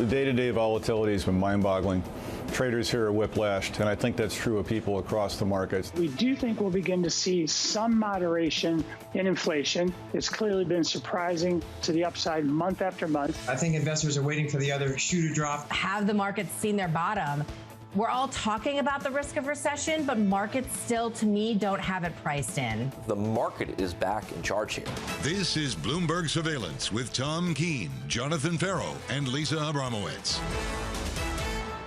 The day-to-day volatility has been mind-boggling. Traders here are whiplashed, and I think that's true of people across the markets. We do think we'll begin to see some moderation in inflation. It's clearly been surprising to the upside month after month. I think investors are waiting for the other shoe to drop. Have the markets seen their bottom? We're all talking about the risk of recession, but markets still, to me, don't have it priced in. The market is back in charge here. This is Bloomberg Surveillance with Tom Keene, Jonathan Ferro, and Lisa Abramowicz.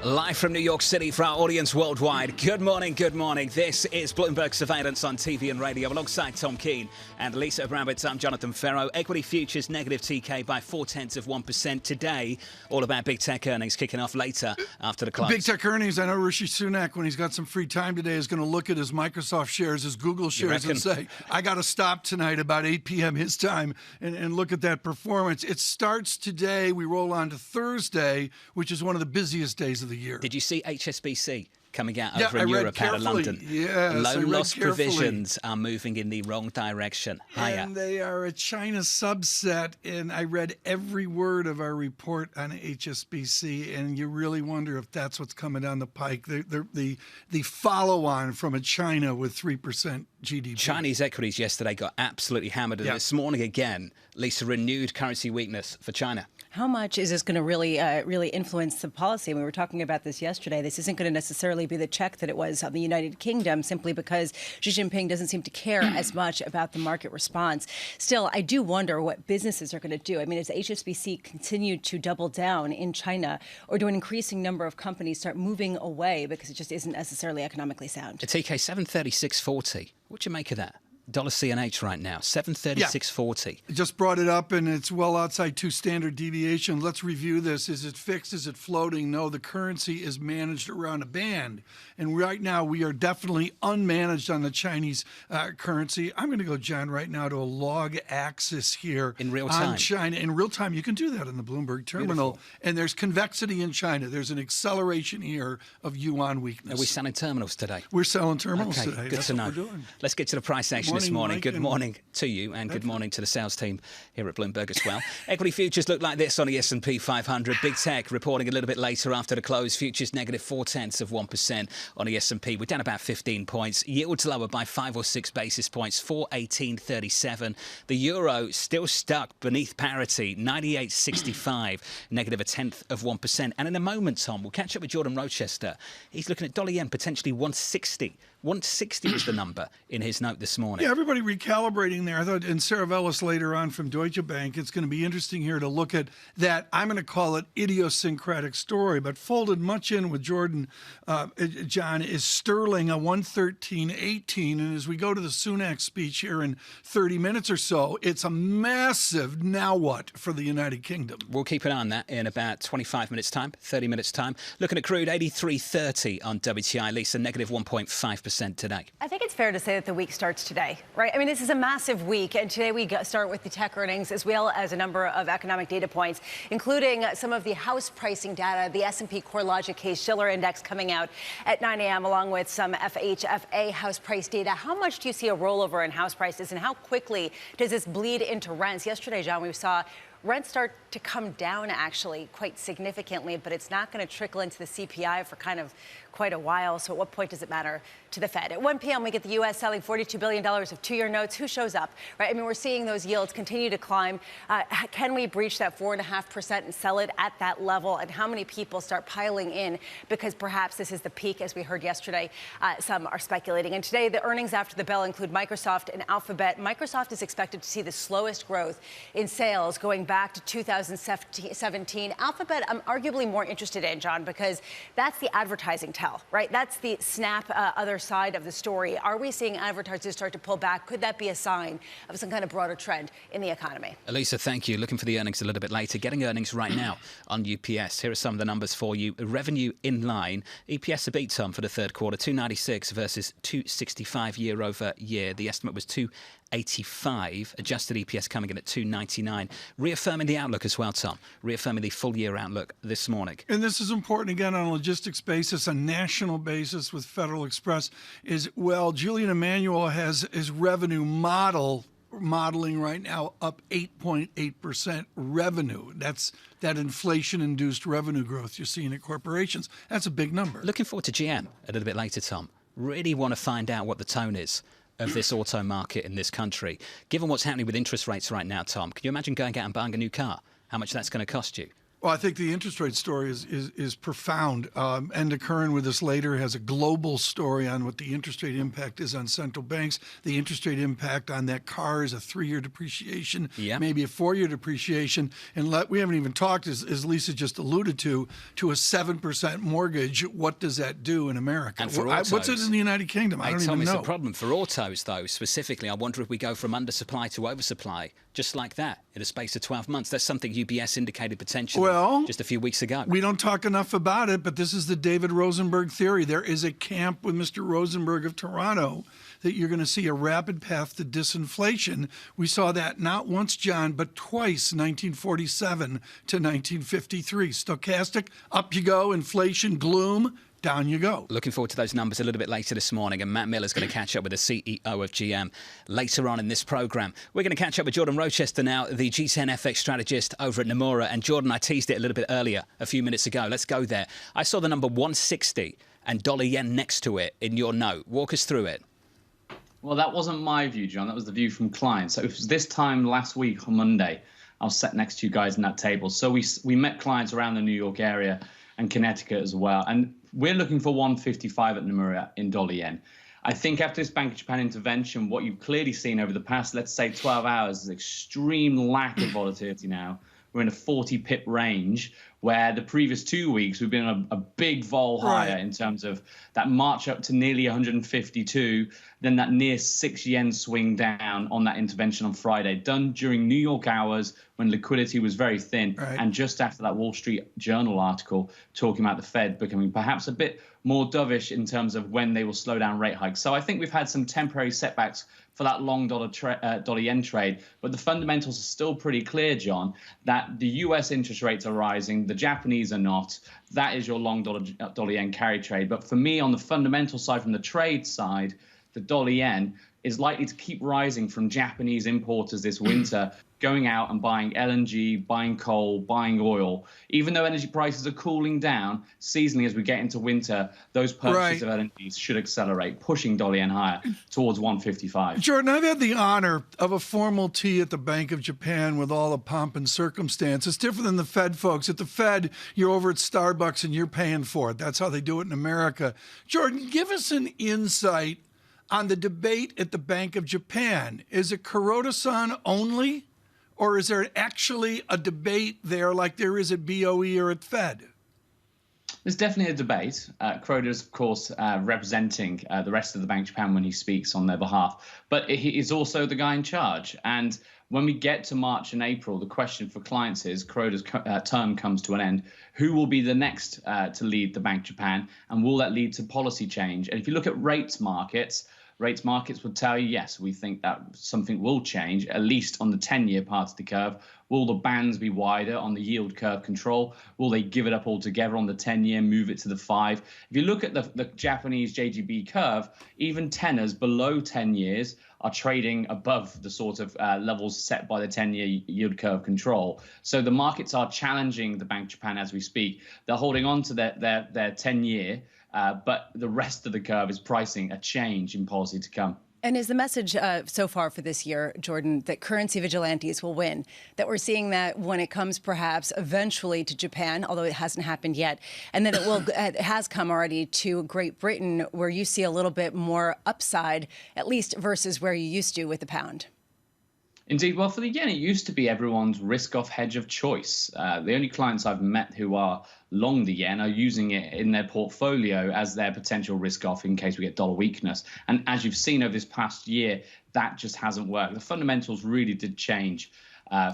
Live from New York City for our audience worldwide. Good morning, good morning. This is Bloomberg Surveillance on TV and radio alongside Tom Keene and Lisa Abramowicz. I'm Jonathan Ferro. Equity futures negative TK by 0.4% today. All about big tech earnings kicking off later after the close. Big tech earnings. I know Rishi Sunak, when he's got some free time today, is going to look at his Microsoft shares, his Google shares, and say, I got to stop tonight about 8 p.m. his time and look at that performance. It starts today. We roll on to Thursday, which is one of the busiest days of the year. Did you see HSBC coming out over in Europe out of London? Yes, loan loss provisions are moving in the wrong direction. Higher. And they are a China subset, and I read every word of our report on HSBC, and you really wonder if that's what's coming down the pike. The follow-on from a China with 3% GDP. Chinese equities yesterday got absolutely hammered, and this morning again, Lisa, renewed currency weakness for China. How much is this going to really influence the policy? We were talking about this yesterday. This isn't going to necessarily be the check that it was on the United Kingdom, simply because Xi Jinping doesn't seem to care as much about the market response. Still, I do wonder what businesses are going to do. I mean, does HSBC continue to double down in China, or do an increasing number of companies start moving away because it just isn't necessarily economically sound? A TK 736.40. What do you make of that? Dollar CNH right now, 736.40. Just brought it up, and it's well outside 2 standard deviations. Let's review this. Is it fixed? Is it floating? No, the currency is managed around a band. And right now, we are definitely unmanaged on the Chinese currency. I'm going to go, John, right now to a log axis here. In real time. On China. In real time. You can do that in the Bloomberg terminal. Beautiful. And there's convexity in China. There's an acceleration here of yuan weakness. Are we selling terminals today? We're selling terminals today. Good That's to know. What we're doing. Let's get to the price action this morning. Mike, good morning to you, and good morning to the sales team here at Bloomberg as well. Equity futures look like this on the S&P 500. Big tech reporting a little bit later after the close. Futures negative 0.4% on the S&P. We're down about 15 points. Yields lower by 5 or 6 basis points, 418.37. The euro still stuck beneath parity, 98.65, negative 0.1%. And in a moment, Tom, we'll catch up with Jordan Rochester. He's looking at dollar yen potentially 160. 160 was the number in his note this morning. Yeah, everybody recalibrating there. I thought, and Sarah Vellis later on from Deutsche Bank, it's going to be interesting here to look at that, I'm going to call it idiosyncratic story, but folded much in with Jordan, John, is sterling a 113.18. And as we go to the Sunak speech here in 30 minutes or so, it's a massive now what for the United Kingdom. We'll keep an eye on that in about 25 minutes time, 30 minutes time. Looking at crude, 83.30 on WTI. Lisa, negative 1.5%. Today. I think it's fair to say that the week starts today, right? I mean, this is a massive week, and today we start with the tech earnings as well as a number of economic data points, including some of the house pricing data, the S&P CoreLogic Case-Shiller Index coming out at 9 a.m. along with some FHFA house price data. How much do you see a rollover in house prices, and how quickly does this bleed into rents? Yesterday, John, we saw rents start to come down actually quite significantly, but it's not going to trickle into the CPI for kind of quite a while. So at what point does it matter to the Fed? At 1 p.m., we get the U.S. selling $42 billion of 2-year notes. Who shows up, right? I mean, we're seeing those yields continue to climb. Can we breach that 4.5% and sell it at that level? And how many people start piling in because perhaps this is the peak, as we heard yesterday? Some are speculating. And today, the earnings after the bell include Microsoft and Alphabet. Microsoft is expected to see the slowest growth in sales going back to 2017. Alphabet, I'm arguably more interested in, John, because that's the advertising tell, right? That's the Snap other side of the story. Are we seeing advertisers start to pull back? Could that be a sign of some kind of broader trend in the economy? Elisa, thank you. Looking for the earnings a little bit later. Getting earnings right now on UPS. Here are some of the numbers for you. Revenue in line. EPS a beat, Tom, for the third quarter. 296 versus 265 year over year. The estimate was 285. Adjusted EPS coming in at 299. Reaffirming the outlook as well, Tom. Reaffirming the full year outlook this morning. And this is important, again, on a logistics basis, a national basis with Federal Express is, well, Julian Emanuel has his revenue model modeling right now up 8.8% revenue. That's that inflation-induced revenue growth you're seeing at corporations. That's a big number. Looking forward to GM a little bit later, Tom. Really want to find out what the tone is of this auto market in this country. Given what's happening with interest rates right now, Tom, can you imagine going out and buying a new car? How much that's going to cost you? Well, I think the interest rate story is profound. Enda Curran with us later has a global story on what the interest rate impact is on central banks. The interest rate impact on that car is a 3-year depreciation, maybe a 4-year depreciation. And we haven't even talked, as Lisa just alluded to a 7% mortgage. What does that do in America? And for autos, what's it in the United Kingdom? I don't even know. It's a problem. For autos, though, specifically, I wonder if we go from undersupply to oversupply, just like that, in a space of 12 months. That's something UBS indicated potentially just a few weeks ago. We don't talk enough about it, but this is the David Rosenberg theory. There is a camp with Mr. Rosenberg of Toronto that you're going to see a rapid path to disinflation. We saw that not once, John, but twice, 1947 to 1953. Stochastic, up you go, inflation, gloom, down you go. Looking forward to those numbers a little bit later this morning, and Matt Miller's going to catch up with the CEO of GM later on in this programme. We're going to catch up with Jordan Rochester now, the G10 FX strategist over at Nomura. And Jordan, I teased it a little bit earlier, a few minutes ago. Let's go there. I saw the number 160 and dollar-yen next to it in your note. Walk us through it. Well, that wasn't my view, John. That was the view from clients. So it was this time last week on Monday, I was sat next to you guys in that table. So we met clients around the New York area and Connecticut as well. And we're looking for 155 at Nomura in dollar-yen. I think after this Bank of Japan intervention, what you've clearly seen over the past, let's say, 12 hours is extreme lack of volatility now. We're in a 40-pip range, where the previous 2 weeks we've been a big vol higher in terms of that march up to nearly 152, then that near 6 yen swing down on that intervention on Friday, done during New York hours when liquidity was very thin, and just after that Wall Street Journal article talking about the Fed becoming perhaps a bit more dovish in terms of when they will slow down rate hikes. So I think we've had some temporary setbacks for that long dollar-yen trade. But the fundamentals are still pretty clear, John, that the US interest rates are rising, the Japanese are not. That is your long dollar-yen carry trade. But for me, on the fundamental side, from the trade side, the dollar-yen is likely to keep rising from Japanese importers this winter, going out and buying LNG, buying coal, buying oil. Even though energy prices are cooling down, seasonally as we get into winter, those purchases of LNG should accelerate, pushing dollar-yen higher towards 155. Jordan, I've had the honor of a formal tea at the Bank of Japan with all the pomp and circumstance. It's different than the Fed folks. At the Fed, you're over at Starbucks and you're paying for it. That's how they do it in America. Jordan, give us an insight on the debate at the Bank of Japan. Is it Kuroda-san only? Or is there actually a debate there like there is at BOE or at Fed? There's definitely a debate. Kuroda is, of course, representing the rest of the Bank of Japan when he speaks on their behalf. But he is also the guy in charge. And when we get to March and April, the question for clients is, Kuroda's term comes to an end, who will be the next to lead the Bank of Japan? And will that lead to policy change? And if you look at rates markets would tell you, yes, we think that something will change, at least on the 10-year part of the curve. Will the bands be wider on the yield curve control? Will they give it up altogether on the 10-year, move it to the 5? If you look at the Japanese JGB curve, even tenors below 10 years are trading above the sort of levels set by the 10-year yield curve control. So the markets are challenging the Bank of Japan as we speak. They're holding on to their 10-year, but the rest of the curve is pricing a change in policy to come. And is the message so far for this year, Jordan, that currency vigilantes will win? That we're seeing that when it comes perhaps eventually to Japan, although it hasn't happened yet, and then it has come already to Great Britain, where you see a little bit more upside, at least versus where you used to with the pound? Indeed. Well, for the yen, it used to be everyone's risk-off hedge of choice. The only clients I've met who are long the yen are using it in their portfolio as their potential risk-off in case we get dollar weakness. And as you've seen over this past year, that just hasn't worked. The fundamentals really did change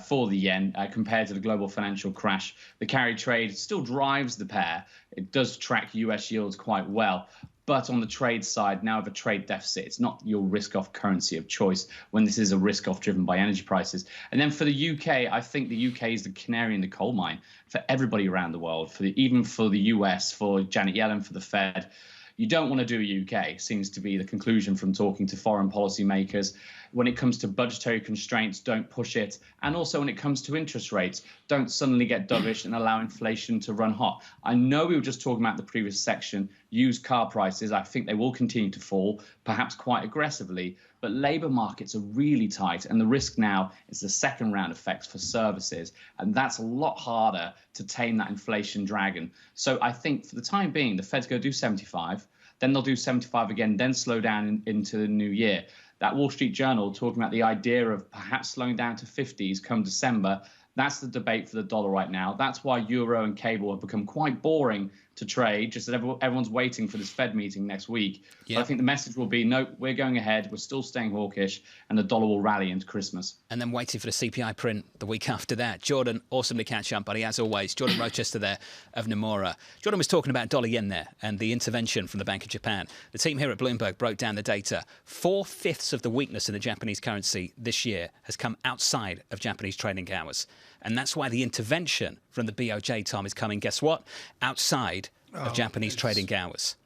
for the yen compared to the global financial crash. The carry trade still drives the pair. It does track US yields quite well. But on the trade side, now of a trade deficit, it's not your risk-off currency of choice when this is a risk-off driven by energy prices. And then for the UK, I think the UK is the canary in the coal mine for everybody around the world, even for the US, for Janet Yellen, for the Fed. You don't want to do a UK, seems to be the conclusion from talking to foreign policy makers. When it comes to budgetary constraints, don't push it. And also when it comes to interest rates, don't suddenly get dovish and allow inflation to run hot. I know we were just talking about the previous section, used car prices. I think they will continue to fall, perhaps quite aggressively. But labour markets are really tight, and the risk now is the second round effects for services. And that's a lot harder to tame that inflation dragon. So I think for the time being, the Fed's going to do 75, then they'll do 75 again, then slow down into the new year. That Wall Street Journal talking about the idea of perhaps slowing down to 50s come December. That's the debate for the dollar right now. That's why euro and cable have become quite boring to trade, just that everyone's waiting for this Fed meeting next week. Yep. But I think the message will be, no, we're going ahead, we're still staying hawkish, and the dollar will rally into Christmas. And then waiting for the CPI print the week after that. Jordan, awesome to catch up, buddy, as always. Jordan Rochester there of Nomura. Jordan was talking about dollar yen there and the intervention from the Bank of Japan. The team here at Bloomberg broke down the data. 4/5 of the weakness in the Japanese currency this year has come outside of Japanese trading hours. And that's why the intervention from the BOJ, Tom, is coming, guess what? Outside of Japanese trading hours.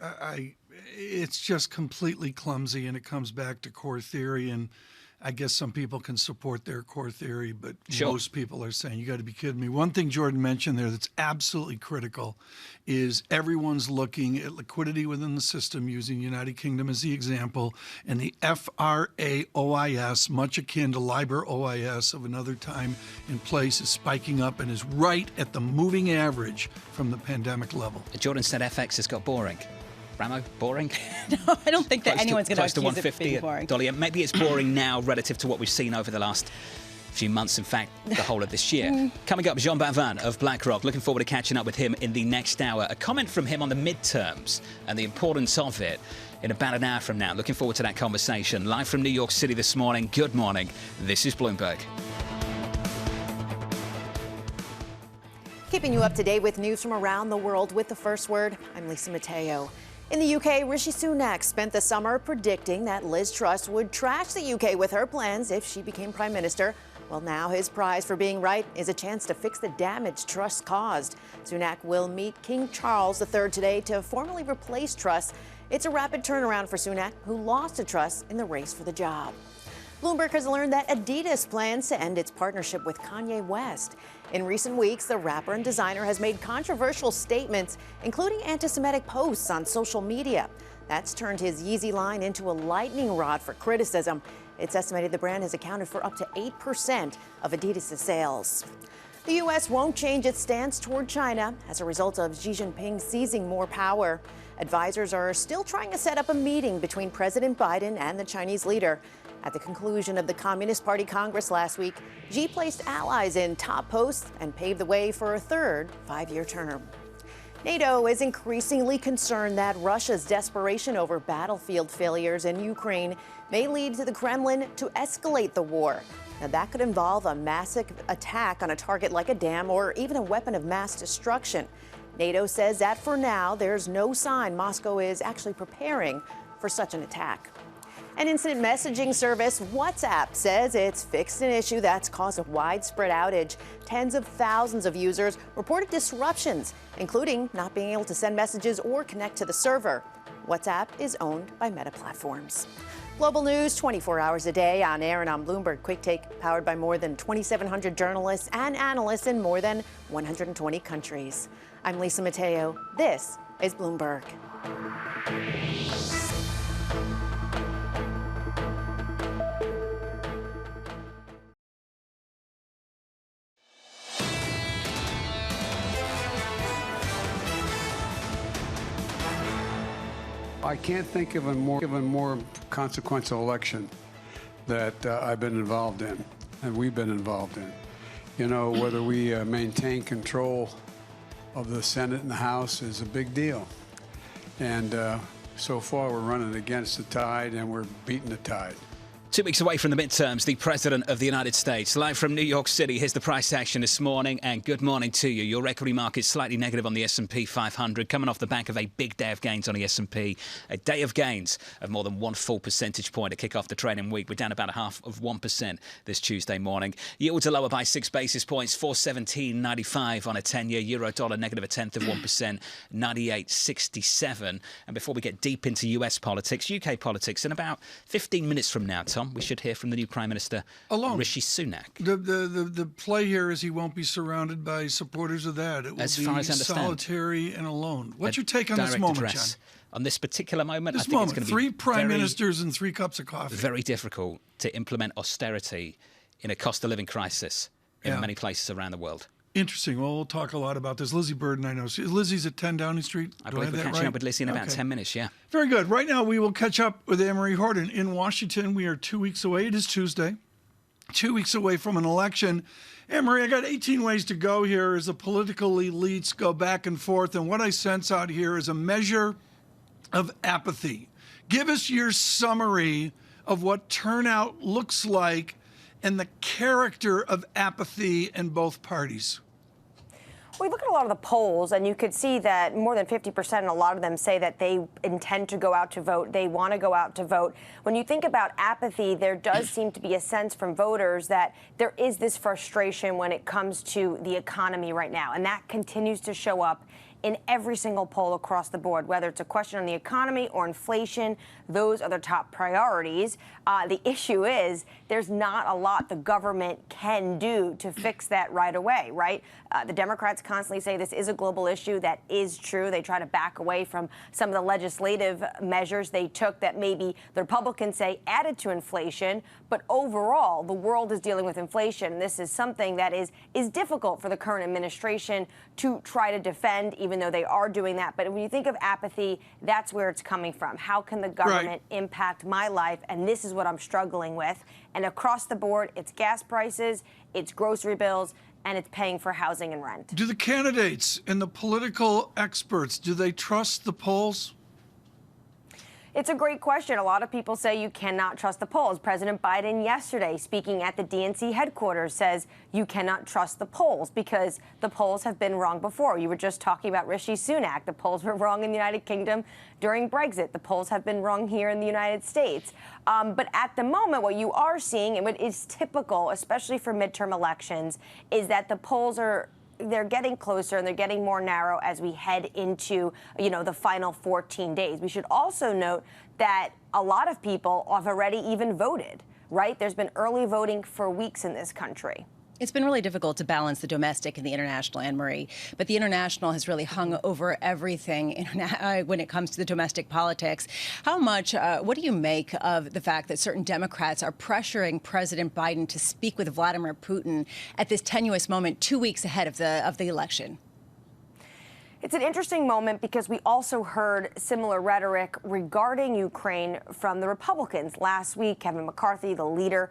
It's just completely clumsy, and it comes back to core theory. And I guess some people can support their core theory, but most people are saying, you got to be kidding me. One thing Jordan mentioned there that's absolutely critical is everyone's looking at liquidity within the system, using United Kingdom as the example, and the FRA OIS, much akin to LIBOR OIS of another time in place, is spiking up and is right at the moving average from the pandemic level. Jordan said FX has got boring. Ramo, boring? No, I don't think that anyone's going to accuse it of being boring. Dollar. Maybe it's boring now relative to what we've seen over the last few months, in fact, the whole of this year. Coming up, Jean Bavin of BlackRock. Looking forward to catching up with him in the next hour. A comment from him on the midterms and the importance of it in about an hour from now. Looking forward to that conversation. Live from New York City this morning. Good morning. This is Bloomberg. Keeping you up to date with news from around the world with The First Word, I'm Lisa Mateo. In the UK, Rishi Sunak spent the summer predicting that Liz Truss would trash the UK with her plans if she became prime minister. Well, now his prize for being right is a chance to fix the damage Truss caused. Sunak will meet King Charles III today to formally replace Truss. It's a rapid turnaround for Sunak, who lost to Truss in the race for the job. Bloomberg has learned that Adidas plans to end its partnership with Kanye West. In recent weeks, the rapper and designer has made controversial statements, including anti-Semitic posts on social media. That's turned his Yeezy line into a lightning rod for criticism. It's estimated the brand has accounted for up to 8% of Adidas' sales. The U.S. won't change its stance toward China as a result of Xi Jinping seizing more power. Advisors are still trying to set up a meeting between President Biden and the Chinese leader. At the conclusion of the Communist Party Congress last week, Xi placed allies in top posts and paved the way for a third 5-year term. NATO is increasingly concerned that Russia's desperation over battlefield failures in Ukraine may lead to the Kremlin to escalate the war. Now, that could involve a massive attack on a target like a dam or even a weapon of mass destruction. NATO says that for now, there's no sign Moscow is actually preparing for such an attack. An instant messaging service, WhatsApp, says it's fixed an issue that's caused a widespread outage. Tens of thousands of users reported disruptions, including not being able to send messages or connect to the server. WhatsApp is owned by Meta Platforms. Global news 24 hours a day on air and on Bloomberg Quick Take, powered by more than 2,700 journalists and analysts in more than 120 countries. I'm Lisa Mateo. This is Bloomberg. I can't think of a more consequential election that I've been involved in, and we've been involved in. You know, whether we maintain control of the Senate and the House is a big deal. And so far, we're running against the tide, and we're beating the tide. 2 weeks away from the midterms, the President of the United States. Live from New York City, here's the price action this morning, and good morning to you. Your equity market slightly negative on the S&P 500, coming off the back of a big day of gains on the S&P. A day of gains of more than 1 full percentage point to kick off the trading week. We're down about 0.5% this Tuesday morning. Yields are lower by 6 basis points, 417.95 on a 10-year. Euro dollar negative 0.1%, 98.67. And before we get deep into US politics, UK politics, in about 15 minutes from now, Tom, Tom, we should hear from the new Prime Minister, alone. Rishi Sunak. The play here is he won't be surrounded by supporters of that. It will As be far as I understand. solitary and alone. What's A your take on this direct moment, address. John? On this particular moment, This I think moment, it's going to be 3 prime very, ministers and 3 cups of coffee. very difficult to implement austerity in a cost of living crisis in many places around the world. Interesting. Well, we'll talk a lot about this. Lizzie Burden, I know. Lizzie's at 10 Downing Street. I Do believe have we're that catching right? up with Lizzie in about Okay. 10 minutes, yeah. Very good. Right now, we will catch up with Anne-Marie Horton in Washington. We are 2 weeks away. It is Tuesday. 2 weeks away from an election. Anne-Marie, I got 18 ways to go here as the political elites go back and forth. And what I sense out here is a measure of apathy. Give us your summary of what turnout looks like and the character of apathy in both parties. We look at a lot of the polls, and you could see that more than 50%, and a lot of them say that they intend to go out to vote. They want to go out to vote. When you think about apathy, there does seem to be a sense from voters that there is this frustration when it comes to the economy right now, and that continues to show up in every single poll across the board, whether it's a question on the economy or inflation. Those are the top priorities. The issue is there's not a lot the government can do to fix that right away, right? The Democrats constantly say this is a global issue. That is true. They try to back away from some of the legislative measures they took that maybe the Republicans say added to inflation. But overall, the world is dealing with inflation. And this is something that is difficult for the current administration to try to defend, even though they are doing that. But when you think of apathy, that's where it's coming from. How can the government impact my life? And this is what I'm struggling with. And across the board, it's gas prices, it's grocery bills, and it's paying for housing and rent. Do the candidates and the political experts, do they trust the polls? It's a great question. A lot of people say you cannot trust the polls. President Biden yesterday, speaking at the DNC headquarters, says you cannot trust the polls because the polls have been wrong before. You were just talking about Rishi Sunak. The polls were wrong in the United Kingdom during Brexit. The polls have been wrong here in the United States. But at the moment, what you are seeing, and what is typical, especially for midterm elections, is that the polls they're getting closer and they're getting more narrow as we head into, the final 14 days. We should also note that a lot of people have already even voted, right? There's been early voting for weeks in this country. It's been really difficult to balance the domestic and the international, Anne-Marie, but the international has really hung over everything when it comes to the domestic politics. How much, what do you make of the fact that certain Democrats are pressuring President Biden to speak with Vladimir Putin at this tenuous moment 2 weeks ahead of the election? It's an interesting moment because we also heard similar rhetoric regarding Ukraine from the Republicans. Last week, Kevin McCarthy, the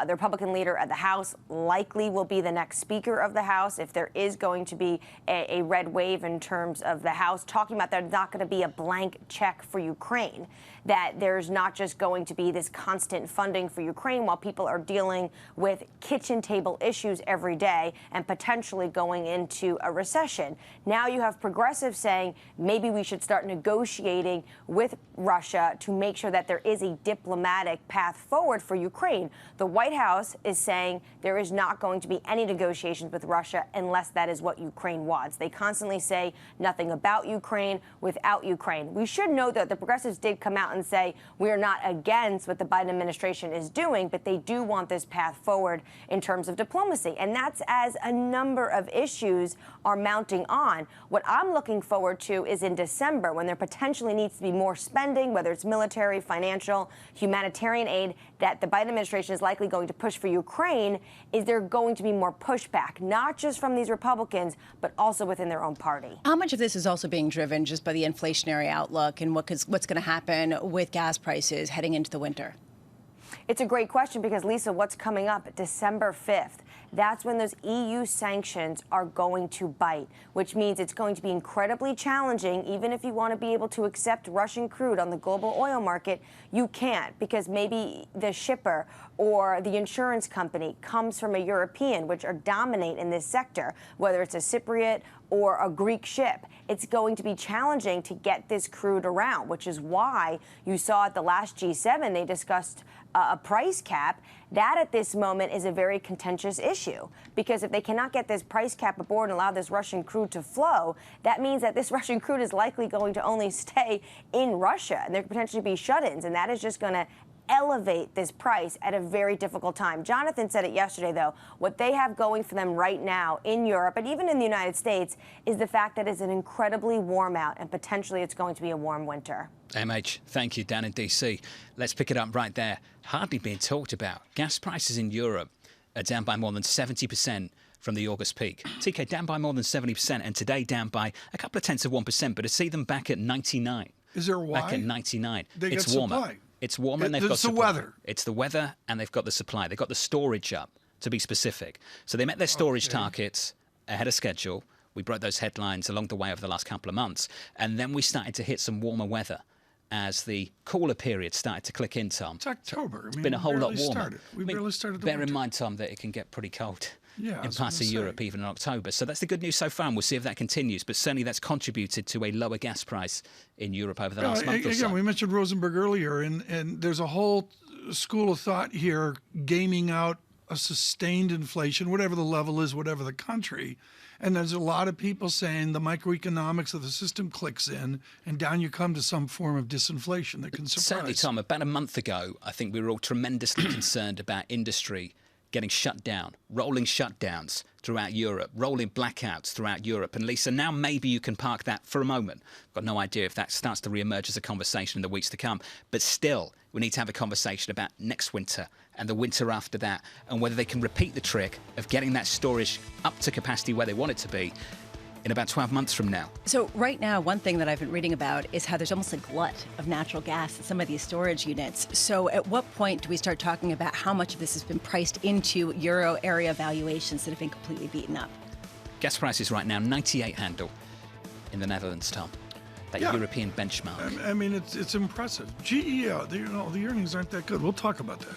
Republican leader of the House, likely will be the next Speaker of the House if there is going to be a red wave in terms of the House, talking about there's not going to be a blank check for Ukraine, that there's not just going to be this constant funding for Ukraine while people are dealing with kitchen table issues every day and potentially going into a recession. Now you have progressives saying maybe we should start negotiating with Russia to make sure that there is a diplomatic path forward for Ukraine. The White House is saying there is not going to be any negotiations with Russia unless that is what Ukraine wants. They constantly say nothing about Ukraine without Ukraine. We should note that the progressives did come out and say we are not against what the Biden administration is doing, but they do want this path forward in terms of diplomacy. And that's as a number of issues are mounting on. What I'm looking forward to is in December, when there potentially needs to be more spending, whether it's military, financial, humanitarian aid, that the Biden administration is likely going to push for Ukraine. Is there going to be more pushback, not just from these Republicans, but also within their own party? How much of this is also being driven just by the inflationary outlook and what's going to happen with gas prices heading into the winter? It's a great question because, Lisa, what's coming up December 5th? That's when those EU sanctions are going to bite, which means it's going to be incredibly challenging. Even if you want to be able to accept Russian crude on the global oil market, you can't, because maybe the shipper or the insurance company comes from a European, which are dominate in this sector, whether it's a Cypriot or a Greek ship. It's going to be challenging to get this crude around, which is why you saw at the last G7 they discussed a price cap. That at this moment is a very contentious issue, because if they cannot get this price cap aboard and allow this Russian crude to flow, that means that this Russian crude is likely going to only stay in Russia, and there could potentially be shut-ins, and that is just going to elevate this price at a very difficult time. Jonathan said it yesterday, though. What they have going for them right now in Europe and even in the United States is the fact that it's an incredibly warm out and potentially it's going to be a warm winter. MH, thank you, down in DC. Let's pick it up right there. Hardly being talked about. Gas prices in Europe are down by more than 70% from the August peak. TK down by more than 70%, and today down by a couple of tenths of 1%, but to see them back at 99. Is there why? Back at 99. They it's got warmer. supply. It's warmer and they've got It's the supply. weather. It's the weather and they've got the supply. They've got the storage up, to be specific. So they met their storage targets ahead of schedule. We broke those headlines along the way over the last couple of months. And then we started to hit some warmer weather as the cooler period started to click in, Tom. It's October. It's been a whole lot warmer. We barely started the Bear winter. in mind, Tom, that it can get pretty cold Yeah, in parts of Europe, even in October. So that's the good news so far, and we'll see if that continues. But certainly that's contributed to a lower gas price in Europe over the last month or so. Again, we mentioned Rosenberg earlier, and there's a whole school of thought here gaming out a sustained inflation, whatever the level is, whatever the country. And there's a lot of people saying the microeconomics of the system clicks in, and down you come to some form of disinflation that can surprise. Certainly, Tom, about a month ago, I think we were all tremendously concerned about industry getting shut down, rolling shutdowns throughout Europe, rolling blackouts throughout Europe. And Lisa, now maybe you can park that for a moment. I've got no idea if that starts to re-emerge as a conversation in the weeks to come. But still, we need to have a conversation about next winter and the winter after that, and whether they can repeat the trick of getting that storage up to capacity where they want it to be in about 12 months from now. So right now, one thing that I've been reading about is how there's almost a glut of natural gas in some of these storage units. So at what point do we start talking about how much of this has been priced into euro area valuations that have been completely beaten up? Gas prices right now, 98 handle in the Netherlands, Tom. That European benchmark. I mean, it's impressive. GE, the earnings aren't that good. We'll talk about that.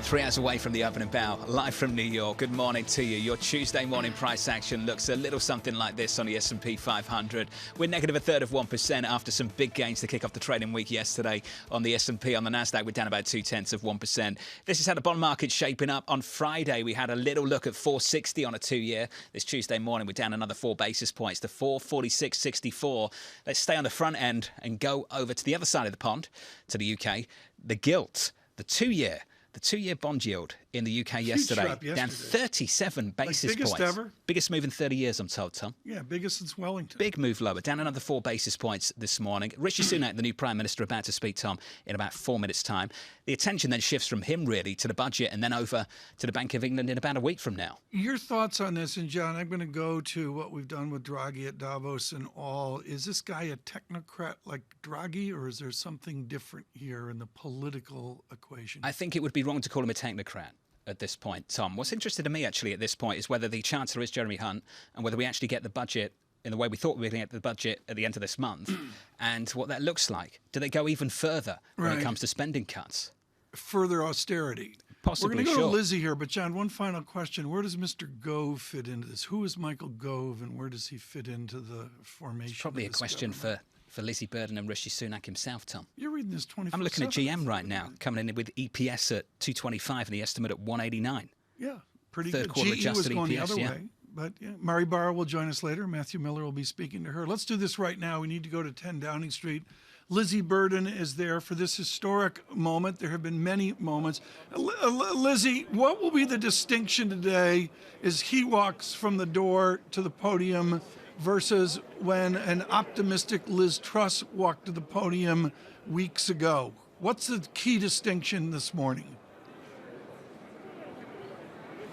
Three hours away from the opening bell, live from New York. Good morning to you. Your Tuesday morning price action looks a little something like this on the S&P 500. We're negative a third of 1% after some big gains to kick off the trading week yesterday on the S&P. On the Nasdaq, we're down about 0.2%. This is how the bond market's shaping up. On Friday, we had a little look at 460 on a 2-year. This Tuesday morning, we're down another 4 basis points to 446.64. Let's stay on the front end and go over to the other side of the pond, to the UK. The gilt, the 2-year. The 2-year bond yield in the UK yesterday, down 37 basis biggest points. Ever? Biggest move in 30 years, I'm told, Tom. Yeah, biggest since Wellington. Big move lower, down another 4 basis points this morning. Rishi Sunak, the new Prime Minister, about to speak, Tom, in about 4 minutes' time. The attention then shifts from him, really, to the budget and then over to the Bank of England in about a week from now. Your thoughts on this, and John, I'm going to go to what we've done with Draghi at Davos and all. Is this guy a technocrat like Draghi, or is there something different here in the political equation? I think it would be wrong to call him a technocrat at this point, Tom. What's interesting to me, actually, at this point is whether the Chancellor is Jeremy Hunt and whether we actually get the budget in the way we thought we were going to get the budget at the end of this month and what that looks like. Do they go even further when it comes to spending cuts? Further austerity. Possibly, We're going to go sure. to Lizzie here, but John, one final question. Where does Mr. Gove fit into this? Who is Michael Gove and where does he fit into the formation? It's probably of a this question government? for Lizzie Burden and Rishi Sunak himself, Tom. You're reading this 24/7. I'm looking at GM right now, coming in with EPS at 225 and the estimate at 189. Yeah, pretty Third good. quarter GE adjusted was going EPS, the other yeah. way. But yeah, Mari Barra will join us later. Matthew Miller will be speaking to her. Let's do this right now. We need to go to 10 Downing Street. Lizzie Burden is there for this historic moment. There have been many moments. Lizzie, what will be the distinction today as he walks from the door to the podium versus when an optimistic Liz Truss walked to the podium weeks ago? What's the key distinction this morning?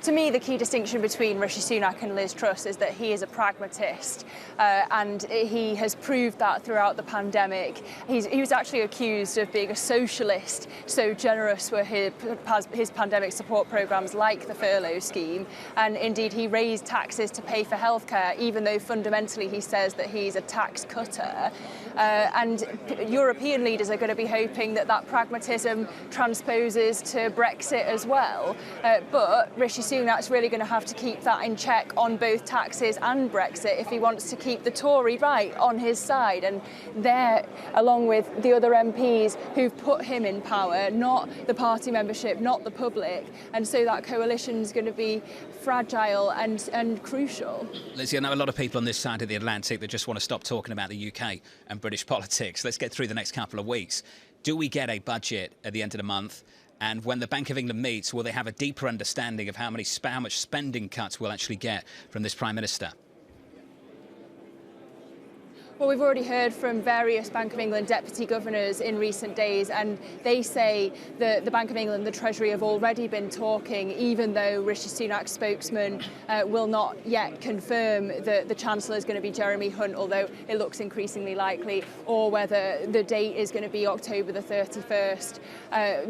To me, the key distinction between Rishi Sunak and Liz Truss is that he is a pragmatist, and he has proved that throughout the pandemic. He was actually accused of being a socialist, so generous were his pandemic support programmes like the furlough scheme, and indeed he raised taxes to pay for healthcare, even though fundamentally he says that he's a tax cutter. And European leaders are going to be hoping that that pragmatism transposes to Brexit as well. But Rishi Sunak's really going to have to keep that in check on both taxes and Brexit if he wants to keep the Tory right on his side. And they're, along with the other MPs who've put him in power, not the party membership, not the public. And so that coalition's going to be fragile and crucial. Lizzie, I know a lot of people on this side of the Atlantic that just want to stop talking about the UK and British politics. Let's get through the next couple of weeks. Do we get a budget at the end of the month? And when the Bank of England meets, will they have a deeper understanding of how much spending cuts we'll actually get from this Prime Minister? Well, we've already heard from various Bank of England deputy governors in recent days, and they say that the Bank of England and the Treasury have already been talking, even though Rishi Sunak's spokesman will not yet confirm that the Chancellor is going to be Jeremy Hunt, although it looks increasingly likely, or whether the date is going to be October the 31st.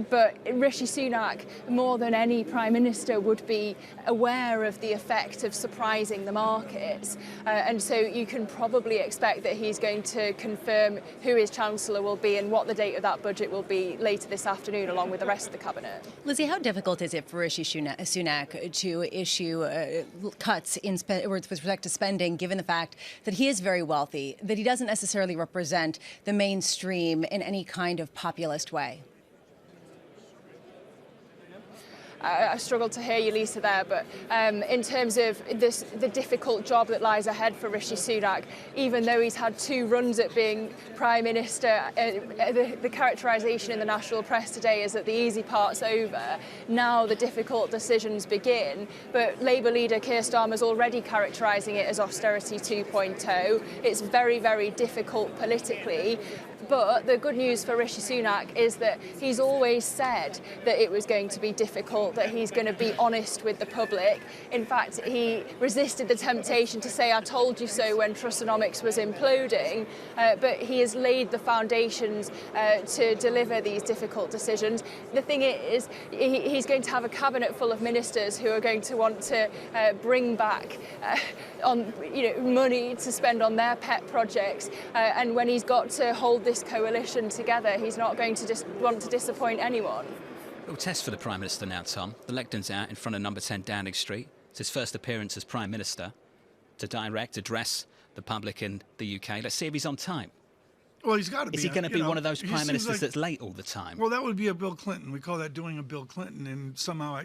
But Rishi Sunak, more than any Prime Minister, would be aware of the effect of surprising the markets. And so you can probably expect that he's going to confirm who his Chancellor will be and what the date of that budget will be later this afternoon, along with the rest of the Cabinet. Lizzie, how difficult is it for Rishi Sunak to issue cuts with respect to spending, given the fact that he is very wealthy, that he doesn't necessarily represent the mainstream in any kind of populist way? I struggled to hear you, Lisa, there, but in terms of the difficult job that lies ahead for Rishi Sunak, even though he's had 2 runs at being Prime Minister, the characterisation in the national press today is that the easy part's over. Now the difficult decisions begin, but Labour leader Keir Starmer's already characterising it as austerity 2.0. It's very, very difficult politically. But the good news for Rishi Sunak is that he's always said that it was going to be difficult, that he's going to be honest with the public. In fact, he resisted the temptation to say, "I told you so," when Trussonomics was imploding. But he has laid the foundations to deliver these difficult decisions. The thing is, he's going to have a cabinet full of ministers who are going to want to bring back money to spend on their pet projects. And when he's got to hold this coalition together, he's not going to want to disappoint anyone. Little test for the Prime Minister now, Tom. The lectern's out in front of number 10 Downing Street. It's his first appearance as Prime Minister to address the public in the UK. Let's see if he's on time. Well, he's got to be. Is he going to be one of those Prime Ministers that's late all the time? Well, that would be a Bill Clinton. We call that doing a Bill Clinton, and somehow,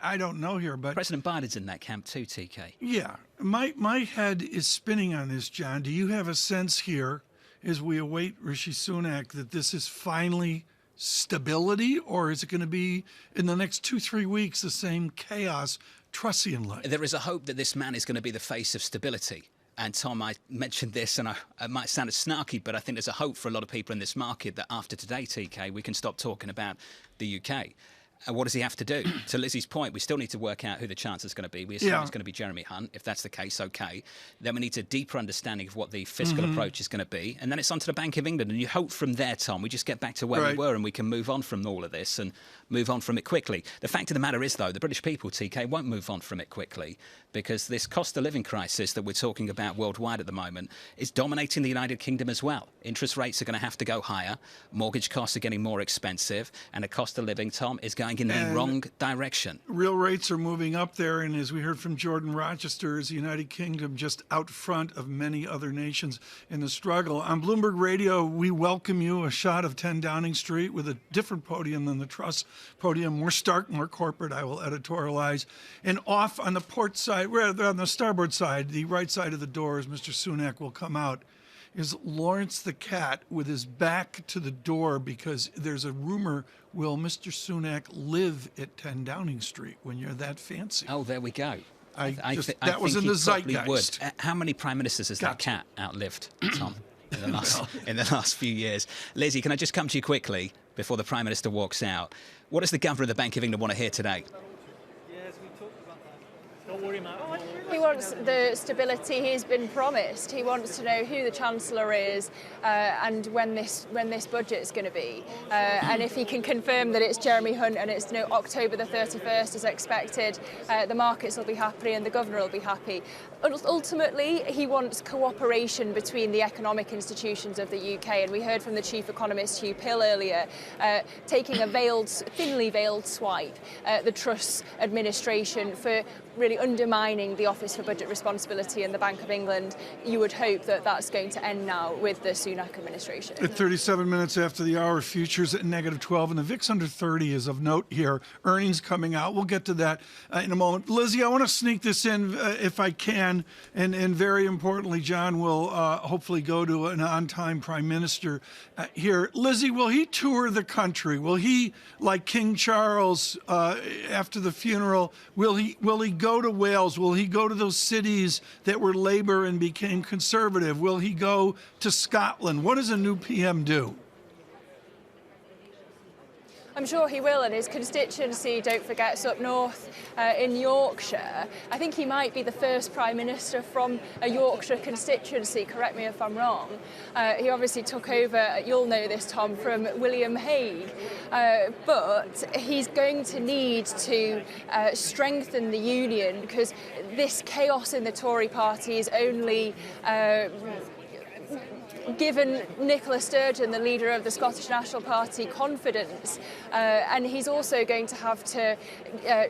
I don't know here, but President Biden's in that camp too, TK. Yeah, my head is spinning on this, John. Do you have a sense here, as we await Rishi Sunak, that this is finally stability, or is it going to be in the next 2-3 weeks the same chaos Trussian-like? There is a hope that this man is going to be the face of stability. And Tom, I mentioned this, and it might sound snarky, but I think there's a hope for a lot of people in this market that after today, TK, we can stop talking about the UK. And what does he have to do? To Lizzie's point, we still need to work out who the Chancellor's going to be. We assume it's going to be Jeremy Hunt. If that's the case, OK. Then we need a deeper understanding of what the fiscal approach is going to be. And then it's on to the Bank of England. And you hope from there, Tom, we just get back to where we were and we can move on from all of this and move on from it quickly. The fact of the matter is, though, the British people, TK, won't move on from it quickly because this cost of living crisis that we're talking about worldwide at the moment is dominating the United Kingdom as well. Interest rates are going to have to go higher. Mortgage costs are getting more expensive. And the cost of living, Tom, is going in the wrong direction. Real rates are moving up there, and as we heard from Jordan Rochester, is the United Kingdom just out front of many other nations in the struggle. On Bloomberg Radio, we welcome you, a shot of 10 Downing Street with a different podium than the Truss podium, more stark, more corporate, I will editorialize. And off on the port side, we're on the starboard side, the right side of the door, as Mr. Sunak will come out, is Lawrence the cat with his back to the door because there's a rumor, will Mr. Sunak live at 10 Downing Street when you're that fancy? Oh, there we go. That was in the zeitgeist. How many Prime Ministers has that cat outlived, Tom, in the last few years? Lizzie, can I just come to you quickly before the Prime Minister walks out? What does the Governor of the Bank of England want to hear today? Yes, we talked about that. Don't worry, Matt. He wants the stability he's been promised. He wants to know who the Chancellor is and when this budget is going to be. And if he can confirm that it's Jeremy Hunt and it's October the 31st as expected, the markets will be happy and the Governor will be happy. Ultimately, he wants cooperation between the economic institutions of the UK, and we heard from the Chief Economist Hugh Pill earlier, taking a thinly veiled swipe at the Truss administration for really undermining the Office for Budget Responsibility and the Bank of England. You would hope that that's going to end now with the Sunak administration. At 37 minutes after the hour, futures at -12, and the VIX under 30 is of note here. Earnings coming out. We'll get to that in a moment. Lizzie, I want to sneak this in if I can, and very importantly, John will hopefully go to an on-time Prime Minister here. Lizzie, will he tour the country? Will he, like King Charles after the funeral, will he go to Wales? Will he go to those cities that were Labour and became Conservative? Will he go to Scotland? What does a new PM do? I'm sure he will, and his constituency, don't forget, is up north in Yorkshire. I think he might be the first Prime Minister from a Yorkshire constituency, correct me if I'm wrong. He obviously took over, you'll know this, Tom, from William Hague, but he's going to need to strengthen the union, because this chaos in the Tory party is only given Nicola Sturgeon, the leader of the Scottish National Party, confidence, and he's also going to have to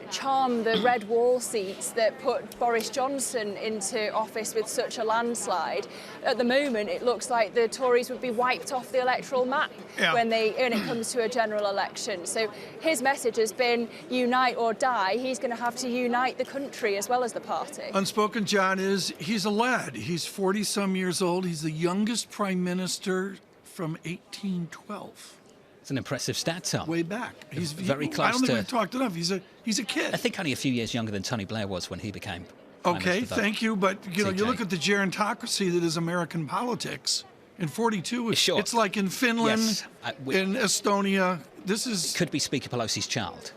charm the red wall seats that put Boris Johnson into office with such a landslide. At the moment, it looks like the Tories would be wiped off the electoral map when it comes to a general election. So his message has been unite or die. He's going to have to unite the country as well as the party. Unspoken, John, is he's a lad. He's 40-some years old. He's the youngest Prime Minister from 1812. It's an impressive stat, Tom. Way back. He's very close to... I don't think we've talked enough. He's a kid. I think only a few years younger than Tony Blair was when he became Prime Okay, Minister, thank you. But, you look at the gerontocracy that is American politics. In 42, it's like in Finland, in Estonia. This is... Could be Speaker Pelosi's child.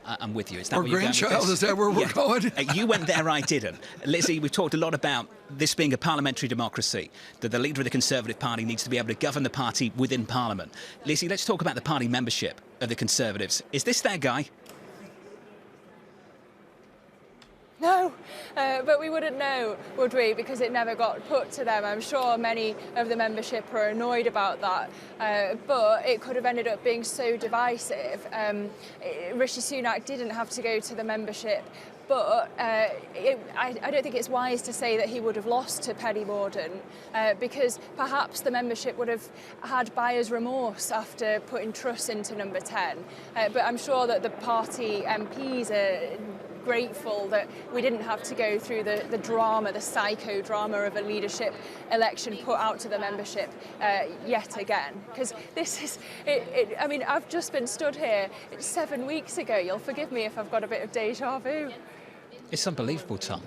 I'm with you. Is that or where you're grandchild, going with this? is that where we're going? You went there, I didn't. Lizzie, we've talked a lot about this being a parliamentary democracy, that the leader of the Conservative Party needs to be able to govern the party within Parliament. Lizzie, let's talk about the party membership of the Conservatives. Is this their guy? No, but we wouldn't know, would we? Because it never got put to them. I'm sure many of the membership are annoyed about that, but it could have ended up being so divisive. Rishi Sunak didn't have to go to the membership, but I don't think it's wise to say that he would have lost to Penny Mordaunt, because perhaps the membership would have had buyer's remorse after putting Truss into number 10. But I'm sure that the party MPs are grateful that we didn't have to go through the drama, the psychodrama of a leadership election put out to the membership yet again. Because this is, I mean, I've just been stood here 7 weeks ago. You'll forgive me if I've got a bit of deja vu. It's unbelievable, Tom,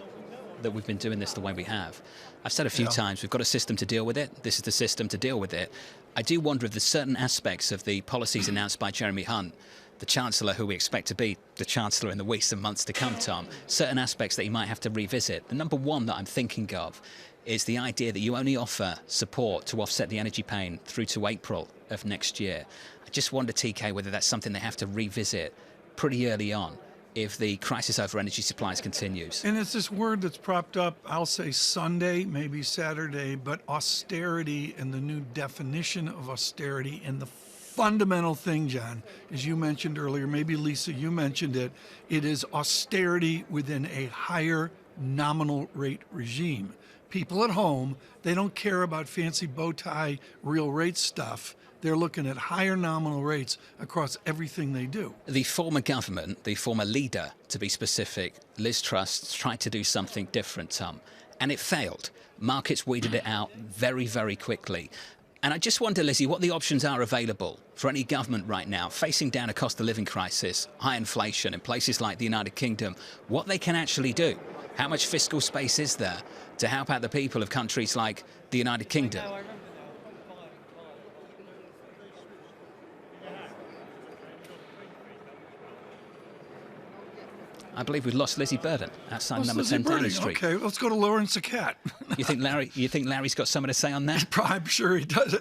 that we've been doing this the way we have. I've said a few times, we've got a system to deal with it. This is the system to deal with it. I do wonder if there's certain aspects of the policies announced by Jeremy Hunt, the Chancellor who we expect to be the Chancellor in the weeks and months to come, Tom, certain aspects that he might have to revisit. The number one that I'm thinking of is the idea that you only offer support to offset the energy pain through to April of next year. I just wonder, TK, whether that's something they have to revisit pretty early on if the crisis over energy supplies continues. And it's this word that's propped up, I'll say Sunday, maybe Saturday, but austerity and the new definition of austerity. And the fundamental thing, John, as you mentioned earlier, maybe Lisa, you mentioned it, it is austerity within a higher nominal rate regime. People at home, they don't care about fancy bow tie real rate stuff. They're looking at higher nominal rates across everything they do. The former government, the former leader, to be specific, Liz Truss, tried to do something different, Tom, and it failed. Markets weeded it out very, very quickly. And I just wonder, Lizzie, what the options are available for any government right now facing down a cost of living crisis, high inflation in places like the United Kingdom, what they can actually do. How much fiscal space is there to help out the people of countries like the United Kingdom? I believe we've lost Lizzie Burden outside number 10 Downing Street. Okay, let's go to Lawrence Sakat. You think Larry's got something to say on that? I'm sure he does.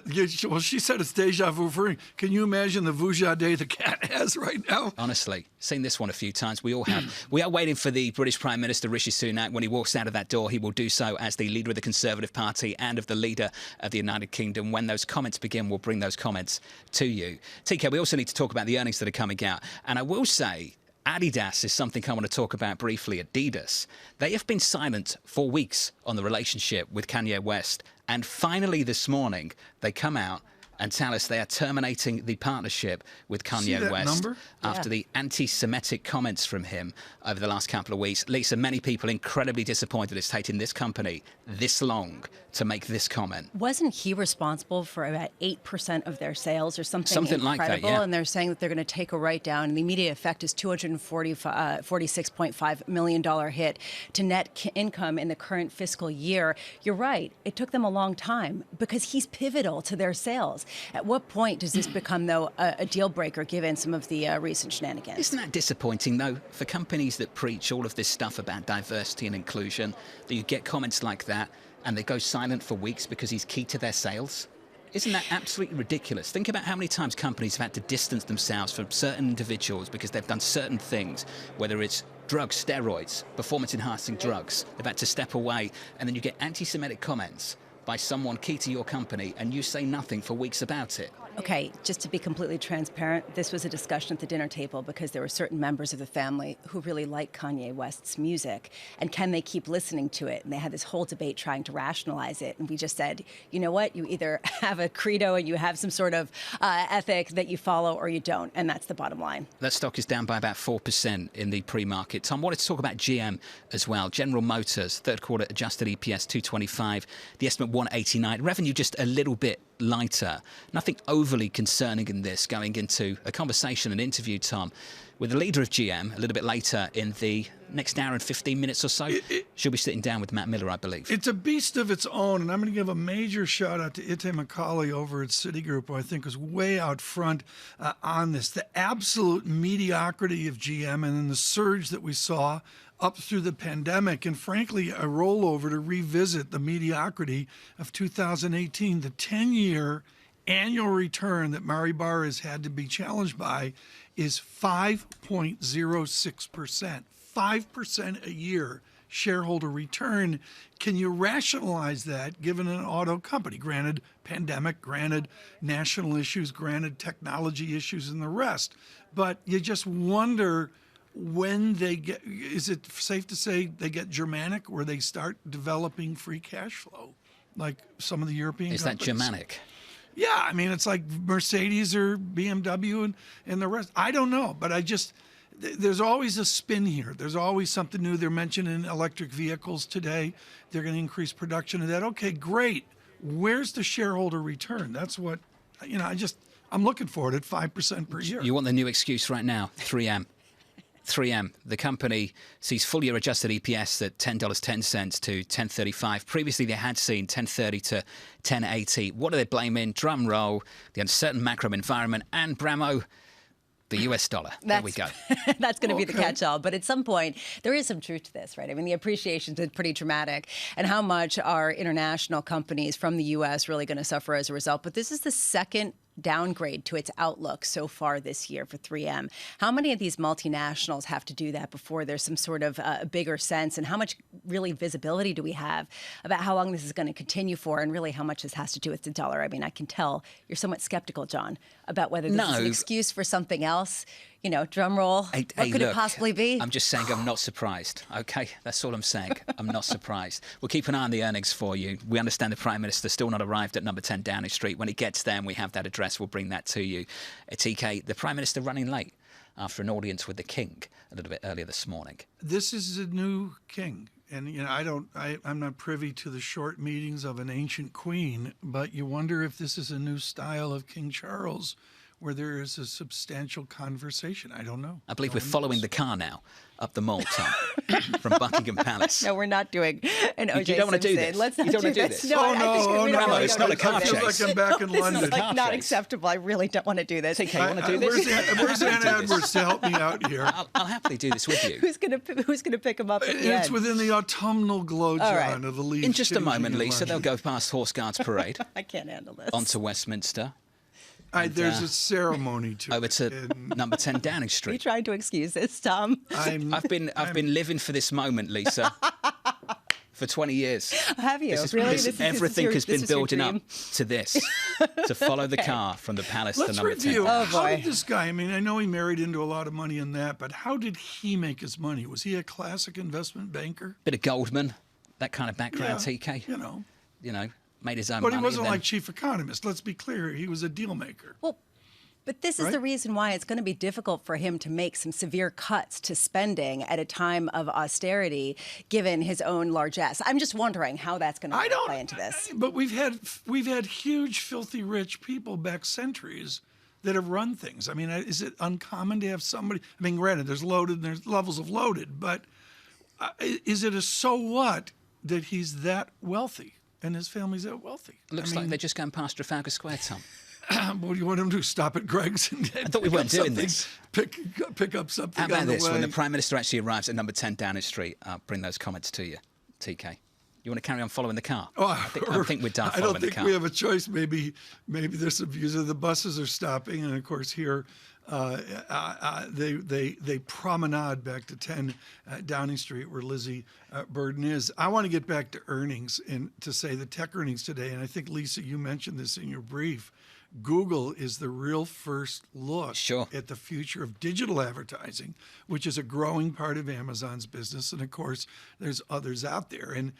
Well, she said it's deja vu for him. Can you imagine the vujade the cat has right now? Honestly, seen this one a few times. We all have. We are waiting for the British Prime Minister Rishi Sunak. When he walks out of that door, he will do so as the leader of the Conservative Party and of the leader of the United Kingdom. When those comments begin, we'll bring those comments to you. TK, we also need to talk about the earnings that are coming out. And I will say, Adidas is something I want to talk about briefly. Adidas, they have been silent for weeks on the relationship with Kanye West. And finally this morning, they come out and tell us they are terminating the partnership with Kanye West after the anti-Semitic comments from him over the last couple of weeks. Lisa, many people incredibly disappointed it's taken this company this long to make this comment. Wasn't he responsible for about 8% of their sales or something incredible? Like that, yeah. And they're saying that they're going to take a write-down, and the immediate effect is $246.5 million hit to net income in the current fiscal year. You're right. It took them a long time because he's pivotal to their sales. At what point does this become, though, a deal breaker given some of the recent shenanigans? Isn't that disappointing, though, for companies that preach all of this stuff about diversity and inclusion, that you get comments like that and they go silent for weeks because he's key to their sales? Isn't that absolutely ridiculous? Think about how many times companies have had to distance themselves from certain individuals because they've done certain things, whether it's drugs, steroids, performance-enhancing drugs. They've had to step away, and then you get anti-Semitic comments by someone key to your company, and you say nothing for weeks about it. Okay, just to be completely transparent, this was a discussion at the dinner table because there were certain members of the family who really like Kanye West's music, and can they keep listening to it? And they had this whole debate trying to rationalize it, and we just said, you know what, you either have a credo and you have some sort of ethic that you follow, or you don't, and that's the bottom line. That stock is down by about 4% in the pre-market. Tom, I wanted to talk about GM as well. General Motors, third quarter adjusted EPS 225, the estimate 189, revenue just a little bit lighter. Nothing overly concerning in this, going into a conversation, an interview, Tom, with the leader of GM a little bit later in the next hour and 15 minutes or so. She'll be sitting down with Matt Miller, I believe. It's a beast of its own, and I'm going to give a major shout out to Ite Macaulay over at Citigroup, who I think was way out front on this. The absolute mediocrity of GM and then the surge that we saw up through the pandemic, and frankly, a rollover to revisit the mediocrity of 2018. The 10-year annual return that Mari Barr has had to be challenged by is 5.06%. 5% a year shareholder return. Can you rationalize that given an auto company? Granted, pandemic, granted, national issues, granted, technology issues, and the rest. But you just wonder, when they get, is it safe to say they get Germanic, where they start developing free cash flow, like some of the European companies? Is that Germanic? Yeah, I mean, it's like Mercedes or BMW and the rest. I don't know, but there's always a spin here. There's always something new. They're mentioning electric vehicles today. They're going to increase production of that. Okay, great. Where's the shareholder return? That's what, I'm looking for it at 5% per year. You want the new excuse right now, 3M. 3M, the company sees full-year adjusted EPS at $10.10 to $10.35. Previously, they had seen $10.30 to $10.80. What are they blaming? Drum roll, the uncertain macro environment, and Bramo, the US dollar. There we go. That's going to be the catch-all. But at some point, there is some truth to this, right? I mean, the appreciation's been pretty dramatic. And how much are international companies from the U.S. really going to suffer as a result? But this is the second downgrade to its outlook so far this year for 3M. How many of these multinationals have to do that before there's some sort of bigger sense? And how much really visibility do we have about how long this is going to continue for, and really how much this has to do with the dollar? I mean, I can tell you're somewhat skeptical, John, about whether this is an excuse for something else. Drum roll. What could it possibly be? I'm just saying I'm not surprised, okay? That's all I'm saying. I'm not surprised. We'll keep an eye on the earnings for you. We understand the Prime Minister's still not arrived at number 10 Downing Street. When he gets there and we have that address, we'll bring that to you. TK, the Prime Minister running late after an audience with the King a little bit earlier this morning. This is a new king. And I'm not privy to the short meetings of an ancient queen, but you wonder if this is a new style of King Charles, where there is a substantial conversation. I don't know. I believe we're following the car now up the mall, Tom, from Buckingham Palace. No, we're not doing an O.J. You don't want to do Simpson. this? Let's not You don't want to do this. this? No, Oh, no, we don't no, wanna it's go not a to car this. It feels like I'm back in This London. is like not acceptable. I really don't want to do this. TK, you want to do this? Where's Anna Edwards to help me out here? I'll happily do this with you. Who's gonna pick him up at the It's end? within the autumnal glow, All John, right. of the leaves. In just a changing moment, in Lisa, they'll London. go past Horse Guards Parade I can't handle this. onto Westminster. There's a ceremony to over it. to number 10 Downing Are you Street. trying to excuse this, Tom? I've been living for this moment, Lisa, for 20 years. Have you? This is, Really? this- This is everything your- has this been was your building up dream? to this, to follow the car from the palace to Let's number review. 10. Oh, How boy. did this guy, I mean, I know he married into a lot of money in that, but how did he make his money? Was he a classic investment banker? Bit of Goldman, that kind of background, Yeah, TK. You know. Made his own But money. he wasn't and then- like chief economist. Let's be clear. He was a deal maker. Well, but this is Right? the reason why it's going to be difficult for him to make some severe cuts to spending at a time of austerity, given his own largesse. I'm just wondering how that's going to play into this. But we've had huge, filthy rich people back centuries that have run things. I mean, is it uncommon to have somebody? I mean, granted, there's loaded and there's levels of loaded, but is it a so what that he's that wealthy and his family's that wealthy? Looks like they're just going past Trafalgar Square, Tom. What do you want him to do? Stop at Greg's? And I thought we weren't doing this. Pick up something. How about on the this? When the way. Prime Minister actually arrives at number 10 Downing Street, I'll bring those comments to you, TK. You want to carry on following the car? Oh, I think we're done I following don't the think car. we have a choice. Maybe there's some views of the buses are stopping, and of course here they promenade back to 10 Downing Street where Lizzie Burden is. I want to get back to earnings and to say the tech earnings today, and I think Lisa, you mentioned this in your brief. Google is the real first look at the future of digital advertising, which is a growing part of Amazon's business. And of course, there's others out there. And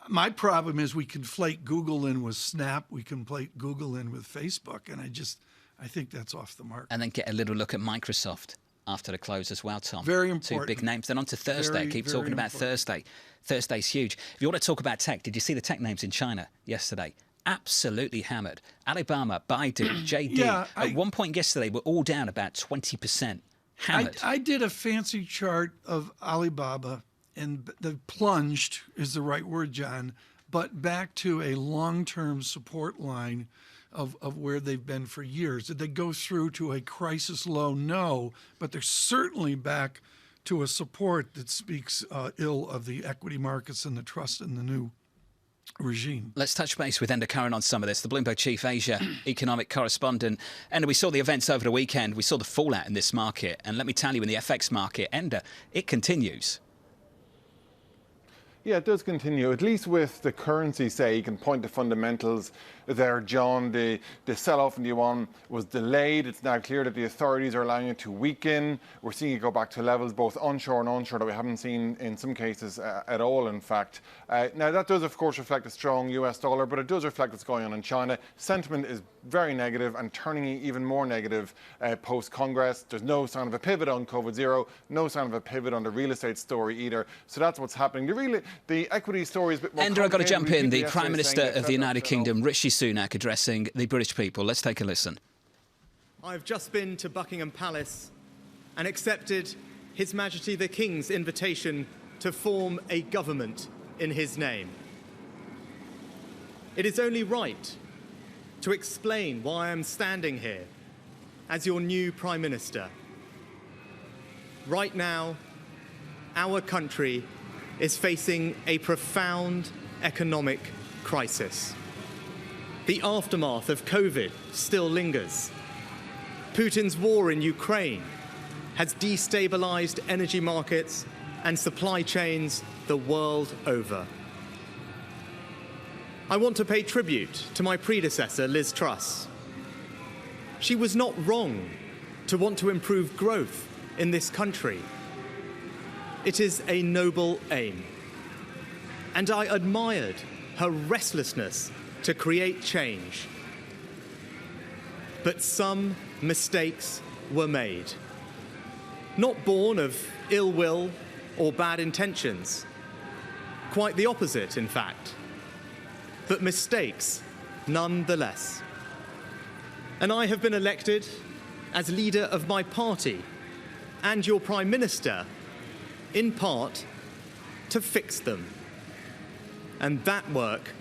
my problem is we conflate Google in with Snap, we conflate Google in with Facebook, and I think that's off the mark. And then get a little look at Microsoft after the close as well, Tom. Very Two important. big names. Then on to Thursday. Very, Keep very talking about important. Thursday. Thursday's huge. If you want to talk about tech, did you see the tech names in China yesterday? Absolutely hammered. Alibaba, Baidu, JD. Yeah, At one point yesterday, we're all down about 20%. Hammered. I did a fancy chart of Alibaba, and the plunged is the right word, John, but back to a long-term support line of where they've been for years. Did they go through to a crisis low? No, but they're certainly back to a support that speaks ill of the equity markets and the trust in the new regime. Let's touch base with Enda Curran on some of this, the Bloomberg Chief Asia economic correspondent. Enda, we saw the events over the weekend. We saw the fallout in this market. And let me tell you, in the FX market, Enda, it continues. Yeah, it does continue, at least with the currency, say. You can point to fundamentals there, John. The sell-off in the yuan was delayed. It's now clear that the authorities are allowing it to weaken. We're seeing it go back to levels both onshore and onshore that we haven't seen in some cases at all, in fact. Now, that does, of course, reflect a strong US dollar, but it does reflect what's going on in China. Sentiment is very negative and turning even more negative post-Congress. There's no sign of a pivot on COVID-0, no sign of a pivot on the real estate story either. So that's what's happening. The equity story is a bit more Enda, I've got to jump in. The Prime complicated. Minister of the United Kingdom, Rishi Sunak, addressing the British people. Let's take a listen. I've just been to Buckingham Palace and accepted His Majesty the King's invitation to form a government in his name. It is only right to explain why I'm standing here as your new Prime Minister. Right now, our country is facing a profound economic crisis. The aftermath of COVID still lingers. Putin's war in Ukraine has destabilized energy markets and supply chains the world over. I want to pay tribute to my predecessor, Liz Truss. She was not wrong to want to improve growth in this country. It is a noble aim. And I admired her restlessness to create change. But some mistakes were made. Not born of ill will or bad intentions. Quite the opposite, in fact. But mistakes nonetheless. And I have been elected as leader of my party and your Prime Minister, in part, to fix them. And that work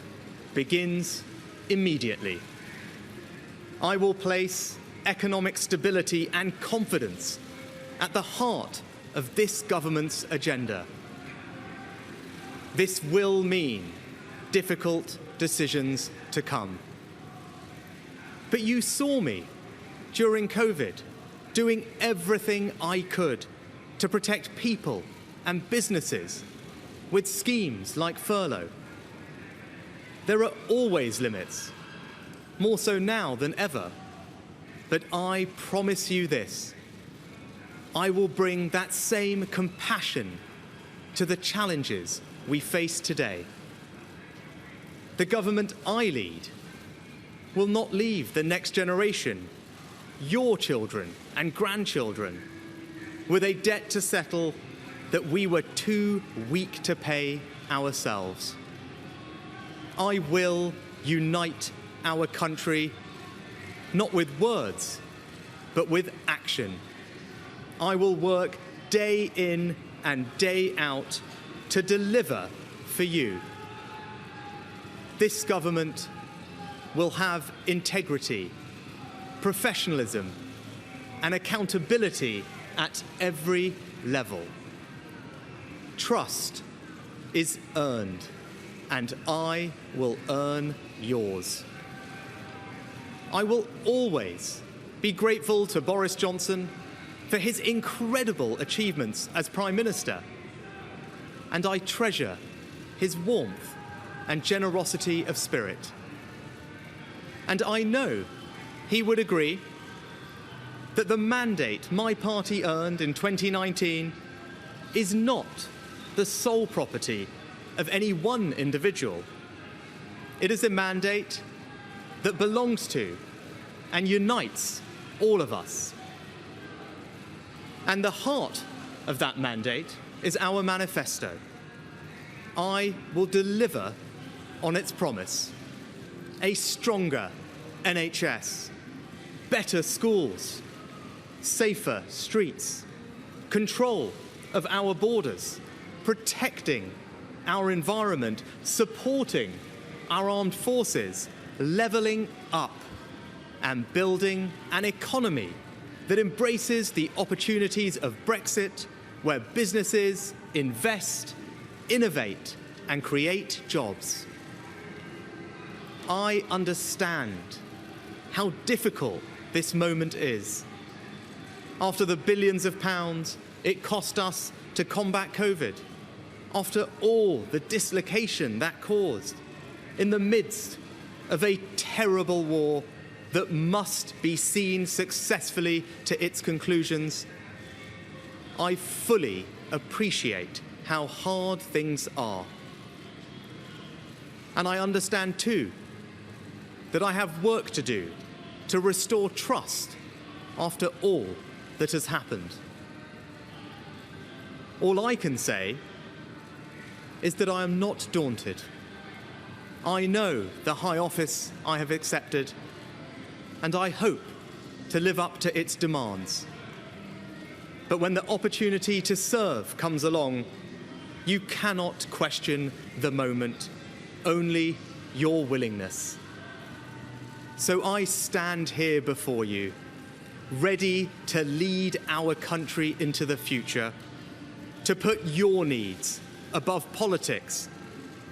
begins immediately. I will place economic stability and confidence at the heart of this government's agenda. This will mean difficult decisions to come. But you saw me during COVID doing everything I could to protect people and businesses with schemes like furlough. There are always limits, more so now than ever. But I promise you this, I will bring that same compassion to the challenges we face today. The government I lead will not leave the next generation, your children and grandchildren, with a debt to settle that we were too weak to pay ourselves. I will unite our country, not with words, but with action. I will work day in and day out to deliver for you. This government will have integrity, professionalism, and accountability at every level. Trust is earned, and I will earn yours. I will always be grateful to Boris Johnson for his incredible achievements as Prime Minister, and I treasure his warmth and generosity of spirit. And I know he would agree that the mandate my party earned in 2019 is not the sole property of any one individual. It is a mandate that belongs to and unites all of us. And the heart of that mandate is our manifesto. I will deliver on its promise. A stronger NHS, better schools, safer streets, control of our borders, protecting our environment, supporting our armed forces, levelling up, and building an economy that embraces the opportunities of Brexit, where businesses invest, innovate, and create jobs. I understand how difficult this moment is. After the billions of pounds it cost us to combat COVID, after all the dislocation that caused, in the midst of a terrible war that must be seen successfully to its conclusions, I fully appreciate how hard things are. And I understand too that I have work to do to restore trust after all that has happened. All I can say is that I am not daunted. I know the high office I have accepted, and I hope to live up to its demands. But when the opportunity to serve comes along, you cannot question the moment, only your willingness. So I stand here before you, ready to lead our country into the future, to put your needs above politics,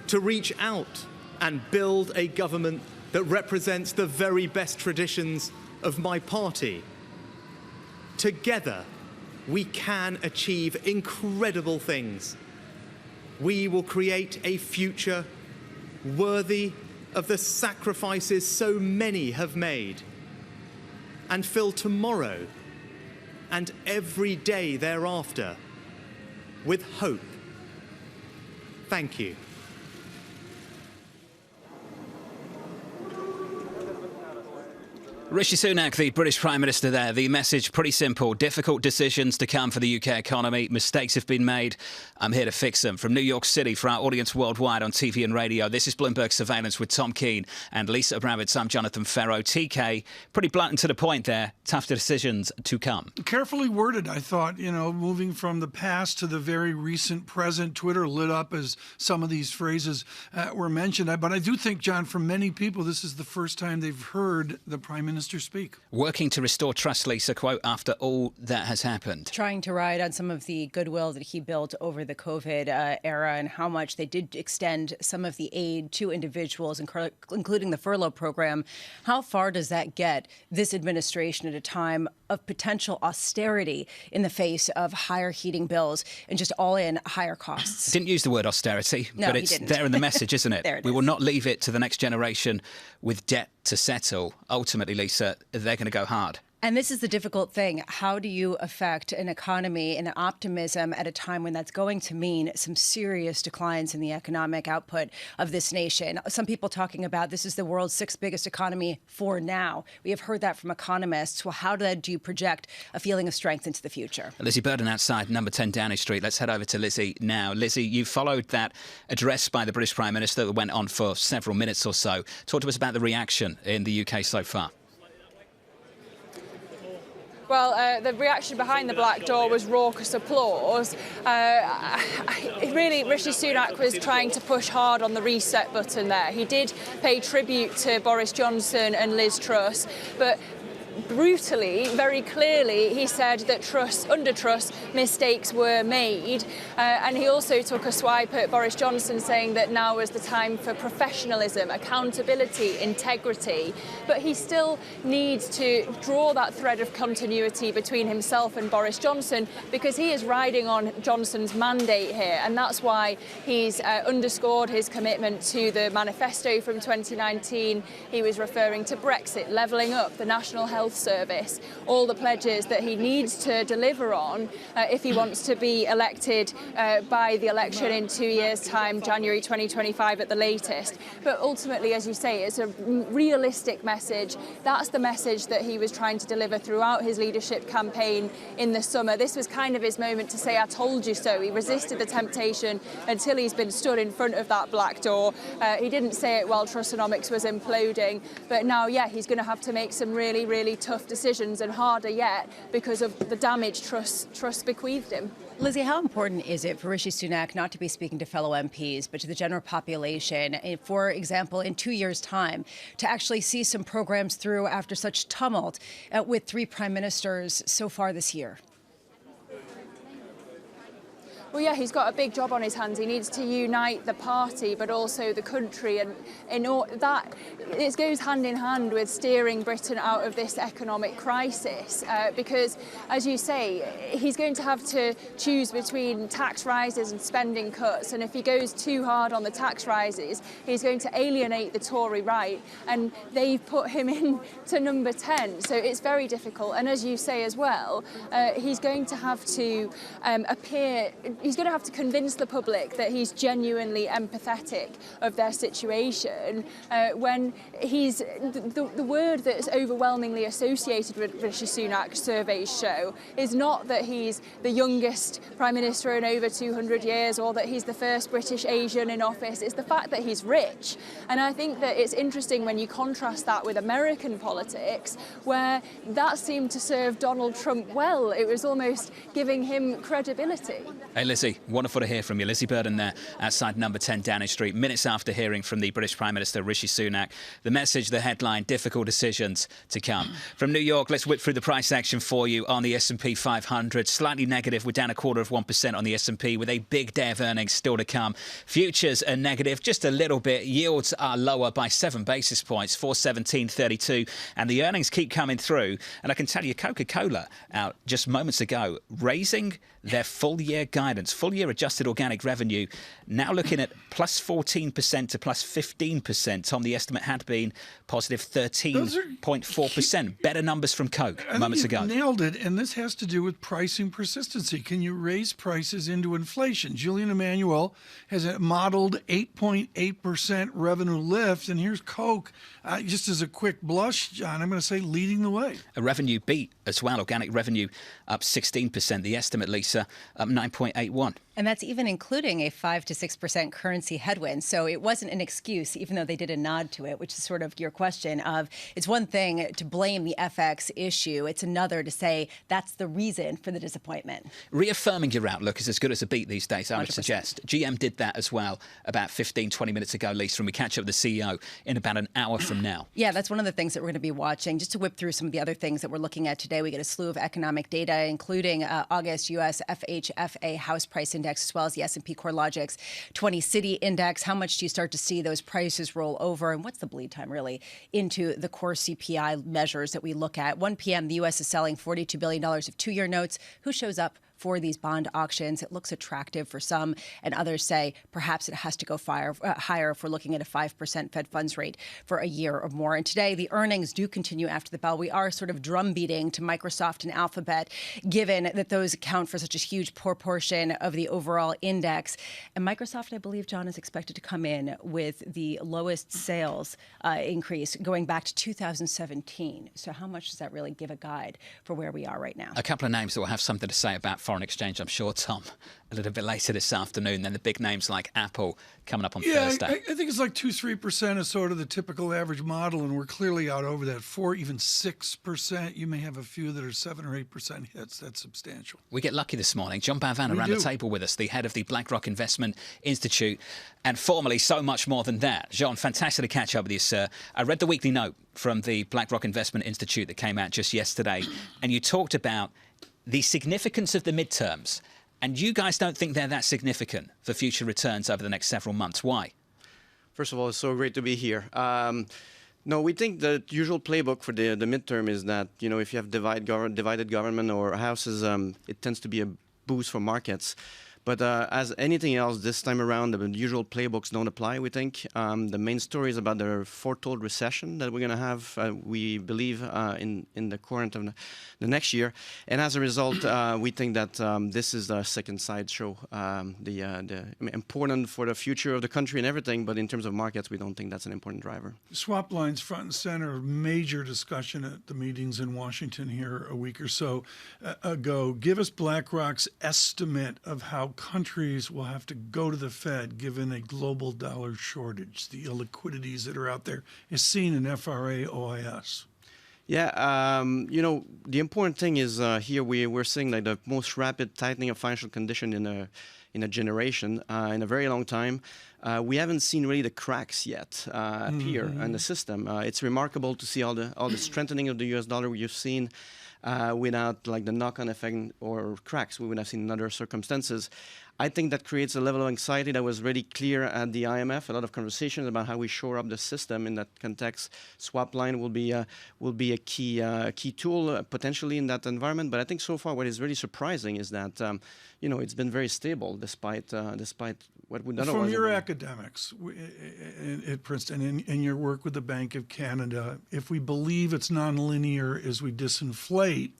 to reach out and build a government that represents the very best traditions of my party. Together, we can achieve incredible things. We will create a future worthy of the sacrifices so many have made, and fill tomorrow and every day thereafter with hope. Thank you. Rishi Sunak, the British Prime Minister there, the message pretty simple. Difficult decisions to come for the UK economy. Mistakes have been made. I'm here to fix them. From New York City, for our audience worldwide on TV and radio, this is Bloomberg Surveillance with Tom Keene and Lisa Abramowicz. I'm Jonathan Ferro. TK, pretty blunt and to the point there. Tough decisions to come. Carefully worded, I thought, moving from the past to the very recent present. Twitter lit up as some of these phrases were mentioned. But I do think, John, for many people, this is the first time they've heard the Prime Minister speak. Working to restore trust, Lisa, quote, after all that has happened. Trying to ride on some of the goodwill that he built over the COVID era and how much they did extend some of the aid to individuals, including the furlough program. How far does that get this administration at a time of potential austerity in the face of higher heating bills and just all in higher costs? Didn't use the word austerity, no, but it's there in the message, isn't it? We will not leave it to the next generation with debt to settle. Ultimately, Lisa, they're going to go hard. And this is the difficult thing. How do you affect an economy and an optimism at a time when that's going to mean some serious declines in the economic output of this nation? Some people talking about this is the world's sixth biggest economy for now. We have heard that from economists. Well, how do you project a feeling of strength into the future? Lizzie Burden outside number 10 Downing Street. Let's head over to Lizzie now. Lizzie, you followed that address by the British Prime Minister that went on for several minutes or so. Talk to us about the reaction in the UK so far. Well, the reaction behind the black door was raucous applause. Really, Rishi Sunak was trying to push hard on the reset button there. He did pay tribute to Boris Johnson and Liz Truss, but brutally, very clearly, he said that under Truss, mistakes were made. And he also took a swipe at Boris Johnson, saying that now was the time for professionalism, accountability, integrity. But he still needs to draw that thread of continuity between himself and Boris Johnson, because he is riding on Johnson's mandate here. And that's why he's underscored his commitment to the manifesto from 2019. He was referring to Brexit, levelling up, the National Health Service, all the pledges that he needs to deliver on if he wants to be elected by the election in 2 years' time, January 2025 at the latest. But ultimately, as you say, it's a realistic message. That's the message that he was trying to deliver throughout his leadership campaign in the summer. This was kind of his moment to say, I told you so. He resisted the temptation until he's been stood in front of that black door. He didn't say it while Trussonomics was imploding. But now, yeah, he's going to have to make some really, really tough decisions, and harder yet because of the damage Truss bequeathed him. Lizzie, how important is it for Rishi Sunak not to be speaking to fellow MPs, but to the general population, for example, in 2 years' time, to actually see some programs through after such tumult with 3 prime ministers so far this year? Well, yeah, he's got a big job on his hands. He needs to unite the party, but also the country, and that it goes hand in hand with steering Britain out of this economic crisis. Because, as you say, he's going to have to choose between tax rises and spending cuts. And if he goes too hard on the tax rises, he's going to alienate the Tory right, and they've put him in to number 10. So it's very difficult. And as you say as well, he's going to have to appear. He's going to have to convince the public that he's genuinely empathetic of their situation when he's the word that's overwhelmingly associated with Rishi Sunak, surveys show, is not that he's the youngest Prime Minister in over 200 years or that he's the first British Asian in office. It's the fact that he's rich. And I think that it's interesting when you contrast that with American politics, where that seemed to serve Donald Trump well. It was almost giving him credibility. Hey, Lizzie, wonderful to hear from you. Lizzie Burden there outside number 10 Downing Street, minutes after hearing from the British Prime Minister Rishi Sunak. The message, the headline, difficult decisions to come. From New York, let's whip through the price action for you on the S&P 500. Slightly negative. We're down 0.25% on the S&P with a big day of earnings still to come. Futures are negative just a little bit. Yields are lower by 7 basis points, 417.32. And the earnings keep coming through. And I can tell you, Coca-Cola out just moments ago, raising their full-year guidance guidance. Full year adjusted organic revenue now looking at plus 14% to plus 15%. Tom, the estimate had been positive 13.4%. Better numbers from Coke moments ago. Nailed it, and this has to do with pricing persistency. Can you raise prices into inflation? Julian Emmanuel has a modeled 8.8% revenue lift, and here's Coke. Just as a quick blush, John, I'm going to say leading the way. A revenue beat as well. Organic revenue up 16%. The estimate, Lisa, up 9.81%. And that's even including a 5 to 6% currency headwind. So it wasn't an excuse, even though they did a nod to it, which is sort of your question of, it's one thing to blame the FX issue. It's another to say that's the reason for the disappointment. Reaffirming your outlook is as good as a beat these days, I would 100%. suggest. GM did that as well about 15, 20 minutes ago, Lisa, and we catch up with the CEO in about an hour from now. Yeah, that's one of the things that we're going to be watching. Just to whip through some of the other things that we're looking at today, we get a slew of economic data, including August U.S. FHFA house price index, as well as the S&P CoreLogic's 20 city index. How much do you start to see those prices roll over? And what's the bleed time, really, into the core CPI measures that we look at? 1 p.m., the U.S. is selling $42 billion of two-year notes. Who shows up for these bond auctions? It looks attractive for some, and others say perhaps it has to go higher if we're looking at a 5% Fed funds rate for a year or more. And today, the earnings do continue after the bell. We are sort of drumbeating to Microsoft and Alphabet, given that those account for such a huge proportion of the overall index. And Microsoft, I believe, John, is expected to come in with the lowest sales increase going back to 2017. So how much does that really give a guide for where we are right now? A couple of names that will have something to say about foreign exchange, I'm sure, Tom, a little bit later this afternoon. Then the big names like Apple coming up on Thursday. I think it's like 2-3% is sort of the typical average model, and we're clearly out over that. 4, even 6%. You may have a few that are 7 or 8% hits. That's substantial. We get lucky this morning. John Balvan around the table with us, the head of the BlackRock Investment Institute, and formerly so much more than that. John, fantastic to catch up with you, sir. I read the weekly note from the BlackRock Investment Institute that came out just yesterday, and you talked about the significance of the midterms. And you guys don't think they're that significant for future returns over the next several months. Why? First of all, it's so great to be here. No, we think the usual playbook for the midterm is that, if you have divided government or houses, it tends to be a boost for markets. But as anything else, this time around, the usual playbooks don't apply, we think. The main story is about the foretold recession that we're going to have, we believe, in the current of the next year. And as a result, we think that this is the second sideshow, important for the future of the country and everything. But in terms of markets, we don't think that's an important driver. Swap lines front and center, major discussion at the meetings in Washington here a week or so ago. Give us BlackRock's estimate of how countries will have to go to the Fed given a global dollar shortage, the illiquidities that are out there, is seen in FRA OIS. Yeah, the important thing is here we're seeing like the most rapid tightening of financial condition in a generation, in a very long time. We haven't seen really the cracks yet appear in the system. It's remarkable to see all the strengthening of the U.S. dollar we've seen without like the knock-on effect or cracks we would have seen in other circumstances. I think that creates a level of anxiety that was really clear at the IMF. A lot of conversations about how we shore up the system in that context. Swap line will be a key tool potentially in that environment. But I think so far what is really surprising is that it's been very stable despite what would otherwise. From your academics at Princeton, in your work with the Bank of Canada, if we believe it's nonlinear as we disinflate,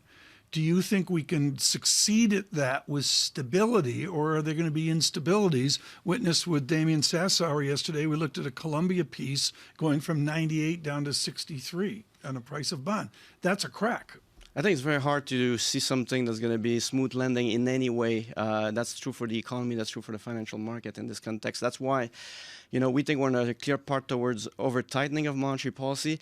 do you think we can succeed at that with stability, or are there going to be instabilities? Witnessed with Damien Sassower yesterday, we looked at a Columbia piece going from 98 down to 63 on the price of bond. That's a crack. I think it's very hard to see something that's going to be smooth landing in any way. That's true for the economy. That's true for the financial market in this context. That's why, we think we're on a clear path towards over-tightening of monetary policy.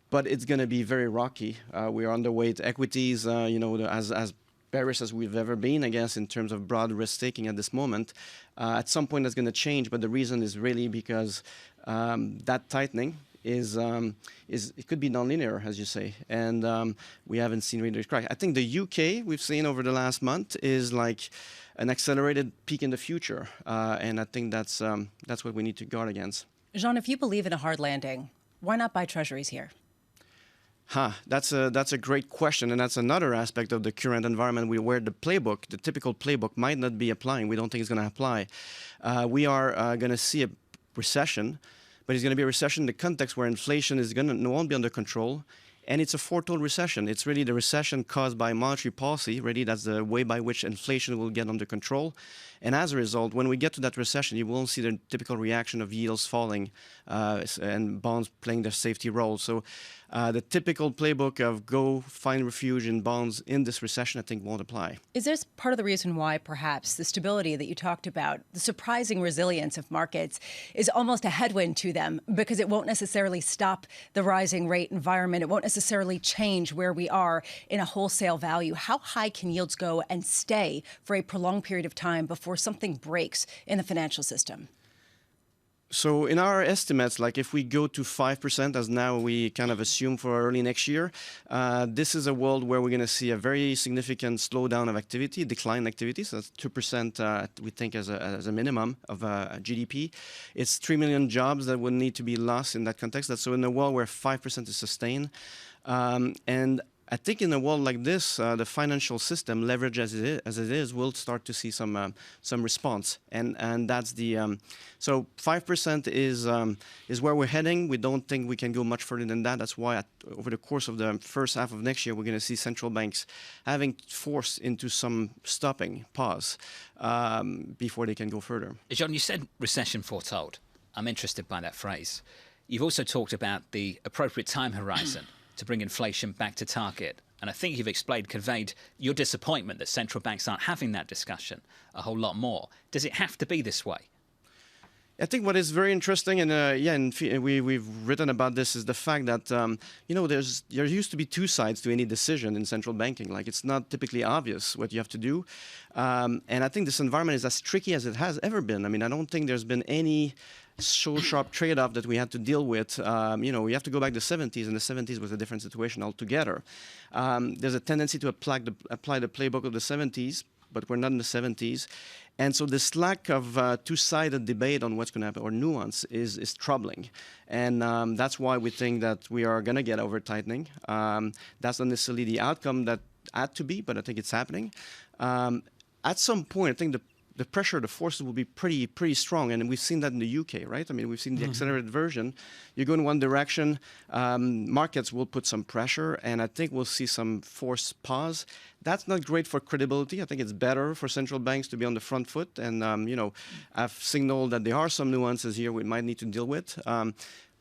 But it's going to be very rocky. We are underweight equities, as bearish as we've ever been, I guess, in terms of broad risk-taking at this moment. At some point, that's going to change, but the reason is really because that tightening is it could be nonlinear, as you say, and we haven't seen really crack. I think the UK we've seen over the last month is like an accelerated peak in the future, and I think that's what we need to guard against. Jean, if you believe in a hard landing, why not buy treasuries here? That's a great question, and that's another aspect of the current environment where the typical playbook, might not be applying. We don't think it's going to apply. We are going to see a recession, but it's going to be a recession in the context where inflation won't be under control, and it's a foretold recession. It's really the recession caused by monetary policy. Really, that's the way by which inflation will get under control. And as a result, when we get to that recession, you won't see the typical reaction of yields falling and bonds playing their safety role. So the typical playbook of go find refuge in bonds in this recession, I think, won't apply. Is this part of the reason why perhaps the stability that you talked about, the surprising resilience of markets, is almost a headwind to them because it won't necessarily stop the rising rate environment? It won't necessarily change where we are in a wholesale value. How high can yields go and stay for a prolonged period of time before something breaks in the financial system? So in our estimates, like if we go to 5%, as now we kind of assume for early next year, this is a world where we're going to see a very significant slowdown of activity, decline in activity. So that's 2%, we think, as a minimum of GDP. It's 3 million jobs that would need to be lost in that context. That's so in a world where 5% is sustained. And I think in a world like this, the financial system, leveraged as it is, will start to see some response, and that's the so 5% is where we're heading. We don't think we can go much further than that. That's why over the course of the first half of next year, we're going to see central banks having forced into some pause before they can go further. Jean, you said recession foretold. I'm interested by that phrase. You've also talked about the appropriate time horizon to bring inflation back to target. And I think you've conveyed your disappointment that central banks aren't having that discussion a whole lot more. Does it have to be this way? I think what is very interesting, and we've written about this, is the fact that there used to be two sides to any decision in central banking. Like, it's not typically obvious what you have to do, and I think this environment is as tricky as it has ever been. I mean, I don't think there's been any so sharp trade-off that we had to deal with. We have to go back to the 70s, and the 70s was a different situation altogether. There's a tendency to apply the playbook of the 70s, but we're not in the 70s. And so this lack of two-sided debate on what's going to happen, or nuance, is troubling. And that's why we think that we are going to get over-tightening. That's not necessarily the outcome that had to be, but I think it's happening. At some point, I think the pressure, the forces will be pretty strong, and we've seen that in the UK, right? I mean, we've seen the accelerated version. You go in one direction, markets will put some pressure, and I think we'll see some forced pause. That's not great for credibility. I think it's better for central banks to be on the front foot, and I've signaled that there are some nuances here we might need to deal with,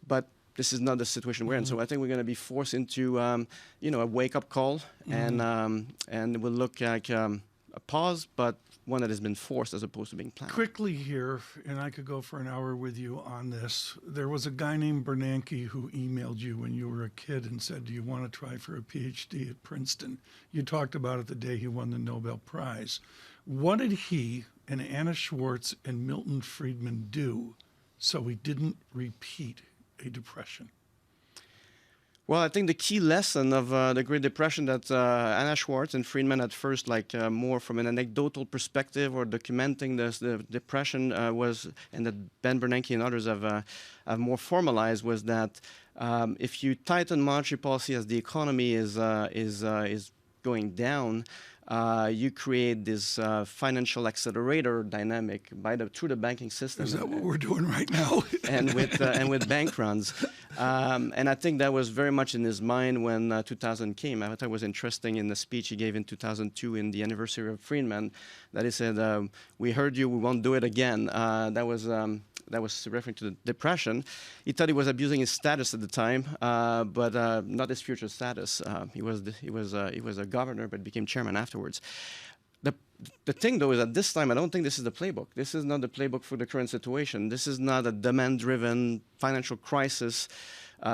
but this is not the situation we're in. So I think we're going to be forced into a wake-up call, and it will look like a pause, but one that has been forced as opposed to being planned. Quickly here, and I could go for an hour with you on this. There was a guy named Bernanke who emailed you when you were a kid and said, do you want to try for a PhD at Princeton? You talked about it the day he won the Nobel Prize. What did he and Anna Schwartz and Milton Friedman do so we didn't repeat a depression? Well, I think the key lesson of the Great Depression that Anna Schwartz and Friedman at first, more from an anecdotal perspective or documenting the depression was, and that Ben Bernanke and others have more formalized, was that if you tighten monetary policy as the economy is going down, you create this financial accelerator dynamic through the banking system. Is that what we're doing right now? and with bank runs. And I think that was very much in his mind when 2000 came. I thought it was interesting in the speech he gave in 2002 in the anniversary of Friedman that he said, we heard you, we won't do it again. That was referring to the depression. He thought he was abusing his status at the time, but not his future status. He was a governor, but became chairman afterwards. The thing, though, is at this time, I don't think this is the playbook. This is not the playbook for the current situation. This is not a demand-driven financial crisis,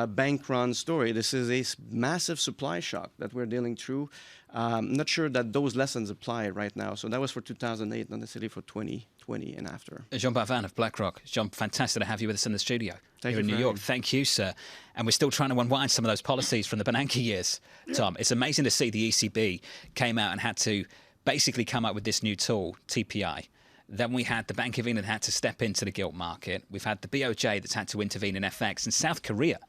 bank-run story. This is a massive supply shock that we're dealing through. I'm not sure that those lessons apply right now. So that was for 2008, not necessarily for 2020 and after. Jean Bavin of BlackRock. Jean, fantastic to have you with us in the studio here in New York. Thank you, sir. And we're still trying to unwind some of those policies from the Bernanke years, Tom. It's amazing to see the ECB came out and had to basically come up with this new tool, TPI. Then we had the Bank of England had to step into the gilt market. We've had the BOJ that's had to intervene in FX. And South Korea,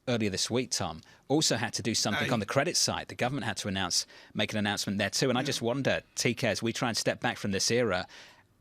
earlier this week, Tom, also had to do something on the credit side. The government had to make an announcement there too. And I just wonder, TK, as we try and step back from this era,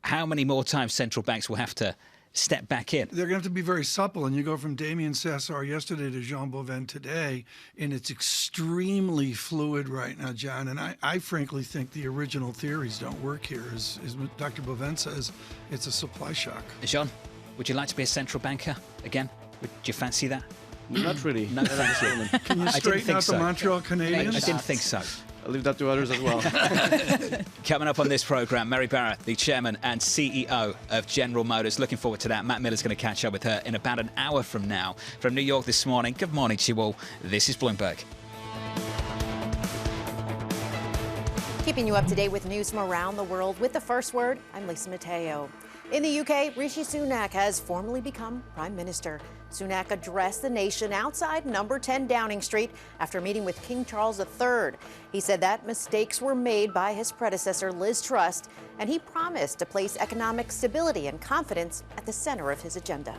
how many more times central banks will have to step back in? They're going to have to be very supple. And you go from Damien Sassar yesterday to Jean Boivin today, and it's extremely fluid right now, John. And I frankly think the original theories don't work here. As Dr. Boivin says, it's a supply shock. Jean, would you like to be a central banker again? Would you fancy that? Not really. No, thank you. Can you straighten out the Montreal Canadiens? I didn't think so. I'll leave that to others as well. Coming up on this program, Mary Barra, the chairman and CEO of General Motors. Looking forward to that. Matt Miller's going to catch up with her in about an hour from now. From New York this morning, good morning to you all. This is Bloomberg. Keeping you up to date with news from around the world with the first word, I'm Lisa Mateo. In the UK, Rishi Sunak has formally become Prime Minister. Sunak addressed the nation outside number 10 Downing Street after meeting with King Charles III. He said that mistakes were made by his predecessor, Liz Truss, and he promised to place economic stability and confidence at the center of his agenda.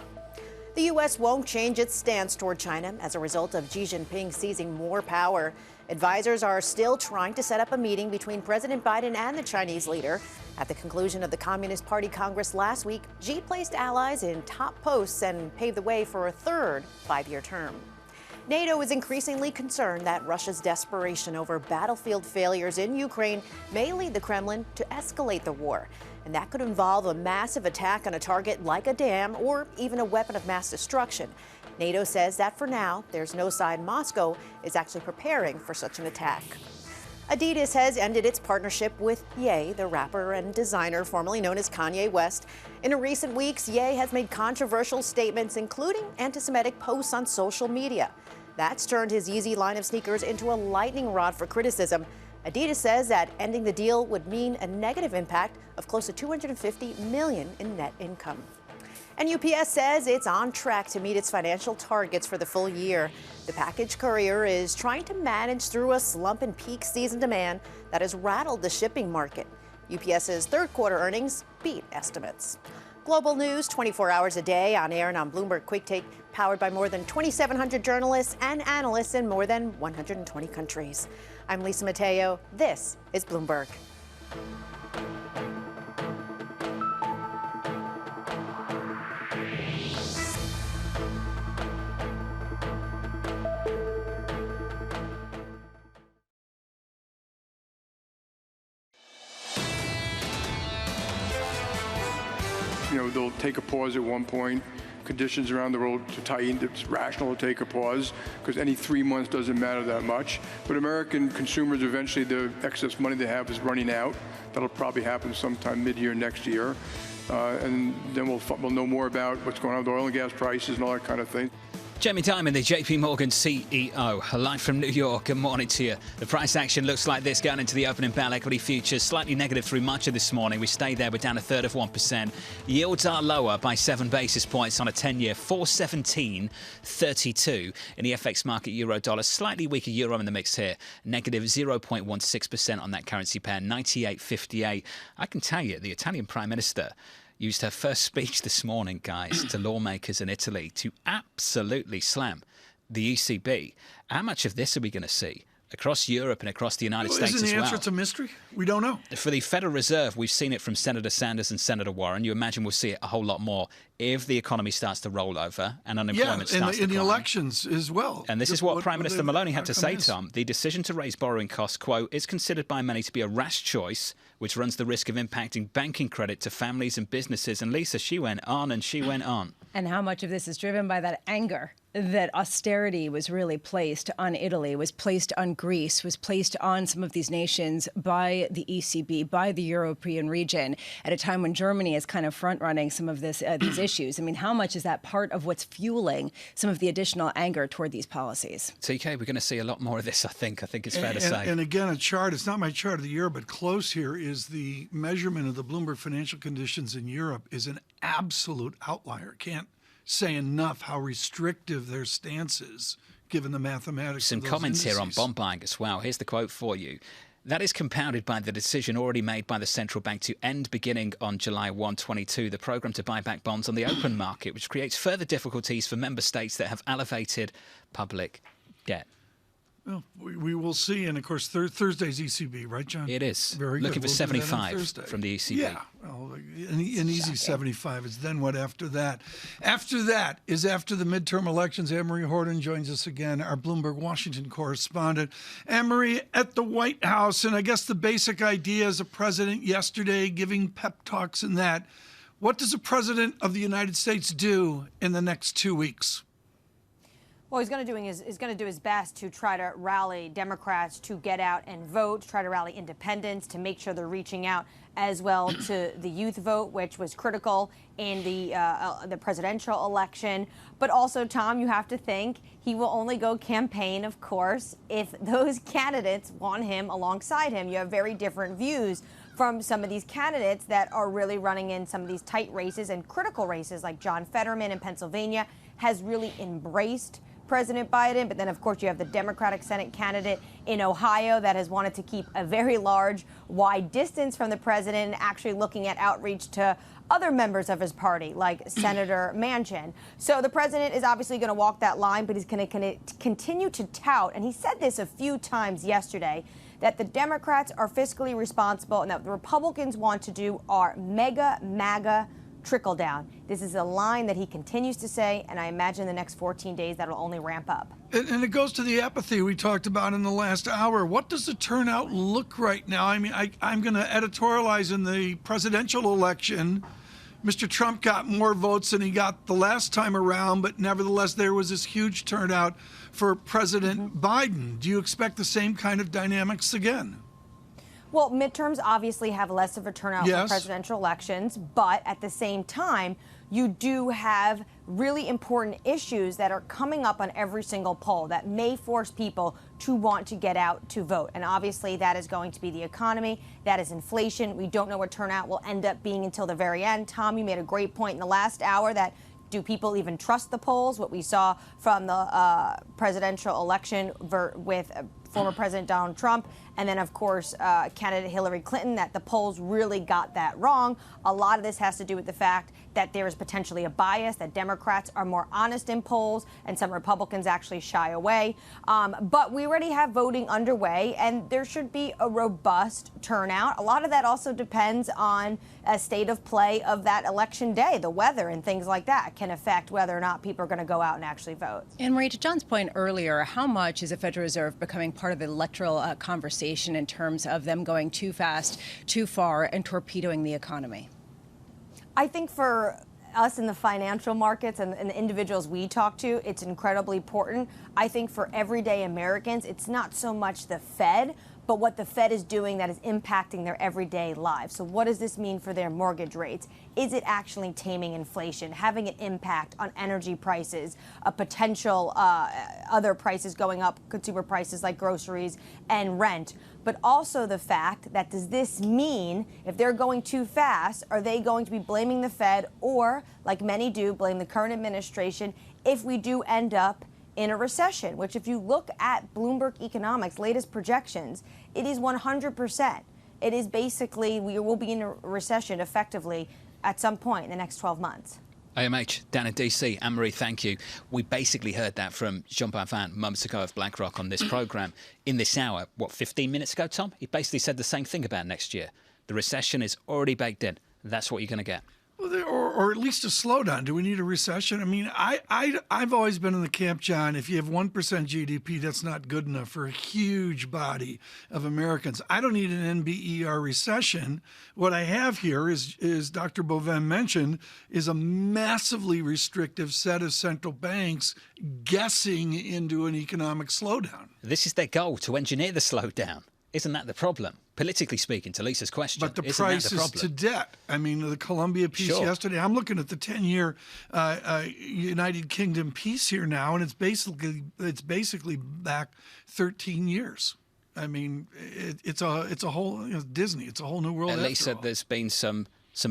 The U.S. won't change its stance toward China as a result of Xi Jinping seizing more power. Advisors are still trying to set up a meeting between President Biden and the Chinese leader. At the conclusion of the Communist Party Congress last week, Xi placed allies in top posts and paved the way for a third five-year term. NATO is increasingly concerned that Russia's desperation over battlefield failures in Ukraine may lead the Kremlin to escalate the war. And that could involve a massive attack on a target like a dam or even a weapon of mass destruction. NATO says that for now, there's no sign Moscow is actually preparing for such an attack. Adidas has ended its partnership with Ye, the rapper and designer formerly known as Kanye West. In recent weeks, Ye has made controversial statements, including anti-Semitic posts on social media. That's turned his Yeezy line of sneakers into a lightning rod for criticism. Adidas says that ending the deal would mean a negative impact of close to $250 million in net income. And UPS says it's on track to meet its financial targets for the full year. The package courier is trying to manage through a slump in peak season demand that has rattled the shipping market. UPS's third quarter earnings beat estimates. Global news 24 hours a day on air and on Bloomberg Quick Take, powered by more than 2,700 journalists and analysts in more than 120 countries. I'm Lisa Mateo. This is Bloomberg. They'll take a pause at one point. Conditions around the world to tighten. It's rational to take a pause because any 3 months doesn't matter that much. But American consumers, eventually the excess money they have is running out. That'll probably happen sometime mid-year next year. And then we'll know more about what's going on with oil and gas prices and all that kind of thing. Jamie Dimon, the JP Morgan CEO, live from New York. Good morning to you. The price action looks like this going into the opening bell. Equity futures slightly negative through much of this morning. We stayed there. We're down a third of 1%. Yields are lower by 7 basis points on a 10-year, 417.32 in the FX market. Euro dollar, slightly weaker euro in the mix here. Negative 0.16% on that currency pair, 98.58. I can tell you, the Italian Prime Minister used her first speech this morning, guys, to lawmakers in Italy to absolutely slam the ECB. How much of this are we going to see across Europe and across the United States as well? Isn't the answer it's a mystery? We don't know. For the Federal Reserve, we've seen it from Senator Sanders and Senator Warren. You imagine we'll see it a whole lot more if the economy starts to roll over and unemployment starts to climb. In the elections as well. And this is what Prime Minister Maloney had to say, Tom. The decision to raise borrowing costs, quote, is considered by many to be a rash choice, which runs the risk of impacting banking credit to families and businesses. And Lisa, she went on and she went on. And how much of this is driven by that anger that austerity was really placed on Italy, was placed on Greece, was placed on some of these nations by the ECB, by the European region, at a time when Germany is kind of front-running some of these issues. I mean, how much is that part of what's fueling some of the additional anger toward these policies? TK, we're going to see a lot more of this, I think. I think it's fair to say. And again, a chart, it's not my chart of the year, but close here is the measurement of the Bloomberg financial conditions in Europe is an absolute outlier. Can't say enough how restrictive their stance is, given the mathematics. Some of those comments indices. here on bond buying as well. Here's the quote for you. That is compounded by the decision already made by the central bank to end, beginning on July 1, 2022, the programme to buy back bonds on the open market, which creates further difficulties for member states that have elevated public debt. Well, we will see. And, of course, Thursday's ECB, right, John? It is. Very Looking good. for 75 from the ECB. Yeah, well, an easy 75 is then what after that? After that is after the midterm elections. Anne-Marie Horton joins us again, our Bloomberg Washington correspondent. Anne-Marie, at the White House, and I guess the basic idea as a president yesterday giving pep talks and that. What does a president of the United States do in the next 2 weeks? Well, he's going to do his best to try to rally Democrats to get out and vote, try to rally independents to make sure they're reaching out as well to the youth vote, which was critical in the presidential election. But also, Tom, you have to think he will only go campaign, of course, if those candidates want him alongside him. You have very different views from some of these candidates that are really running in some of these tight races and critical races, like John Fetterman in Pennsylvania has really embraced President Biden. But then, of course, you have the Democratic Senate candidate in Ohio that has wanted to keep a very large, wide distance from the president, and actually looking at outreach to other members of his party, like Senator Manchin. So the president is obviously going to walk that line, but he's going to continue to tout, and he said this a few times yesterday, that the Democrats are fiscally responsible and that what the Republicans want to do are MAGA trickle down. This is a line that he continues to say, and I imagine the next 14 days that'll only ramp up. And it goes to the apathy we talked about in the last hour. What does the turnout look right now? I mean, I'm going to editorialize in the presidential election. Mr. Trump got more votes than he got the last time around, but nevertheless, there was this huge turnout for President Biden. Do you expect the same kind of dynamics again? Well, midterms obviously have less of a turnout for presidential elections, but at the same time, you do have really important issues that are coming up on every single poll that may force people to want to get out to vote. And obviously, that is going to be the economy. That is inflation. We don't know what turnout will end up being until the very end. Tom, you made a great point in the last hour that do people even trust the polls? What we saw from the presidential election with former President Donald Trump, and then, of course, candidate Hillary Clinton, that the polls really got that wrong. A lot of this has to do with the fact that there is potentially a bias, that Democrats are more honest in polls, and some Republicans actually shy away. But we already have voting underway, and there should be a robust turnout. A lot of that also depends on a state of play of that election day. The weather and things like that can affect whether or not people are going to go out and actually vote. And Marie, to John's point earlier, how much is the Federal Reserve becoming part of the electoral conversation in terms of them going too fast, too far, and torpedoing the economy? I think for us in the financial markets and the individuals we talk to, it's incredibly important. I think for everyday Americans, it's not so much the Fed, but what the Fed is doing that is impacting their everyday lives. So what does this mean for their mortgage rates? Is it actually taming inflation, having an impact on energy prices, a potential other prices going up, consumer prices like groceries and rent? But also the fact that does this mean if they're going too fast, are they going to be blaming the Fed or, like many do, blame the current administration if we do end up in a recession, which if you look at Bloomberg Economics' latest projections, it is 100%. It is basically we will be in a recession effectively at some point in the next 12 months. AMH, down in DC. Anne-Marie, thank you. We basically heard that from Jean Bavin moments ago of BlackRock on this programme. In this hour, 15 minutes ago, Tom? He basically said the same thing about next year. The recession is already baked in. That's what you're going to get. Well, or at least a slowdown. Do we need a recession? I mean, I've always been in the camp, John, if you have 1% GDP, that's not good enough for a huge body of Americans. I don't need an NBER recession. What I have here is Dr. Bovin mentioned, is a massively restrictive set of central banks guessing into an economic slowdown. This is their goal, to engineer the slowdown. Isn't that the problem? Politically speaking, to Lisa's question. But the price is to debt. I mean, the Columbia piece yesterday, I'm looking at the 10-year United Kingdom piece here now, and it's basically back 13 years. I mean, it's a whole Disney. It's a whole new world. Lisa, there's been some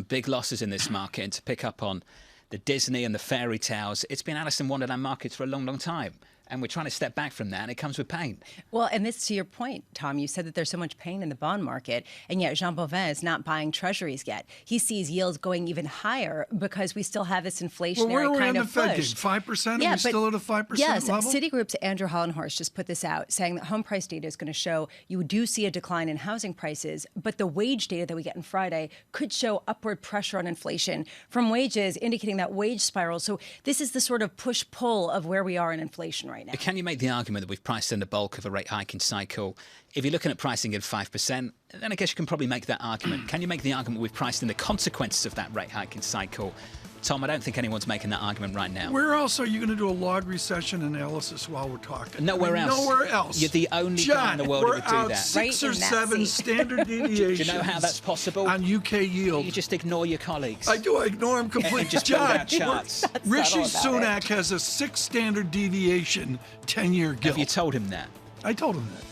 big losses in this market, and to pick up on the Disney and the fairy tales, it's been Alice in Wonderland markets for a long, long time. and we're trying to step back from that, and it comes with pain. Well, and this, to your point, Tom, you said that there's so much pain in the bond market, and yet Jean Bovin is not buying treasuries yet. He sees yields going even higher because we still have this inflationary kind of push. Where are we on the Fed? 5%? Are we still at a 5% yes, level? Citigroup's Andrew Hollenhorst just put this out, saying that home price data is going to show you do see a decline in housing prices, but the wage data that we get on Friday could show upward pressure on inflation from wages, indicating that wage spiral. So this is the sort of push-pull of where we are in inflation right now. Can you make the argument that we've priced in the bulk of a rate hiking cycle? If you're looking at pricing at 5%, then I guess you can probably make that argument. Can you make the argument we've priced in the consequences of that rate hiking cycle? Tom, I don't think anyone's making that argument right now. Where else are you going to do a log recession analysis while we're talking? Nowhere else. Nowhere else. You're the only guy in the world who would do that. We're out 6 or 7 standard deviations. Do you know how that's possible? On UK yield. You just ignore your colleagues. I do. I ignore them completely. And just build out charts. Rishi Sunak has a 6 standard deviation 10-year gilt. Have you told him that? I told him that.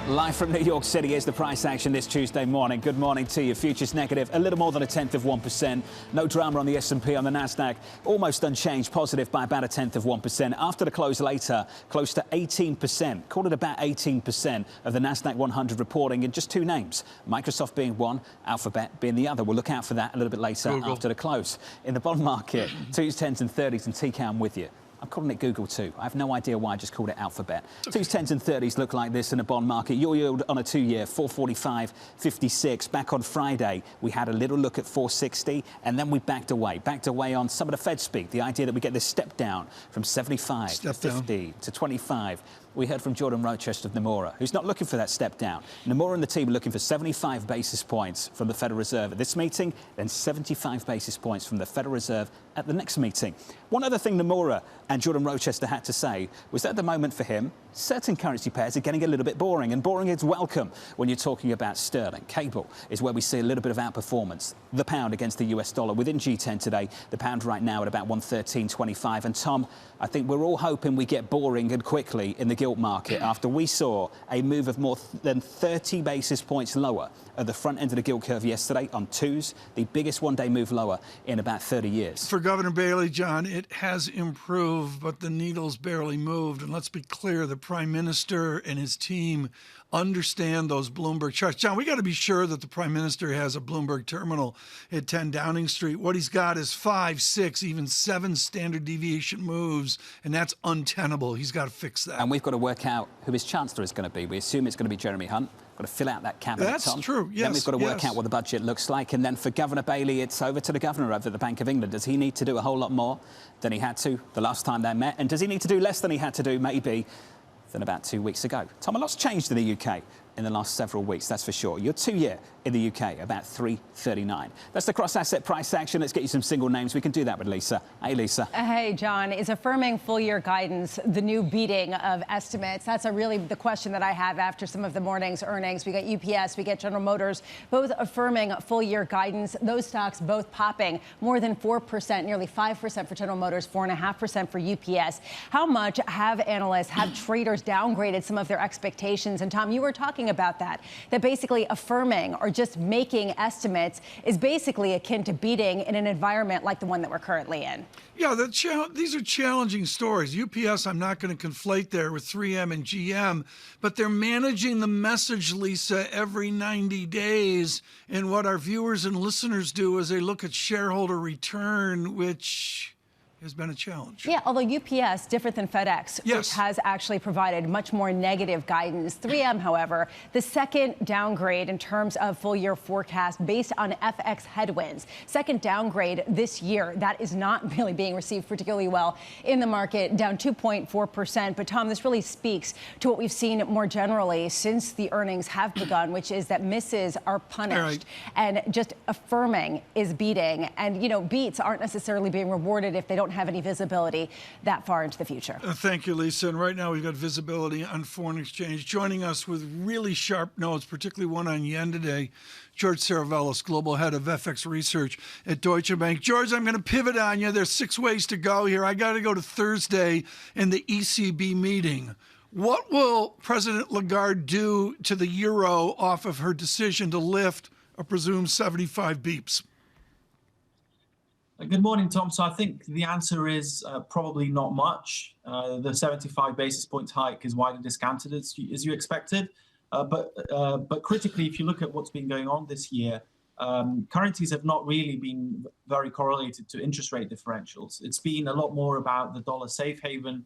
Live from New York City is the price action this Tuesday morning. Good morning to you. Futures negative, a little more than 1/10%. No drama on the S&P, on the Nasdaq, almost unchanged, positive by about 1/10%. After the close later, close to 18%, called it about 18% of the Nasdaq 100 reporting in just 2 names. Microsoft being one, Alphabet being the other. We'll look out for that a little bit later after the close. In the bond market, 2s, 10s and 30s, and TK, I'm with you. I'm calling it Google too. I have no idea why I just called it Alphabet. 2s, 10s and 30s look like this in the bond market. Your yield on a 2-year, 445.56. Back on Friday, we had a little look at 460, and then we backed away. Backed away on some of the Fed speak, the idea that we get this step down from 75 to 50 to 25. We heard from Jordan Rochester of Nomura, who's not looking for that step down. Nomura and the team are looking for 75 basis points from the Federal Reserve at this meeting, then 75 basis points from the Federal Reserve at the next meeting. One other thing Nomura and Jordan Rochester had to say was that at the moment for him, certain currency pairs are getting a little bit boring, and boring is welcome when you're talking about sterling. Cable is where we see a little bit of outperformance. The pound against the US dollar within G10 today, the pound right now at about 113.25. And Tom, I think we're all hoping we get boring and quickly in the gilt market after we saw a move of more than 30 basis points lower at the front end of the gilt curve yesterday on 2s, the biggest one-day move lower in about 30 years. For Governor Bailey, John, it has improved, but the needle's barely moved. And let's be clear, the Prime Minister and his team understand those Bloomberg charts. John, we got to be sure that the Prime Minister has a Bloomberg terminal at 10 Downing Street. What he's got is 5, 6, even 7 standard deviation moves, and that's untenable. He's got to fix that. And we've got to work out who his Chancellor is going to be. We assume it's going to be Jeremy Hunt. Got to fill out that cabinet, That's Tom. true, yes. Then we've got to work out what the budget looks like. And then for Governor Bailey, it's over to the Governor over at the Bank of England. Does he need to do a whole lot more than he had to the last time they met? And does he need to do less than he had to do, maybe, than about 2 weeks ago? Tom, a lot's changed in the UK in the last several weeks, that's for sure. Your 2-year in the UK, about 3.39. That's the cross-asset price action. Let's get you some single names. We can do that with Lisa. Hey, Lisa. Hey, John. Is affirming full-year guidance the new beating of estimates? That's really the question that I have after some of the morning's earnings. We got UPS, we get General Motors, both affirming full-year guidance. Those stocks both popping more than 4%, nearly 5% for General Motors, 4.5% for UPS. How much have analysts, have traders downgraded some of their expectations? And Tom, you were talking about that basically affirming or just making estimates is basically akin to beating in an environment like the one that we're currently in. Yeah, these are challenging stories. UPS, I'm not going to conflate there with 3M and GM, but they're managing the message, Lisa, every 90 days. And what our viewers and listeners do is they look at shareholder return, which has been a challenge. Yeah, although UPS, different than FedEx, which has actually provided much more negative guidance. 3M, however, the second downgrade in terms of full-year forecast based on FX headwinds. Second downgrade this year. That is not really being received particularly well in the market, down 2.4%. But, Tom, this really speaks to what we've seen more generally since the earnings have begun, which is that misses are punished. And just affirming is beating. And, you know, beats aren't necessarily being rewarded if they don't have any visibility that far into the future. Thank you, Lisa. And right now we've got visibility on foreign exchange. Joining us with really sharp notes, particularly one on yen today, George Saravelis, Global Head of FX Research at Deutsche Bank. George, I'm going to pivot on you. There's 6 ways to go here. I got to go to Thursday in the ECB meeting. What will President Lagarde do to the euro off of her decision to lift a presumed 75 beeps? Good morning, Tom. So I think the answer is probably not much. The 75 basis points hike is widely discounted as you expected. But critically, if you look at what's been going on this year, currencies have not really been very correlated to interest rate differentials. It's been a lot more about the dollar safe haven,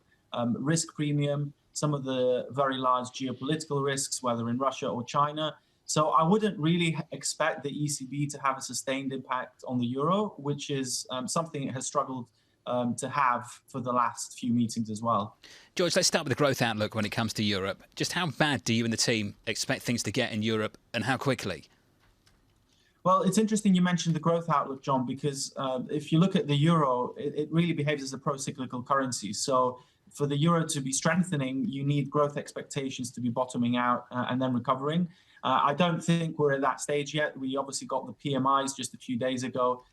risk premium, some of the very large geopolitical risks, whether in Russia or China. So I wouldn't really expect the ECB to have a sustained impact on the euro, which is something it has struggled to have for the last few meetings as well. George, let's start with the growth outlook when it comes to Europe. Just how bad do you and the team expect things to get in Europe, and how quickly? Well, it's interesting you mentioned the growth outlook, John, because if you look at the euro, it really behaves as a pro-cyclical currency. So for the euro to be strengthening, you need growth expectations to be bottoming out and then recovering. I don't think we're at that stage yet. We obviously got the PMIs just a few days ago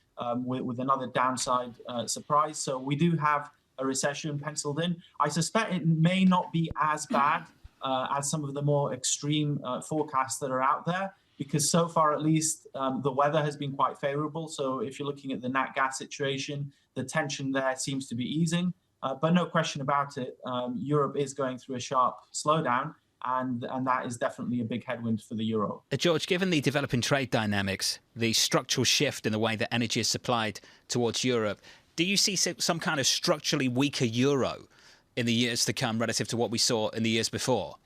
with another downside surprise. So we do have a recession penciled in. I suspect it may not be as bad as some of the more extreme forecasts that are out there, because so far, at least, the weather has been quite favorable. So if you're looking at the nat gas situation, the tension there seems to be easing. But no question about it, Europe is going through a sharp slowdown, and that is definitely a big headwind for the euro. George, given the developing trade dynamics, the structural shift in the way that energy is supplied towards Europe, do you see some kind of structurally weaker euro in the years to come relative to what we saw in the years before?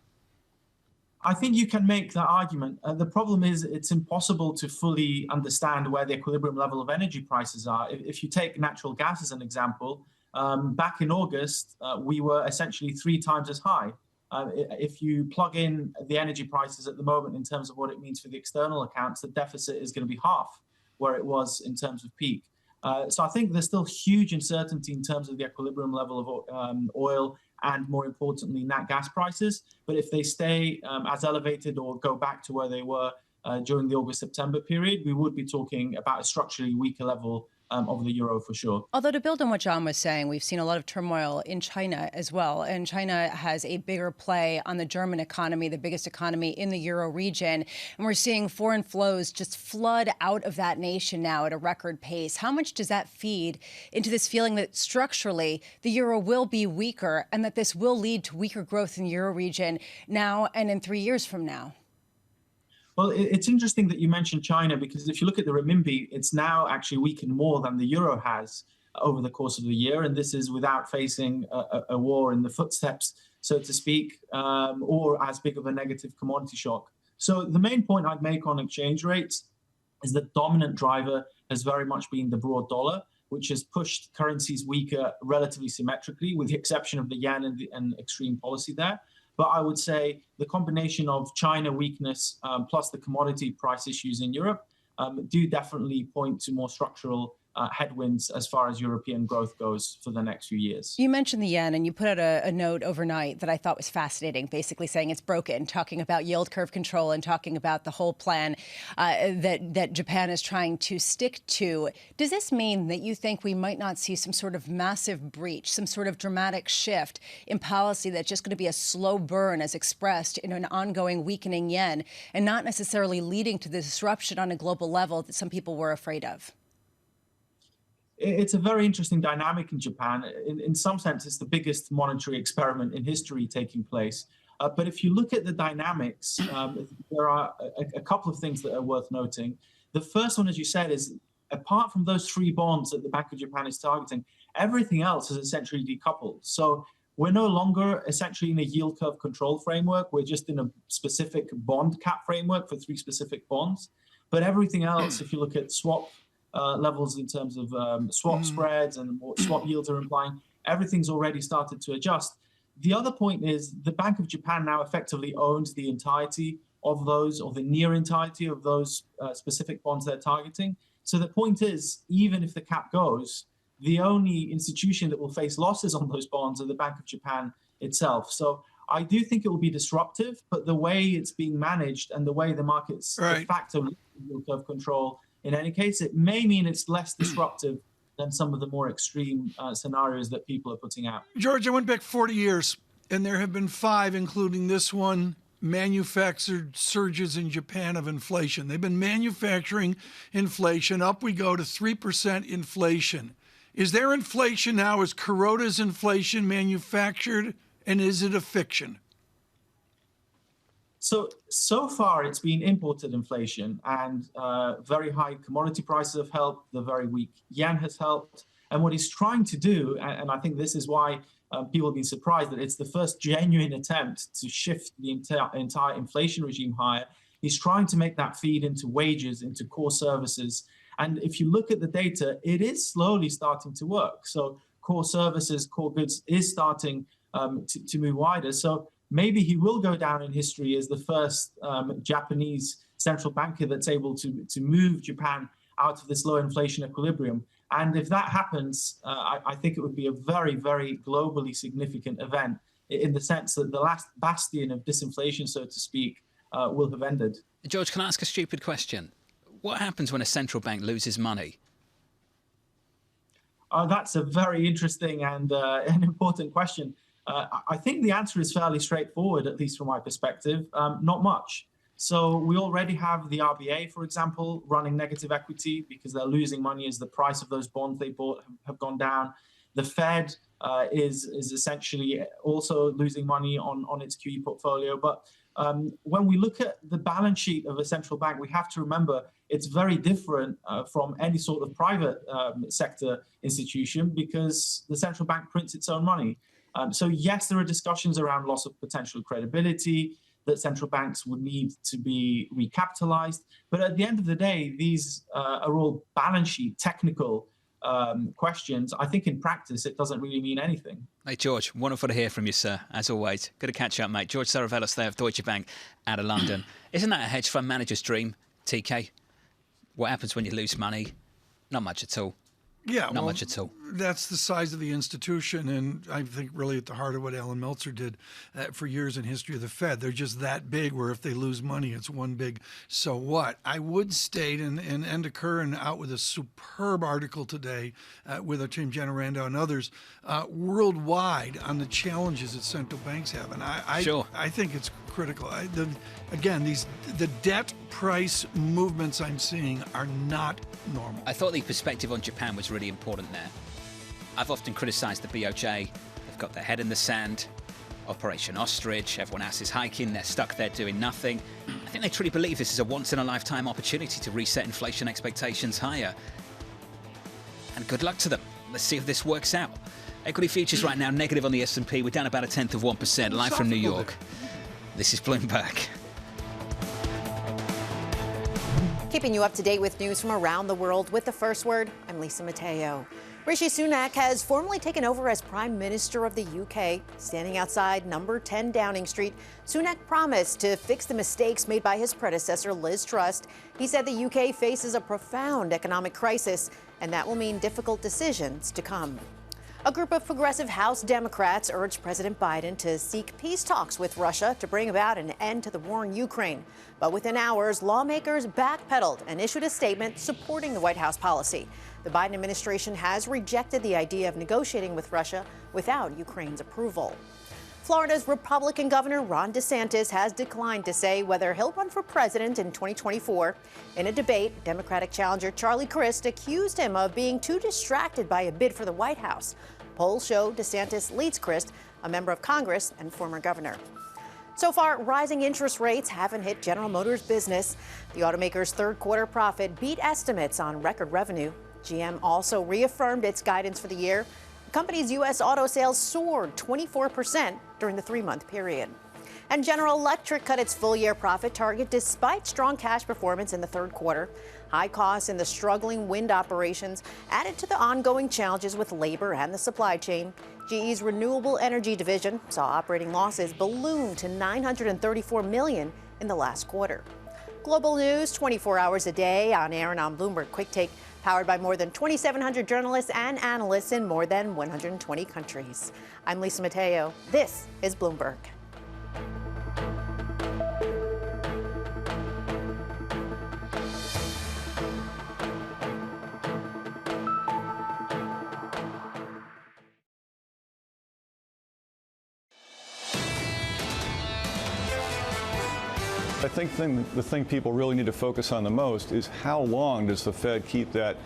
I think you can make that argument. The problem is it's impossible to fully understand where the equilibrium level of energy prices are. If you take natural gas as an example, back in August, we were essentially 3 times as high. If you plug in the energy prices at the moment in terms of what it means for the external accounts, the deficit is going to be half where it was in terms of peak. So I think there's still huge uncertainty in terms of the equilibrium level of oil and, more importantly, nat gas prices. But if they stay as elevated or go back to where they were during the August-September period, we would be talking about a structurally weaker level of the euro for sure. Although, to build on what John was saying, we've seen a lot of turmoil in China as well. And China has a bigger play on the German economy, the biggest economy in the euro region. And we're seeing foreign flows just flood out of that nation now at a record pace. How much does that feed into this feeling that structurally the euro will be weaker and that this will lead to weaker growth in the euro region now and in 3 years from now? Well, it's interesting that you mentioned China, because if you look at the renminbi, it's now actually weakened more than the euro has over the course of the year. And this is without facing a war in the footsteps, so to speak, or as big of a negative commodity shock. So the main point I'd make on exchange rates is the dominant driver has very much been the broad dollar, which has pushed currencies weaker relatively symmetrically, with the exception of the yen and extreme policy there. But I would say the combination of China weakness plus the commodity price issues in Europe do definitely point to more structural headwinds as far as European growth goes for the next few years. You mentioned the yen, and you put out a note overnight that I thought was fascinating, basically saying it's broken, talking about yield curve control and talking about the whole plan that Japan is trying to stick to. Does this mean that you think we might not see some sort of massive breach, some sort of dramatic shift in policy that's just going to be a slow burn as expressed in an ongoing weakening yen, and not necessarily leading to the disruption on a global level that some people were afraid of? It's a very interesting dynamic in Japan. In some sense, it's the biggest monetary experiment in history taking place. But if you look at the dynamics, there are a couple of things that are worth noting. The first one, as you said, is apart from those 3 bonds that the Bank of Japan is targeting, everything else is essentially decoupled. So we're no longer essentially in a yield curve control framework. We're just in a specific bond cap framework for 3 specific bonds. But everything else, if you look at swap levels in terms of swap spreads and what swap yields are implying, everything's already started to adjust. The other point is the Bank of Japan now effectively owns the entirety of those, or the near entirety of those specific bonds they're targeting. So the point is, even if the cap goes, the only institution that will face losses on those bonds are the Bank of Japan itself. So I do think it will be disruptive, but the way it's being managed and the way the markets de facto yield curve control, in any case, it may mean it's less disruptive than some of the more extreme scenarios that people are putting out. George, I went back 40 years. and there have been 5, including this one, manufactured surges in Japan of inflation. They've been manufacturing inflation. Up we go to 3% inflation. Is there inflation now? Is Kuroda's inflation manufactured, and is it a fiction? So far, it's been imported inflation, and very high commodity prices have helped. The very weak yen has helped. And what he's trying to do, and I think this is why people have been surprised that it's the first genuine attempt to shift the entire inflation regime higher. He's trying to make that feed into wages, into core services. And if you look at the data, it is slowly starting to work. So core services, core goods is starting to move wider. So maybe he will go down in history as the first Japanese central banker that's able to move Japan out of this low inflation equilibrium. And if that happens, I think it would be a very, very globally significant event in the sense that the last bastion of disinflation, so to speak, will have ended. George, can I ask a stupid question? What happens when a central bank loses money? That's a very interesting and an important question. I think the answer is fairly straightforward, at least from my perspective. Not much. So we already have the RBA, for example, running negative equity because they're losing money as the price of those bonds they bought have gone down. The Fed is essentially also losing money on its QE portfolio. But when we look at the balance sheet of a central bank, we have to remember it's very different from any sort of private sector institution because the central bank prints its own money. So yes, there are discussions around loss of potential credibility, that central banks would need to be recapitalized. But at the end of the day, these are all balance sheet technical questions. I think in practice, it doesn't really mean anything. Hey, George, wonderful to hear from you, sir, as always. Good to catch up, mate. George Saravelis there of Deutsche Bank out of London. Isn't that a hedge fund manager's dream, TK? What happens when you lose money? Not much at all. Yeah, not much at all. That's the size of the institution, and I think really at the heart of what Alan Meltzer did for years in history of the Fed. They're just that big where if they lose money, it's one big so what. I would state, and Enda Curran out with a superb article today with Tim Generando and others, worldwide on the challenges that central banks have. And I think it's critical. The debt price movements I'm seeing are not normal. I thought the perspective on Japan was really important there. I've often criticised the BOJ. They've got their head in the sand. Operation Ostrich. Everyone else is hiking. They're stuck there doing nothing. I think they truly believe this is a once-in-a-lifetime opportunity to reset inflation expectations higher. And good luck to them. Let's see if this works out. Equity futures right now negative on the S&P. We're down about 0.1%. Live from New York. This is Bloomberg. Keeping you up to date with news from around the world with the first word, I'm Lisa Mateo. Rishi Sunak has formally taken over as Prime Minister of the UK. Standing outside number 10 Downing Street, Sunak promised to fix the mistakes made by his predecessor, Liz Truss. He said the UK faces a profound economic crisis, and that will mean difficult decisions to come. A group of progressive House Democrats urged President Biden to seek peace talks with Russia to bring about an end to the war in Ukraine. But within hours, lawmakers backpedaled and issued a statement supporting the White House policy. The Biden administration has rejected the idea of negotiating with Russia without Ukraine's approval. Florida's Republican Governor Ron DeSantis has declined to say whether he'll run for president in 2024. In a debate, Democratic challenger Charlie Crist accused him of being too distracted by a bid for the White House. Polls show DeSantis leads Crist, a member of Congress and former governor. So far, rising interest rates haven't hit General Motors business. The automaker's third quarter profit beat estimates on record revenue. GM also reaffirmed its guidance for the year. The company's U.S. auto sales soared 24% during the three-month period. And General Electric cut its full-year profit target despite strong cash performance in the third quarter. High costs in the struggling wind operations added to the ongoing challenges with labor and the supply chain. GE's renewable energy division saw operating losses balloon to $934 million in the last quarter. Global news 24 hours a day on air and on Bloomberg Quick Take, powered by more than 2,700 journalists and analysts in more than 120 countries. I'm Lisa Mateo. This is Bloomberg. I think the thing people really need to focus on the most is how long does the Fed keep that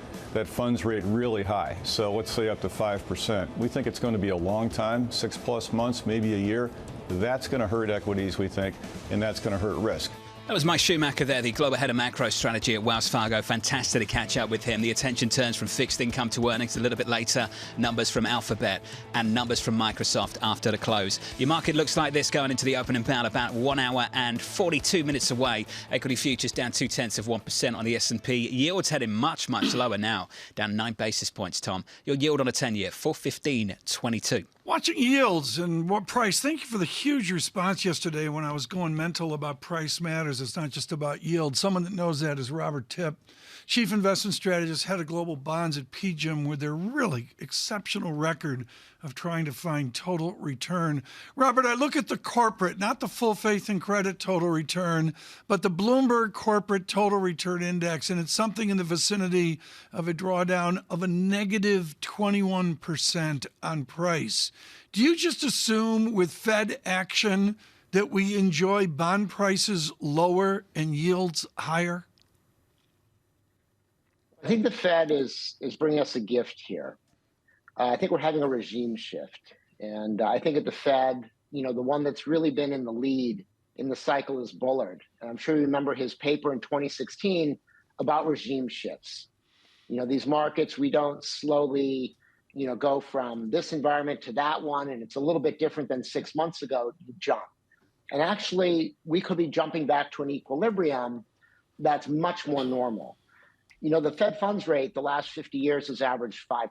funds rate really high? So let's say up to 5%. We think it's going to be a long time, 6+ months, maybe a year. That's going to hurt equities, we think, and that's going to hurt risk. That was Mike Schumacher there, the global head of macro strategy at Wells Fargo. Fantastic to catch up with him. The attention turns from fixed income to earnings a little bit later. Numbers from Alphabet and numbers from Microsoft after the close. Your market looks like this going into the opening bell, about 1 hour and 42 minutes away. Equity futures down 0.2% on the S&P. Yields heading much, much lower now, down 9 basis points, Tom. Your yield on a 10-year, 4.1522. Watching yields and what price. Thank you for the huge response yesterday when I was going mental about price matters. It's not just about yield. Someone that knows that is Robert Tipp, Chief Investment Strategist, Head of Global Bonds at PGIM, with their really exceptional record of trying to find total return. Robert, I look at the corporate, not the full faith and credit total return, but the Bloomberg Corporate Total Return Index, and it's something in the vicinity of a drawdown of a negative 21% on price. Do you just assume with Fed action that we enjoy bond prices lower and yields higher? I think the Fed is bringing us a gift here. I think we're having a regime shift. And I think at the Fed, the one that's really been in the lead in the cycle is Bullard. And I'm sure you remember his paper in 2016 about regime shifts. These markets, we don't slowly, go from this environment to that one, and it's a little bit different than 6 months ago, you jump. And actually, we could be jumping back to an equilibrium that's much more normal. The Fed funds rate the last 50 years has averaged 5%.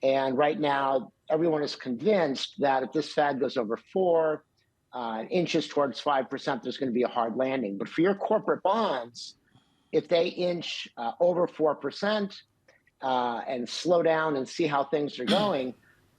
And right now, everyone is convinced that if this Fed goes over 4 inches towards 5%, there's going to be a hard landing. But for your corporate bonds, if they inch over 4% and slow down and see how things are going,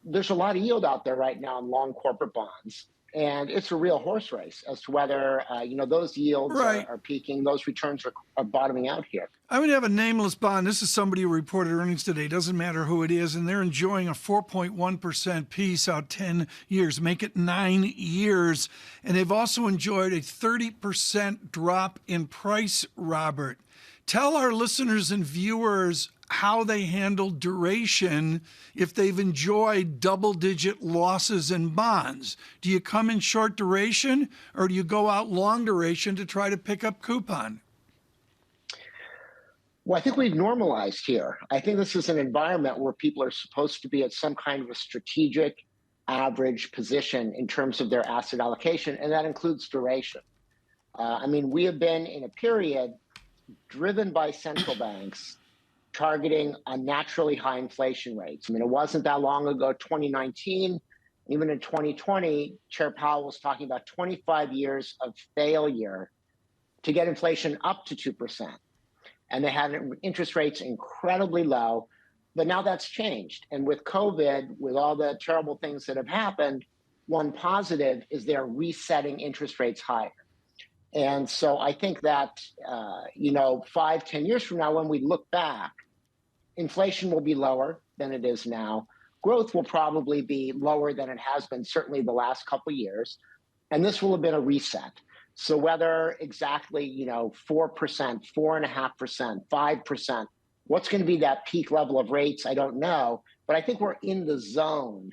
there's a lot of yield out there right now in long corporate bonds. And it's a real horse race as to whether, those yields are peaking, those returns are bottoming out here. I'm going to have a nameless bond. This is somebody who reported earnings today. Doesn't matter who it is. And they're enjoying a 4.1% piece out 10 years. Make it 9 years. And they've also enjoyed a 30% drop in price, Robert. Tell our listeners and viewers how they handle duration if they've enjoyed double-digit losses in bonds. Do you come in short duration, or do you go out long duration to try to pick up coupon? Well, I think we've normalized here. I think this is an environment where people are supposed to be at some kind of a strategic average position in terms of their asset allocation, and that includes duration. We have been in a period driven by central banks targeting unnaturally high inflation rates. It wasn't that long ago, 2019, even in 2020, Chair Powell was talking about 25 years of failure to get inflation up to 2%. And they had interest rates incredibly low, but now that's changed. And with COVID, with all the terrible things that have happened, one positive is they're resetting interest rates higher. And so I think that, 5-10 years from now, when we look back, inflation will be lower than it is now. Growth will probably be lower than it has been, certainly the last couple of years. And this will have been a reset. So whether exactly, 4%, 4.5%, 5%, what's going to be that peak level of rates, I don't know. But I think we're in the zone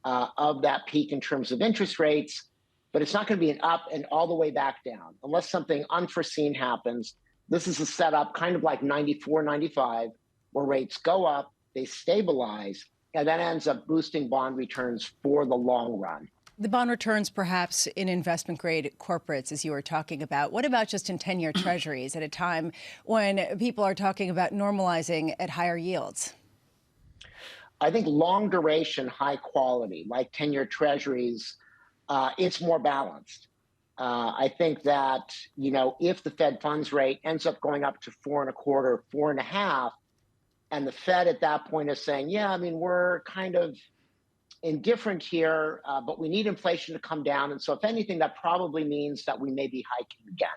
of that peak in terms of interest rates. But it's not going to be an up and all the way back down unless something unforeseen happens. This is a setup kind of like 94, 95, where rates go up, they stabilize, and that ends up boosting bond returns for the long run. The bond returns perhaps in investment-grade corporates, as you were talking about. What about just in 10-year treasuries at a time when people are talking about normalizing at higher yields? I think long duration, high quality, like 10-year treasuries, it's more balanced. I think that, if the Fed funds rate ends up going up to 4.25, 4.5, and the Fed at that point is saying, we're kind of indifferent here, but we need inflation to come down. And so if anything, that probably means that we may be hiking again.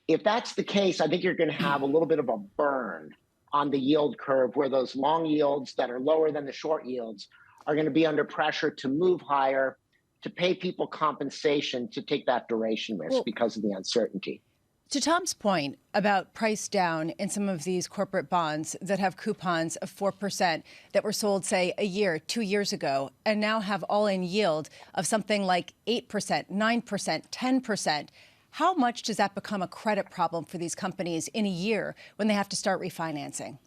If that's the case, I think you're going to have a little bit of a burn on the yield curve where those long yields that are lower than the short yields are going to be under pressure to move higher. to pay people compensation to take that duration risk because of the uncertainty. To Tom's point about price down in some of these corporate bonds that have coupons of 4% that were sold, say, a year, 2 years ago, and now have all-in yield of something like 8%, 9%, 10%, how much does that become a credit problem for these companies in a year when they have to start refinancing?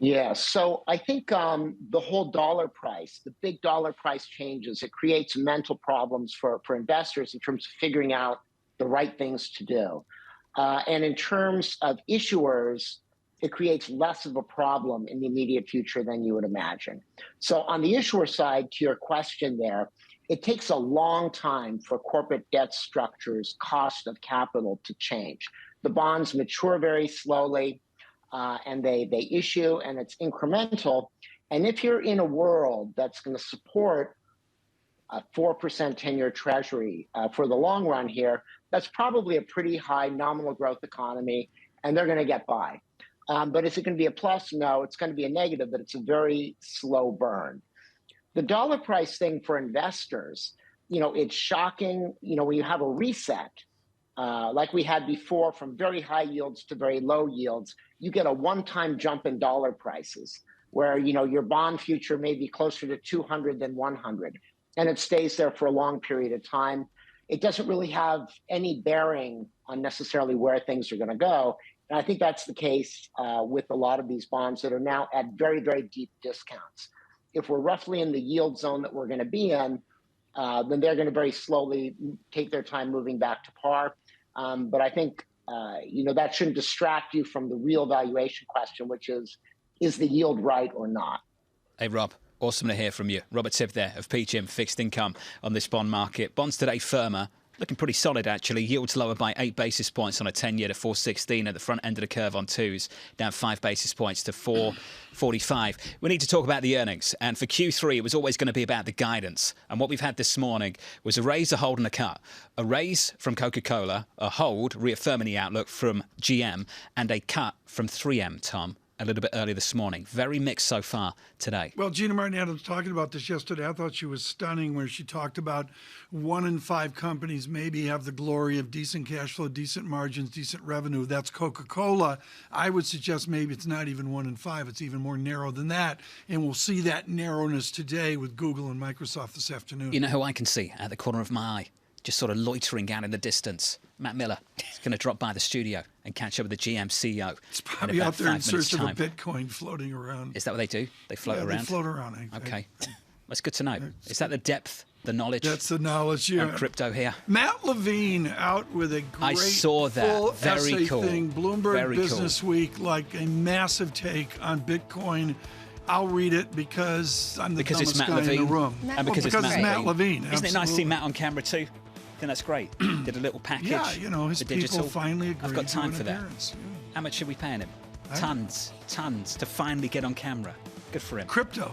Yeah, so I think the whole dollar price, the big dollar price changes, it creates mental problems for investors in terms of figuring out the right things to do. And in terms of issuers, it creates less of a problem in the immediate future than you would imagine. So on the issuer side, to your question there, it takes a long time for corporate debt structures' cost of capital to change. The bonds mature very slowly, and they issue, and it's incremental. And if you're in a world that's going to support a 4% 10-year treasury for the long run here, that's probably a pretty high nominal growth economy, and they're going to get by. But is it going to be a plus? No, it's going to be a negative, but it's a very slow burn. The dollar price thing for investors, it's shocking, when you have a reset, like we had before from very high yields to very low yields, you get a one-time jump in dollar prices where, your bond future may be closer to 200 than 100. And it stays there for a long period of time. It doesn't really have any bearing on necessarily where things are going to go. And I think that's the case with a lot of these bonds that are now at very, very deep discounts. If we're roughly in the yield zone that we're going to be in, then they're going to very slowly take their time moving back to par. But I think, that shouldn't distract you from the real valuation question, which is the yield right or not? Hey, Rob. Awesome to hear from you. Robert Tibb there of PGIM Fixed Income on this bond market. Bonds today firmer, looking pretty solid actually. Yields lower by 8 basis points on a 10-year to 4.16 at the front end of the curve on twos, down 5 basis points to 4.45. We need to talk about the earnings. And for Q3, it was always going to be about the guidance. And what we've had this morning was a raise, a hold and a cut. A raise from Coca-Cola, a hold, reaffirming the outlook from GM, and a cut from 3M, Tom. A little bit earlier this morning. Very mixed so far today. Well, Gina Martin Adams talking about this yesterday. I thought she was stunning where she talked about 1 in 5 companies maybe have the glory of decent cash flow, decent margins, decent revenue. That's Coca-Cola. I would suggest maybe it's not even 1 in 5. It's even more narrow than that. And we'll see that narrowness today with Google and Microsoft this afternoon. You know who I can see at the corner of my eye? Just sort of loitering out in the distance. Matt Miller is going to drop by the studio and catch up with the GM CEO. It's probably out there in search of a Bitcoin floating around. Is that what they do? They float around? They float around. Okay. That's good to know. Is that the depth, the knowledge? That's the knowledge, yeah. On crypto here. Matt Levine out with a great I saw that. full Very essay cool. thing. Bloomberg Very Business cool. Week, like a massive take on Bitcoin. I'll read it because I'm the dumbest guy in the room. And because it's Matt Levine. Isn't it nice to see Matt on camera too? I think that's great. Did a little package. Yeah, his for people digital. finally agreed. I've got time to for an that. appearance. How much are we paying him? Tons to finally get on camera. Good for him. Crypto.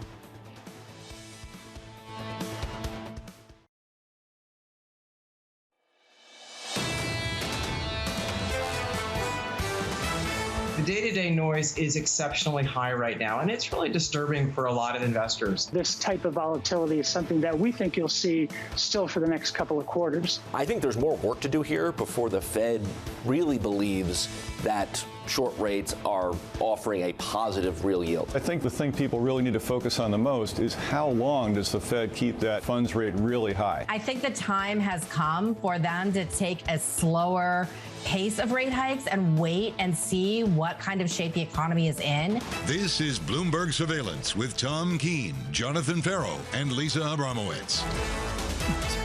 The day-to-day noise is exceptionally high right now, and it's really disturbing for a lot of investors. This type of volatility is something that we think you'll see still for the next couple of quarters. I think there's more work to do here before the Fed really believes that short rates are offering a positive real yield. I think the thing people really need to focus on the most is how long does the Fed keep that funds rate really high? I think the time has come for them to take a slower pace of rate hikes and wait and see what kind of shape the economy is in. This is Bloomberg Surveillance with Tom Keene, Jonathan Ferro, and Lisa Abramowicz.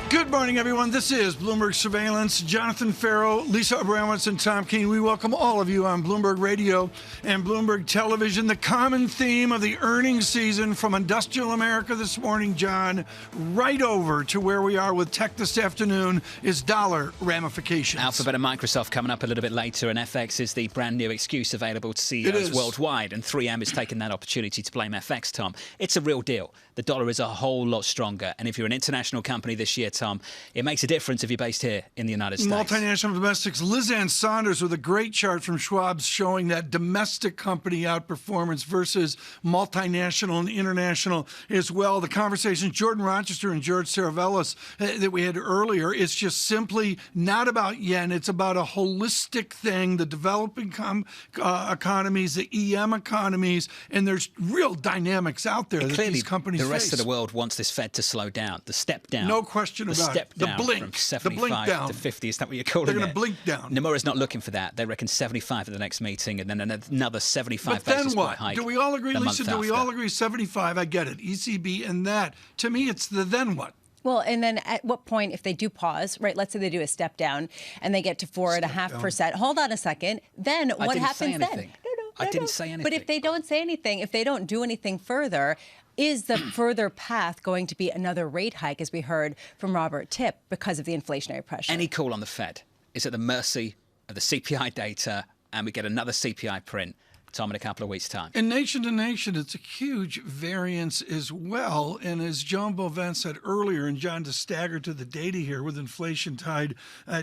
Good morning, everyone. This is Bloomberg Surveillance. Jonathan Ferro, Lisa Abramowicz, and Tom Keene. We welcome all of you on Bloomberg Radio and Bloomberg Television. The common theme of the earnings season from industrial America this morning, John, right over to where we are with tech this afternoon is dollar ramifications. Alphabet and Microsoft coming up a little bit later, and FX is the brand new excuse available to CEOs worldwide, and 3M is taking that opportunity to blame FX, Tom. It's a real deal. The dollar is a whole lot stronger, and if you're an international company this year, Tom. It makes a difference if you're based here in the United States. Multinational domestics. Liz Ann Saunders with a great chart from Schwab's showing that domestic company outperformance versus multinational and international as well. The conversation Jordan Rochester and George Saravelis that we had earlier, it's just simply not about yen. It's about a holistic thing, the developing economies, the EM economies, and there's real dynamics out there that clearly, these companies the rest face. of the world wants this Fed to slow down, the step down. No question about it. The step down blink, from the blink 75 down. to 50. Is that what you're calling it? They're going to blink down. Nomura's not looking for that. They reckon 75 at the next meeting and then another 75 But then basis what? point hike. Do we all agree, the Lisa? month Do we after. all agree 75? I get it. ECB and that. To me, it's the then what? Well, and then at what point, if they do pause, right, let's say they do a step down and they get to 4.5%, hold on a second, then what happens then? I didn't say anything. But if they don't say anything, if they don't do anything further, is the further path going to be another rate hike, as we heard from Robert Tipp, because of the inflationary pressure? Any call on the Fed is at the mercy of the CPI data, and we get another CPI print, Tom, in a couple of weeks' time. And nation to nation, it's a huge variance as well. And as Joan Boivin said earlier, and John, to stagger to the data here, with inflation tied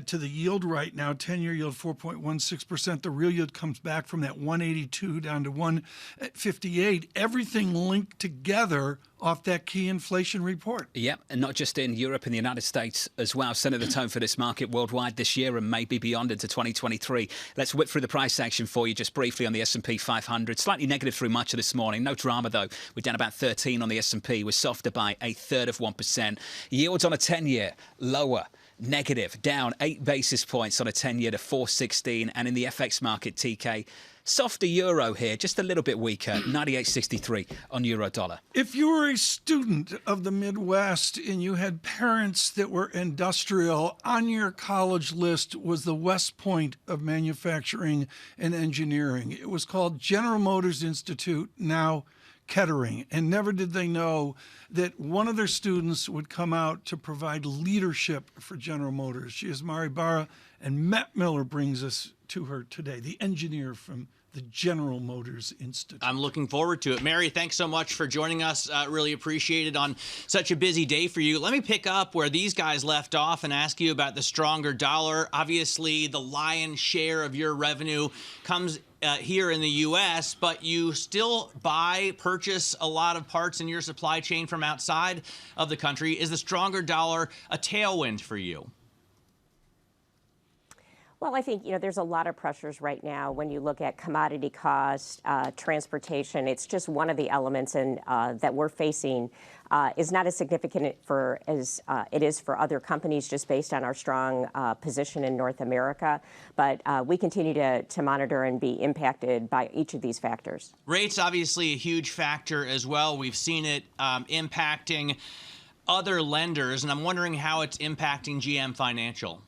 to the yield right now, 10-year yield 4.16%. The real yield comes back from that 182 down to 158. Everything linked together off that key inflation report. Yep, and not just in Europe and the United States as well. Setting the tone for this market worldwide this year and maybe beyond into 2023. Let's whip through the price action for you just briefly on the S&P 500. Slightly negative through much of this morning. No drama, though. We're down about 13 on the S&P. We're softer by 1/3%. Yields on a 10-year, lower. Negative, down 8 basis points on a 10-year to 4.16. And in the FX market, TK, softer euro here, just a little bit weaker, 98.63 on euro dollar. If you were a student of the Midwest and you had parents that were industrial, on your college list was the West Point of manufacturing and engineering. It was called General Motors Institute, now Kettering. And never did they know that one of their students would come out to provide leadership for General Motors. She is Mari Barra, and Matt Miller brings us to her today, the engineer from the General Motors Institute. I'm looking forward to it. Mary, thanks so much for joining us. Really appreciate it on such a busy day for you. Let me pick up where these guys left off and ask you about the stronger dollar. Obviously, the lion's share of your revenue comes here in the U.S., but you still purchase a lot of parts in your supply chain from outside of the country. Is the stronger dollar a tailwind for you? Well, I think, there's a lot of pressures right now when you look at commodity costs, transportation. It's just one of the elements that we're facing is not as significant as it is for other companies just based on our strong position in North America. But we continue to monitor and be impacted by each of these factors. Rates, obviously, a huge factor as well. We've seen it impacting other lenders, and I'm wondering how it's impacting GM Financial.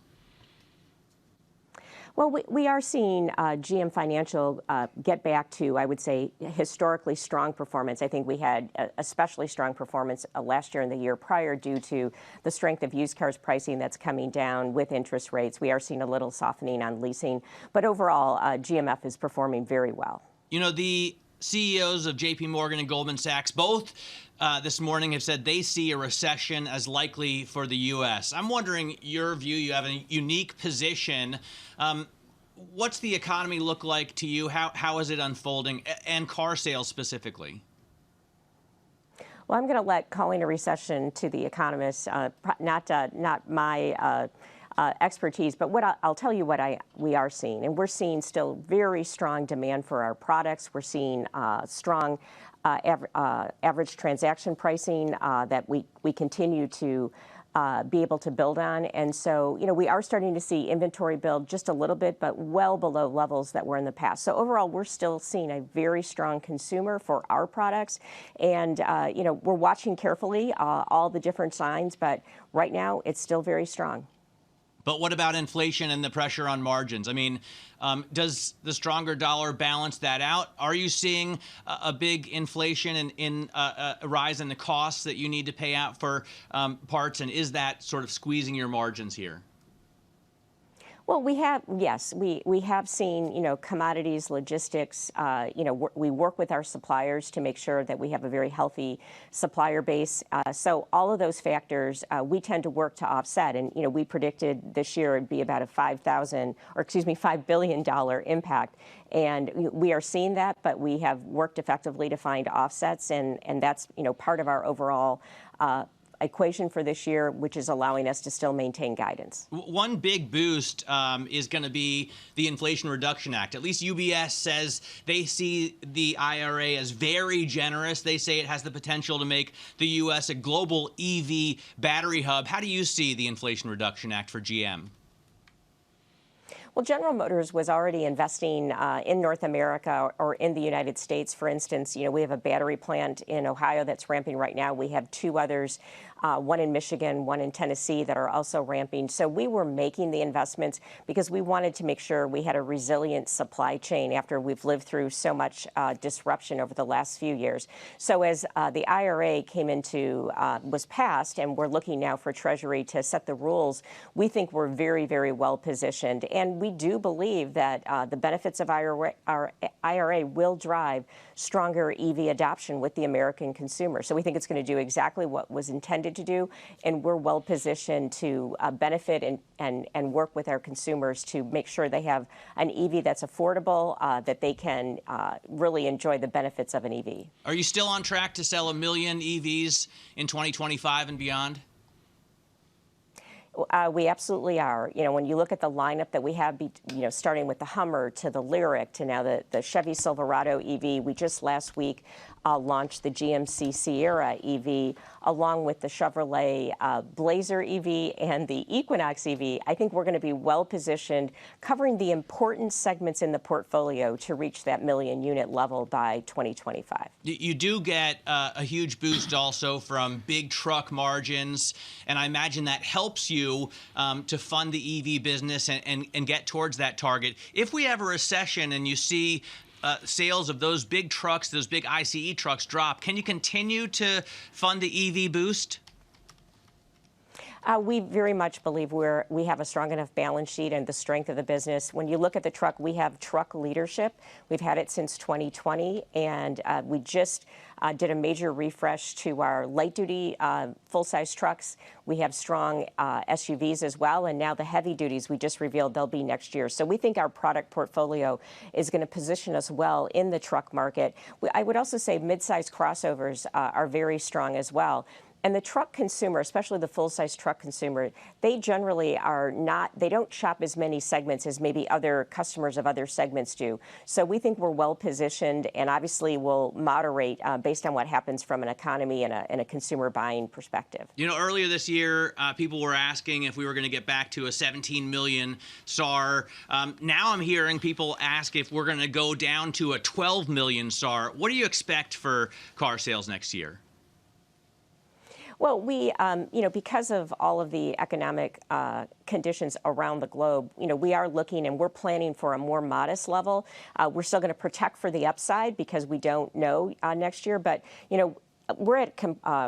Well, we are seeing GM Financial get back to, I would say, historically strong performance. I think we had especially strong performance last year and the year prior due to the strength of used cars pricing that's coming down with interest rates. We are seeing a little softening on leasing. But overall, GMF is performing very well. The CEOs of JP Morgan and Goldman Sachs both this morning have said they see a recession as likely for the U.S. I'm wondering your view. You have a unique position. What's the economy look like to you? How is it unfolding, and car sales specifically? Well, I'm going to let calling a recession to the economists, not my expertise, but I'll tell you what we are seeing. And we're seeing still very strong demand for our products. We're seeing strong average transaction pricing that we continue to be able to build on. And so, we are starting to see inventory build just a little bit, but well below levels that were in the past. So overall, we're still seeing a very strong consumer for our products. And, we're watching carefully all the different signs, but right now it's still very strong. But what about inflation and the pressure on margins? I mean, does the stronger dollar balance that out? Are you seeing a big inflation in a rise in the costs that you need to pay out for parts? And is that sort of squeezing your margins here? Well, we have seen, commodities, logistics, we work with our suppliers to make sure that we have a very healthy supplier base. So all of those factors, we tend to work to offset. And, we predicted this year it'd be about a $5 billion impact. And we are seeing that, but we have worked effectively to find offsets. And that's, part of our overall equation for this year, which is allowing us to still maintain guidance. One big boost is going to be the Inflation Reduction Act. At least UBS says they see the IRA as very generous. They say it has the potential to make the U.S. a global EV battery hub. How do you see the Inflation Reduction Act for GM? Well, General Motors was already investing in North America or in the United States. For instance, we have a battery plant in Ohio that's ramping right now. We have two others, one in Michigan, one in Tennessee, that are also ramping. So we were making the investments because we wanted to make sure we had a resilient supply chain after we've lived through so much disruption over the last few years. So as the IRA was passed, and we're looking now for Treasury to set the rules, we think we're very, very well positioned. And we do believe that the benefits of our IRA will drive stronger EV adoption with the American consumer. So we think it's going to do exactly what was intended to do, and we're well positioned to benefit and work with our consumers to make sure they have an EV that's affordable, that they can really enjoy the benefits of an EV. Are you still on track to sell 1 million EVs in 2025 and beyond? We absolutely are. When you look at the lineup that we have, starting with the Hummer to the Lyriq to now the Chevy Silverado EV, we just last week launched the GMC Sierra EV, along with the Chevrolet Blazer EV and the Equinox EV. I think we're going to be well positioned, covering the important segments in the portfolio to reach that 1 million unit level by 2025. You do get a huge boost also from big truck margins, and I imagine that helps you to fund the EV business and get towards that target. If we have a recession and you see sales of those big trucks, those big ICE trucks drop, can you continue to fund the EV boost? We very much believe we have a strong enough balance sheet and the strength of the business. When you look at the truck, we have truck leadership. We've had it since 2020, and we just did a major refresh to our light-duty full-size trucks. We have strong SUVs as well, and now the heavy duties we just revealed they'll be next year. So we think our product portfolio is going to position us well in the truck market. I would also say mid-size crossovers are very strong as well. And the truck consumer, especially the full-size truck consumer, they generally they don't shop as many segments as maybe other customers of other segments do. So we think we're well positioned, and obviously will moderate based on what happens from an economy and a consumer buying perspective. Earlier this year, people were asking if we were going to get back to a 17 million SAAR. Now I'm hearing people ask if we're going to go down to a 12 million SAAR. What do you expect for car sales next year? Well, we, because of all of the economic conditions around the globe, we are looking and we're planning for a more modest level. We're still going to protect for the upside because we don't know next year. But, we're at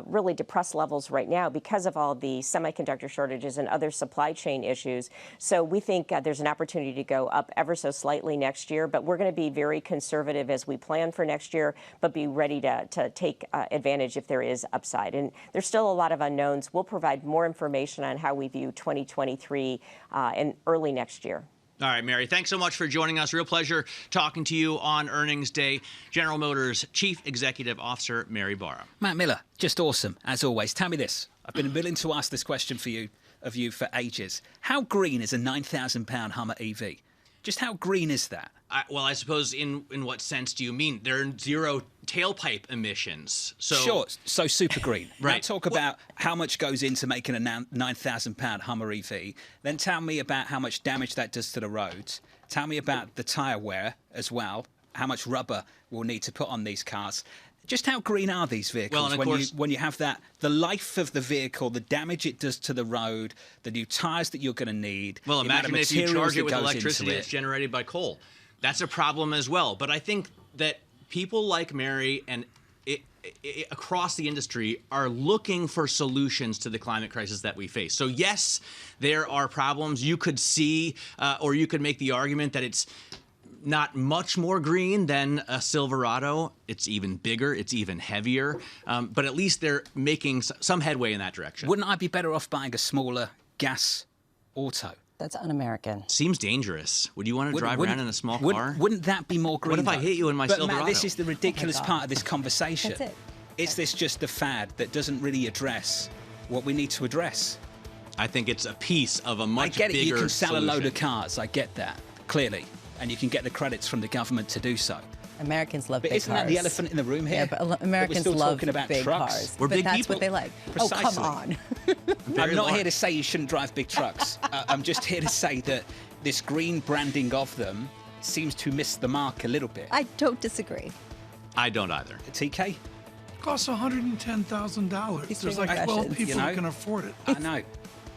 really depressed levels right now because of all the semiconductor shortages and other supply chain issues. So we think there's an opportunity to go up ever so slightly next year. But we're going to be very conservative as we plan for next year, but be ready to take advantage if there is upside. And there's still a lot of unknowns. We'll provide more information on how we view 2023 and early next year. All right, Mary, thanks so much for joining us. Real pleasure talking to you on earnings day. General Motors Chief Executive Officer Mary Barra. Matt Miller, just awesome, as always. Tell me this. I've been willing to ask this question of you for ages. How green is a 9,000-pound Hummer EV? Just how green is that? Well, I suppose in what sense do you mean? There are zero tailpipe emissions. Sure, so super green. Right. Now talk about how much goes into making a 9,000-pound Hummer EV. Then tell me about how much damage that does to the roads. Tell me about the tyre wear as well, how much rubber we'll need to put on these cars. Just how green are these vehicles? Well, and of course, when you have that, the life of the vehicle, the damage it does to the road, the new tyres that you're going to need. Well, imagine if you charge it with electricity that's generated by coal. That's a problem as well. But I think that people like Mary and across the industry are looking for solutions to the climate crisis that we face. So yes, there are problems. You could see, or you could make the argument that it's not much more green than a Silverado. It's even bigger. It's even heavier. But at least they're making some headway in that direction. Wouldn't I be better off buying a smaller gas auto? That's un-American. Seems dangerous. Would you want to drive around in a small car? Wouldn't that be more green? What if I hit you in my Silverado? Matt, this is the ridiculous part of this conversation. That's it. Is this just a fad that doesn't really address what we need to address? I think it's a piece of a much bigger I get it, you can sell solution. a load of cars. I get that, clearly. And you can get the credits from the government to do so. Americans love But big isn't cars. that the elephant in the room here? Yeah, but Americans We're still love talking about big trucks. cars. We're but big that's people. what they like. Precisely. Oh, come on. I'm not here to say you shouldn't drive big trucks. I'm just here to say that this green branding of them seems to miss the mark a little bit. I don't disagree. I don't either. TK? Costs $110,000. There's like 12 people who can afford it. I know.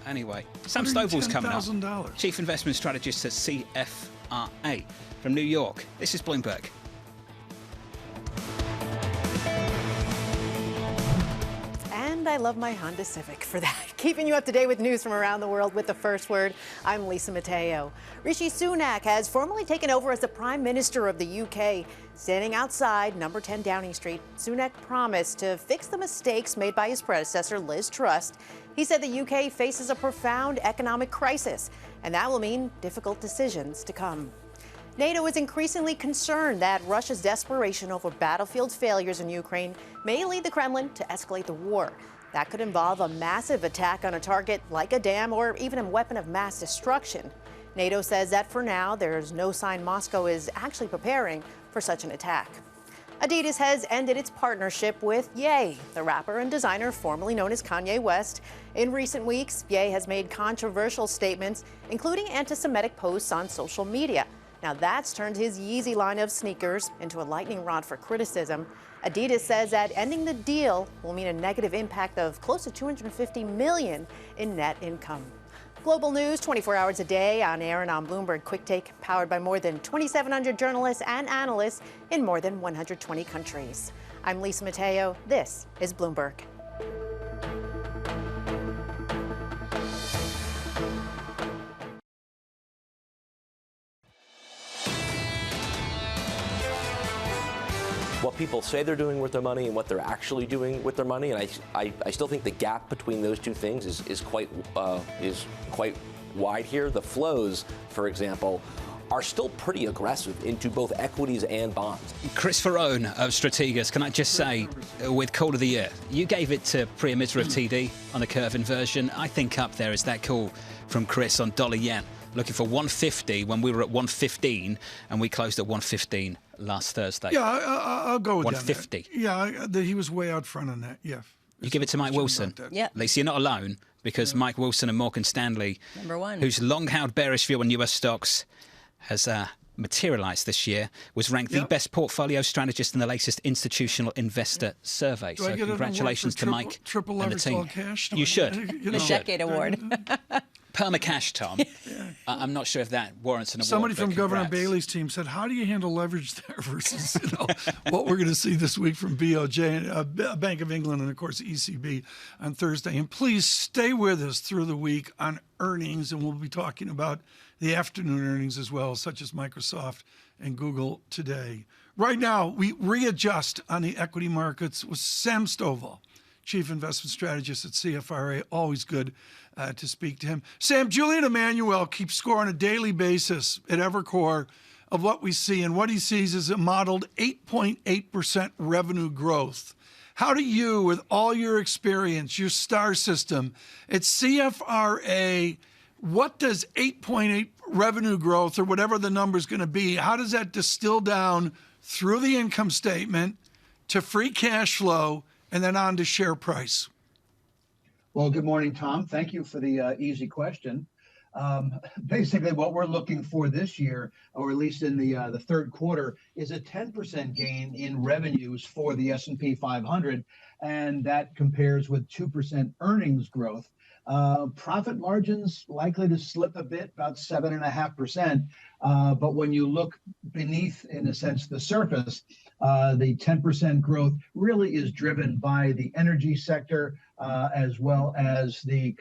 Anyway, Sam Stovall's coming up. $110,000. Chief Investment Strategist at CFRA from New York. This is Bloomberg. And I love my Honda Civic for that. Keeping you up to date with news from around the world with the first word, I'm Lisa Mateo. Rishi Sunak has formally taken over as the Prime Minister of the UK. Standing outside number 10 Downing Street, Sunak promised to fix the mistakes made by his predecessor, Liz Truss. He said the UK faces a profound economic crisis, and that will mean difficult decisions to come. NATO is increasingly concerned that Russia's desperation over battlefield failures in Ukraine may lead the Kremlin to escalate the war. That could involve a massive attack on a target like a dam or even a weapon of mass destruction. NATO says that for now, there's no sign Moscow is actually preparing for such an attack. Adidas has ended its partnership with Ye, the rapper and designer formerly known as Kanye West. In recent weeks, Ye has made controversial statements, including anti-Semitic posts on social media. Now that's turned his Yeezy line of sneakers into a lightning rod for criticism. Adidas says that ending the deal will mean a negative impact of close to $250 million in net income. Global news 24 hours a day on air and on Bloomberg Quick Take, powered by more than 2,700 journalists and analysts in more than 120 countries. I'm Lisa Mateo. This is Bloomberg. What people say they're doing with their money and what they're actually doing with their money, and I still think the gap between those two things is quite wide here. The flows, for example, are still pretty aggressive into both equities and bonds. Chris Ferrone of Strategas, can I just say, with call of the year, you gave it to Priya Mitra of TD on the curve inversion. I think up there is that call from Chris on dollar yen, looking for 150 when we were at 115 and we closed at 115 last Thursday. Yeah, I'll go with 150. That. Yeah, he was way out front on that. Yeah. You give it to Mike Wilson. Yeah. Lisa, you're not alone because Mike Wilson and Morgan Stanley, Number one, whose long-held bearish view on US stocks has materialized this year, was ranked the best portfolio strategist in the latest institutional investor survey. Do so I get congratulations to Mike triple and the leverage team. all cash? You should. You the know. Decade Award. Perma-cash, Tom. I'm not sure if that warrants an award. Somebody from but Governor congrats. Bailey's team said, "How do you handle leverage there versus what we're going to see this week from BOJ, Bank of England, and of course ECB on Thursday?" And please stay with us through the week on earnings, and we'll be talking about the afternoon earnings as well, such as Microsoft and Google today. Right now, we readjust on the equity markets with Sam Stovall, Chief Investment Strategist at CFRA. Always good to speak to him. Sam, Julian Emanuel keeps score on a daily basis at Evercore of what we see, and what he sees is a modeled 8.8% revenue growth. How do you, with all your experience, your STAR system at CFRA, what does 8.8 revenue growth, or whatever the number is going to be, how does that distill down through the income statement to free cash flow and then on to share price? Well, good morning, Tom. Thank you for the easy question. Basically, what we're looking for this year, or at least in the third quarter, is a 10% gain in revenues for the S&P 500, and that compares with 2% earnings growth. Profit margins likely to slip a bit, about 7.5%. But when you look beneath, in a sense, the surface, the 10% growth really is driven by the energy sector, as well as the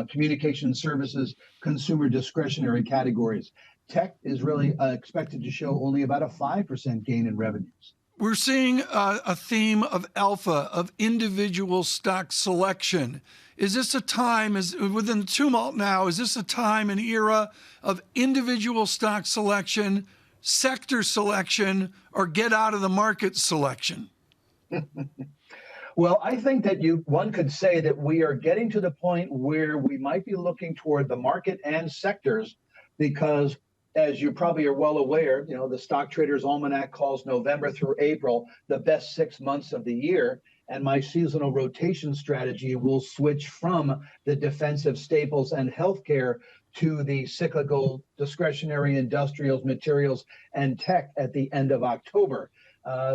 communication services, consumer discretionary categories. Tech is really expected to show only about a 5% gain in revenues. We're seeing a theme of alpha, of individual stock selection. Is this a time, within the tumult now, is this a time, an era of individual stock selection, sector selection, or get out of the market selection? Well, I think that one could say that we are getting to the point where we might be looking toward the market and sectors, because as you probably are well aware, the Stock Traders Almanac calls November through April the best 6 months of the year. And my seasonal rotation strategy will switch from the defensive staples and healthcare to the cyclical discretionary industrials, materials, and tech at the end of October.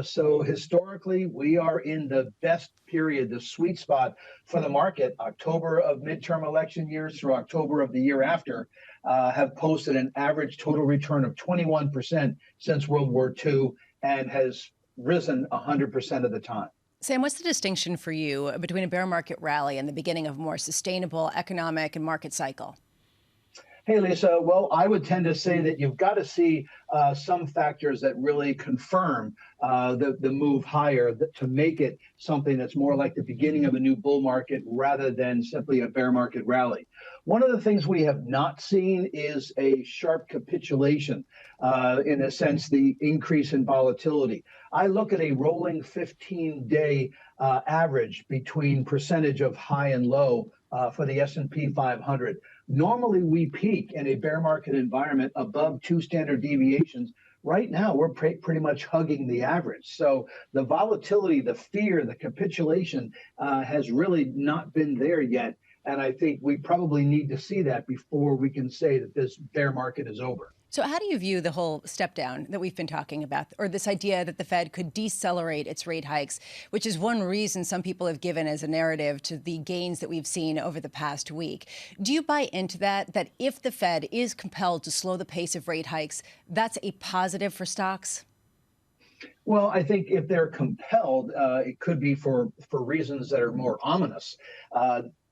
So historically, we are in the best period, the sweet spot for the market. October of midterm election years through October of the year after have posted an average total return of 21% since World War II and has risen 100% of the time. Sam, what's the distinction for you between a bear market rally and the beginning of a more sustainable economic and market cycle? Hey, Lisa. Well, I would tend to say that you've got to see some factors that really confirm the move higher to make it something that's more like the beginning of a new bull market rather than simply a bear market rally. One of the things we have not seen is a sharp capitulation, in a sense, the increase in volatility. I look at a rolling 15-day average between percentage of high and low for the S&P 500. Normally, we peak in a bear market environment above 2 standard deviations. Right now, we're pretty much hugging the average. So the volatility, the fear, the capitulation has really not been there yet. And I think we probably need to see that before we can say that this bear market is over. So how do you view the whole step down that we've been talking about, or this idea that the Fed could decelerate its rate hikes, which is one reason some people have given as a narrative to the gains that we've seen over the past week? Do you buy into that if the Fed is compelled to slow the pace of rate hikes, that's a positive for stocks? Well, I think if they're compelled, it could be for reasons that are more ominous.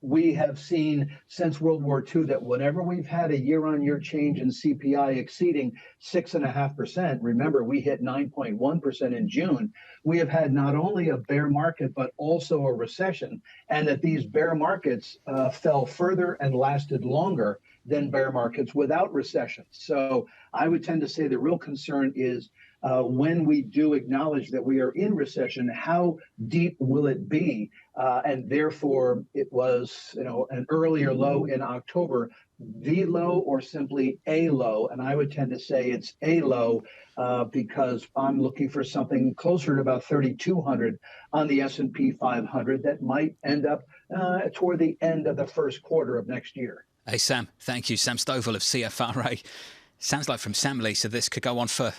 We have seen since World War II that whenever we've had a year-on-year change in CPI exceeding 6.5%, remember we hit 9.1% in June, we have had not only a bear market, but also a recession, and that these bear markets fell further and lasted longer than bear markets without recession. So I would tend to say the real concern is when we do acknowledge that we are in recession, how deep will it be? And therefore, it was an earlier low in October, the low or simply a low. And I would tend to say it's a low because I'm looking for something closer to about 3,200 on the S&P 500 that might end up toward the end of the first quarter of next year. Hey, Sam, thank you. Sam Stovall of CFRA. Sounds like from Sam, Lisa, this could go on for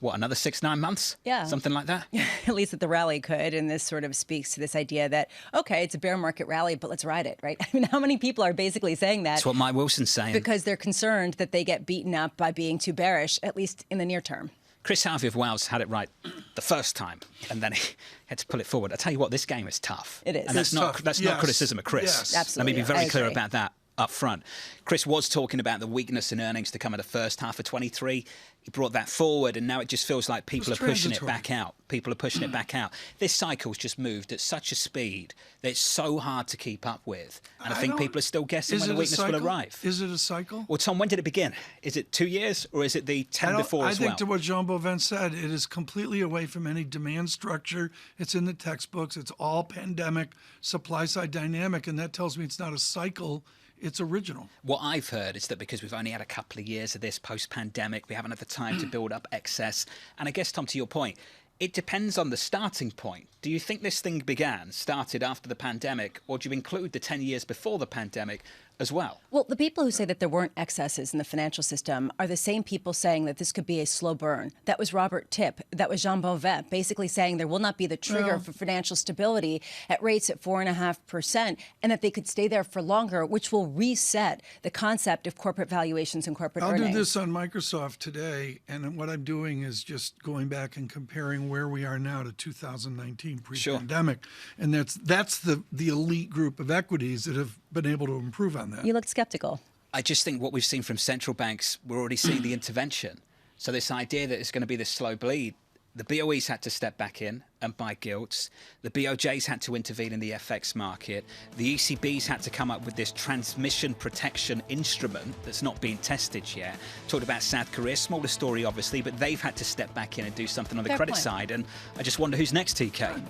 another 6-9 months? Yeah. Something like that? At least that the rally could. And this sort of speaks to this idea that, okay, it's a bear market rally, but let's ride it, right? I mean, how many people are basically saying that? That's what Mike Wilson's saying. Because they're concerned that they get beaten up by being too bearish, at least in the near term. Chris Harvey of Wells had it right the first time, and then he had to pull it forward. I tell you what, this game is tough. It is. And that's not criticism of Chris. Yes. Absolutely. Let me be very clear about that up front. Chris was talking about the weakness in earnings to come in the first half of 23. He brought that forward, and now it just feels like people are pushing it back out. People are pushing it back out. This cycle's just moved at such a speed that it's so hard to keep up with. And I think people are still guessing when the weakness will arrive. Is it a cycle? Well, Tom, when did it begin? Is it 2 years, or is it the 10 before as well? I think to what Jean Boivin said, it is completely away from any demand structure. It's in the textbooks. It's all pandemic, supply-side dynamic, and that tells me it's not a cycle. It's original. What I've heard is that because we've only had a couple of years of this post-pandemic, we haven't had the time to build up excess. And I guess, Tom, to your point, it depends on the starting point. Do you think this thing started after the pandemic, or do you include the 10 years before the pandemic as well. Well, the people who say that there weren't excesses in the financial system are the same people saying that this could be a slow burn. That was Robert Tipp. That was Jean Beauvais, basically saying there will not be the trigger for financial stability at rates at 4.5%, and that they could stay there for longer, which will reset the concept of corporate valuations and corporate earnings. I'll do this on Microsoft today, and what I'm doing is just going back and comparing where we are now to 2019 pre-pandemic, and that's the elite group of equities that have been able to improve on that. You looked skeptical. I just think what we've seen from central banks, we're already seeing the intervention. So this idea that it's going to be this slow bleed, the BOEs had to step back in and buy gilts. The BOJs had to intervene in the FX market. The ECBs had to come up with this transmission protection instrument that's not being tested yet. Talked about South Korea, smaller story obviously, but they've had to step back in and do something on the credit side. And I just wonder who's next, TK.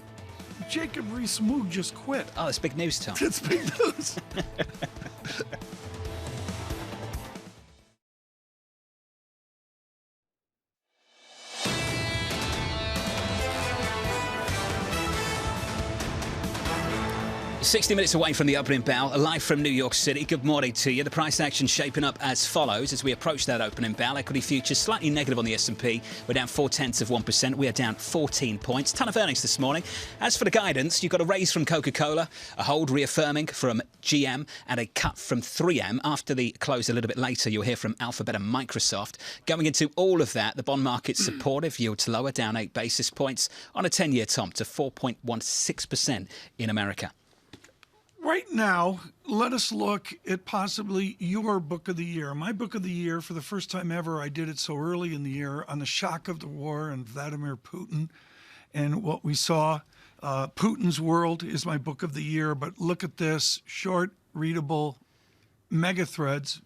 Jacob Rees-Mogg just quit. Oh, that's big news, Tom. It's big news. 60 minutes away from the opening bell, live from New York City. Good morning to you. The price action shaping up as follows as we approach that opening bell. Equity futures slightly negative on the S&P. We're down 0.4%. We are down 14 points. Ton of earnings this morning. As for the guidance, you've got a raise from Coca-Cola, a hold reaffirming from GM, and a cut from 3M. After the close a little bit later, you'll hear from Alphabet and Microsoft. Going into all of that, the bond market's supportive. Yields lower, down 8 basis points on a 10-year Tom to 4.16% in America. Right now, let us look at possibly your book of the year. My book of the year, for the first time ever, I did it so early in the year on the shock of the war and Vladimir Putin and what we saw. Putin's World is my book of the year, but look at this, short, readable, mega threats,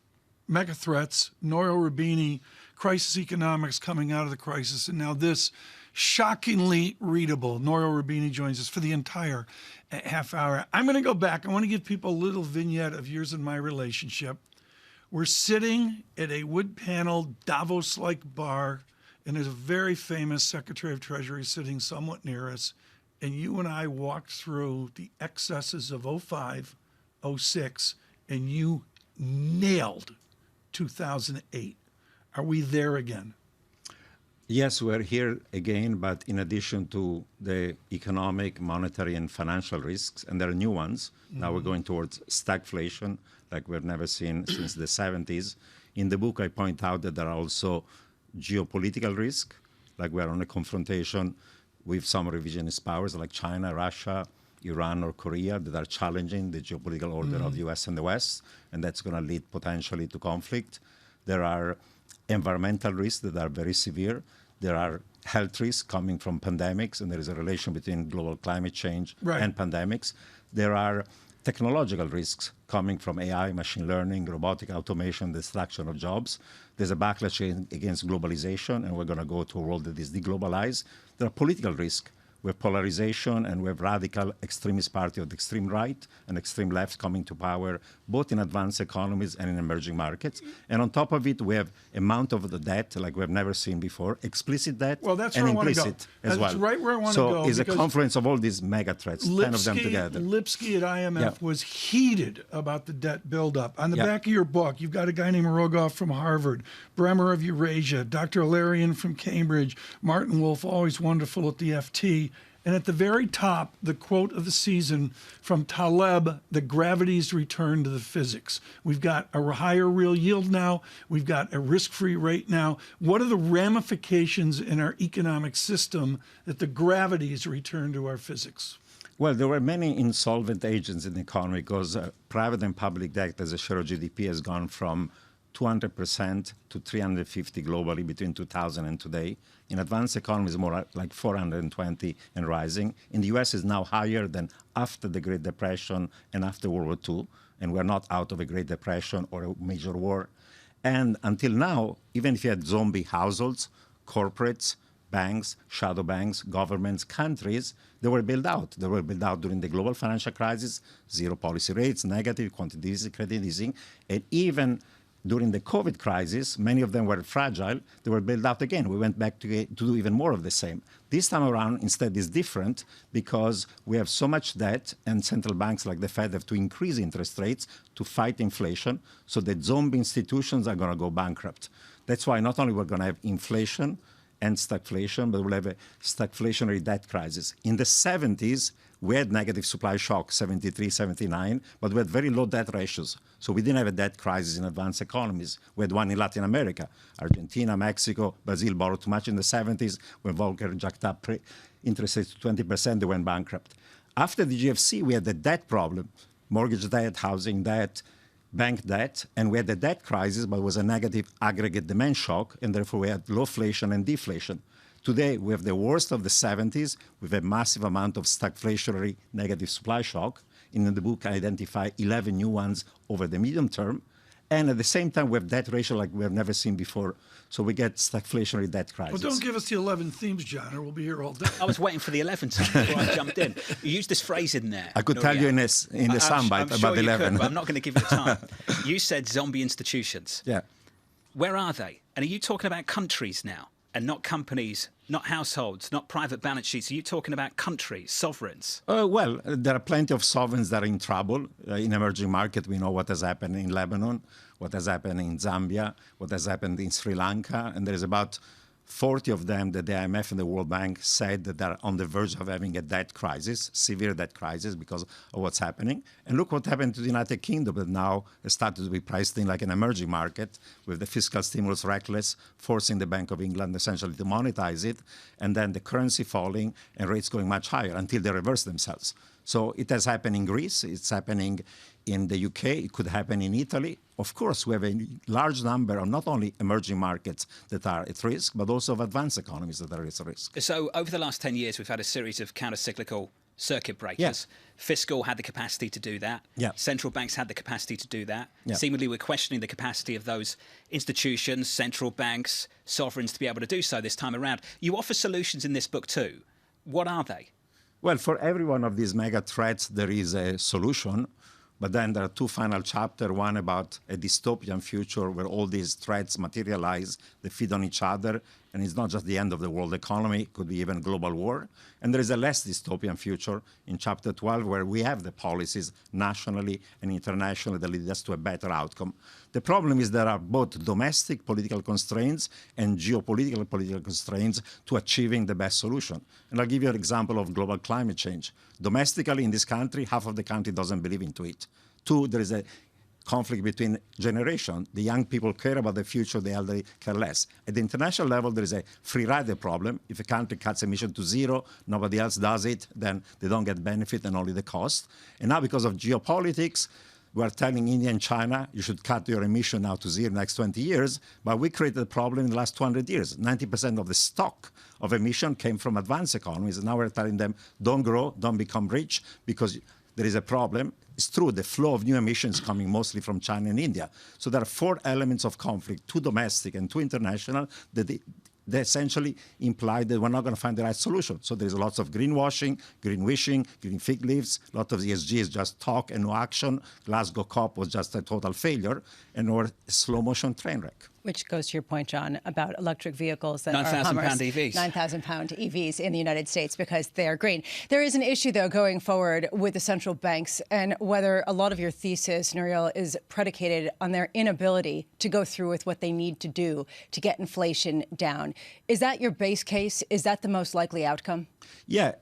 Nouriel Roubini, Crisis Economics coming out of the crisis, and now this shockingly readable. Nouriel Roubini joins us for the entire half hour. I'm going to go back. I want to give people a little vignette of yours and my relationship. We're sitting at a wood-paneled Davos-like bar, and there's a very famous Secretary of Treasury sitting somewhat near us, and you and I walked through the excesses of 05, 06, and you nailed 2008. Are we there again? Yes, we're here again, but in addition to the economic, monetary, and financial risks, and there are new ones, now we're going towards stagflation, like we've never seen since the 70s. In the book, I point out that there are also geopolitical risks, like we're on a confrontation with some revisionist powers like China, Russia, Iran, or Korea that are challenging the geopolitical order of the US and the West, and that's going to lead potentially to conflict. There are environmental risks that are very severe. There are health risks coming from pandemics, and there is a relation between global climate change and pandemics. There are technological risks coming from AI, machine learning, robotic automation, destruction of jobs. There's a backlash against globalization, and we're going to go to a world that is deglobalized. There are political risks with polarization and with radical extremist party of the extreme right and extreme left coming to power, both in advanced economies and in emerging markets. And on top of it, we have amount of the debt like we've never seen before, explicit debt and implicit as well. That's right where I want to go. So it's a confluence of all these mega threats, 10 of them together. Lipsky at IMF was heated about the debt buildup. On the back of your book, you've got a guy named Rogoff from Harvard, Bremer of Eurasia, Dr. Alarian from Cambridge, Martin Wolf, always wonderful at the FT. And at the very top, the quote of the season from Taleb, the gravities return to the physics. We've got a higher real yield now. We've got a risk-free rate now. What are the ramifications in our economic system that the gravities return to our physics? Well, there were many insolvent agents in the economy because private and public debt as a share of GDP has gone from 200% to 350 globally between 2000 and today. In advanced economies, more like 420 and rising. In the US, is now higher than after the Great Depression and after World War II. And we're not out of a Great Depression or a major war. And until now, even if you had zombie households, corporates, banks, shadow banks, governments, countries, they were built out. They were built out during the global financial crisis, zero policy rates, negative quantitative credit easing, and even during the COVID crisis, many of them were fragile. They were bailed out again. We went back to do even more of the same. This time around, instead, is different because we have so much debt, and central banks like the Fed have to increase interest rates to fight inflation, so the zombie institutions are going to go bankrupt. That's why not only we're going to have inflation and stagflation, but we'll have a stagflationary debt crisis. In the 70s, we had negative supply shock, 73, 79, but we had very low debt ratios. So we didn't have a debt crisis in advanced economies. We had one in Latin America. Argentina, Mexico, Brazil borrowed too much in the 70s. When Volcker jacked up interest rates to 20%, they went bankrupt. After the GFC, we had the debt problem, mortgage debt, housing debt, bank debt, and we had the debt crisis, but it was a negative aggregate demand shock, and therefore we had low inflation and deflation. Today, we have the worst of the 70s with a massive amount of stagflationary negative supply shock. In the book, I identify 11 new ones over the medium term. And at the same time, we have debt ratio like we have never seen before. So we get stagflationary debt crisis. Well, don't give us the 11 themes, John, or we'll be here all day. I was waiting for the 11th before I jumped in. You used this phrase in there. I could tell you in a soundbite about 11. Could, but I'm not going to give you the time. You said zombie institutions. Yeah. Where are they? And are you talking about countries now? And not companies, not households, not private balance sheets. Are you talking about countries, sovereigns? Well, there are plenty of sovereigns that are in trouble. In emerging markets, we know what has happened in Lebanon, what has happened in Zambia, what has happened in Sri Lanka. And there's about 40 of them that the IMF and the World Bank said that they're on the verge of having a debt crisis, severe debt crisis because of what's happening. And look what happened to the United Kingdom that now has started to be priced in like an emerging market with the fiscal stimulus reckless, forcing the Bank of England essentially to monetize it, and then the currency falling and rates going much higher until they reverse themselves. So it has happened in Greece, it's happening in the UK, it could happen in Italy. Of course, we have a large number of not only emerging markets that are at risk, but also of advanced economies that are at risk. So over the last 10 years, we've had a series of counter-cyclical circuit breakers. Yes. Fiscal had the capacity to do that. Yeah. Central banks had the capacity to do that. Yeah. Seemingly, we're questioning the capacity of those institutions, central banks, sovereigns to be able to do so this time around. You offer solutions in this book too. What are they? Well, for every one of these mega threats, there is a solution. But then there are two final chapters, one about a dystopian future where all these threats materialize, they feed on each other, and it's not just the end of the world economy, it could be even global war. And there is a less dystopian future in chapter 12 where we have the policies nationally and internationally that lead us to a better outcome. The problem is there are both domestic political constraints and geopolitical political constraints to achieving the best solution. And I'll give you an example of global climate change. Domestically in this country, half of the country doesn't believe into it. Two, there is a conflict between generations. The young people care about the future, the elderly care less. At the international level, there is a free rider problem. If a country cuts emission to zero, nobody else does it, then they don't get benefit and only the cost. And now because of geopolitics, we are telling India and China, you should cut your emission now to zero in the next 20 years, but we created a problem in the last 200 years. 90% of the stock of emission came from advanced economies, and now we're telling them, don't grow, don't become rich, because there is a problem. It's true, the flow of new emissions coming mostly from China and India. So there are four elements of conflict, two domestic and two international, that they essentially imply that we're not going to find the right solution. So there's lots of greenwashing, green wishing, green fig leaves. A lot of ESG is just talk and no action. Glasgow COP was just a total failure, and we're a slow-motion train wreck. Which goes to your point, John, about electric vehicles that are £9,000 EVs. £9,000 EVs in the United States because they are green. There is an issue, though, going forward with the central banks and whether a lot of your thesis, Nouriel, is predicated on their inability to go through with what they need to do to get inflation down. Is that your base case? Is that the most likely outcome? Yeah.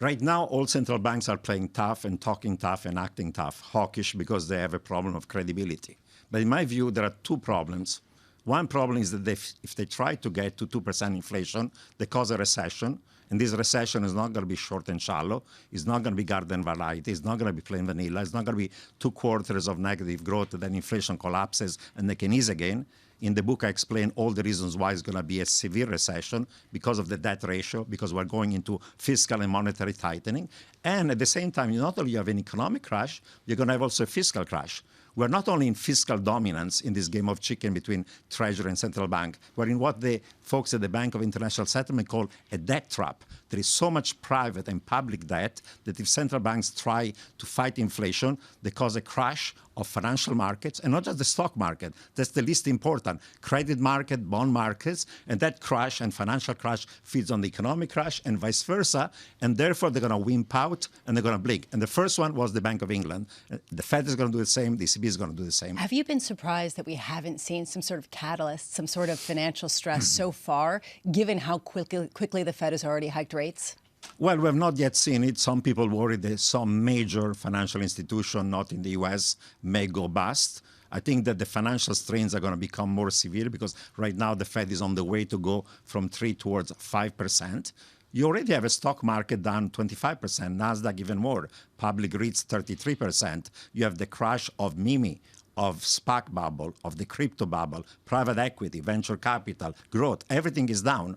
Right now, all central banks are playing tough and talking tough and acting tough, hawkish, because they have a problem of credibility. But in my view, there are two problems. One problem is that if they try to get to 2% inflation, they cause a recession. And this recession is not going to be short and shallow. It's not going to be garden variety. It's not going to be plain vanilla. It's not going to be 2 quarters of negative growth, then inflation collapses and they can ease again. In the book, I explain all the reasons why it's going to be a severe recession because of the debt ratio, because we're going into fiscal and monetary tightening. And at the same time, not only you have an economic crash, you're going to have also a fiscal crash. We're not only in fiscal dominance in this game of chicken between Treasury and central bank, we're in what the folks at the Bank of International Settlement call a debt trap. There is so much private and public debt that if central banks try to fight inflation, they cause a crash of financial markets, and not just the stock market. That's the least important. Credit market, bond markets, and that crash and financial crash feeds on the economic crash and vice versa, and therefore they're going to wimp out and they're going to blink. And the first one was the Bank of England. The Fed is going to do the same. The ECB is going to do the same. Have you been surprised that we haven't seen some sort of catalyst, some sort of financial stress so far, given how quickly the Fed has already hiked rates? Well, we have not yet seen it. Some people worry that some major financial institution, not in the U.S., may go bust. I think that the financial strains are going to become more severe because right now the Fed is on the way to go from 3 towards 5%. You already have a stock market down 25%, NASDAQ even more, public REITs 33%. You have the crash of Mimi, of SPAC bubble, of the crypto bubble, private equity, venture capital, growth. Everything is down.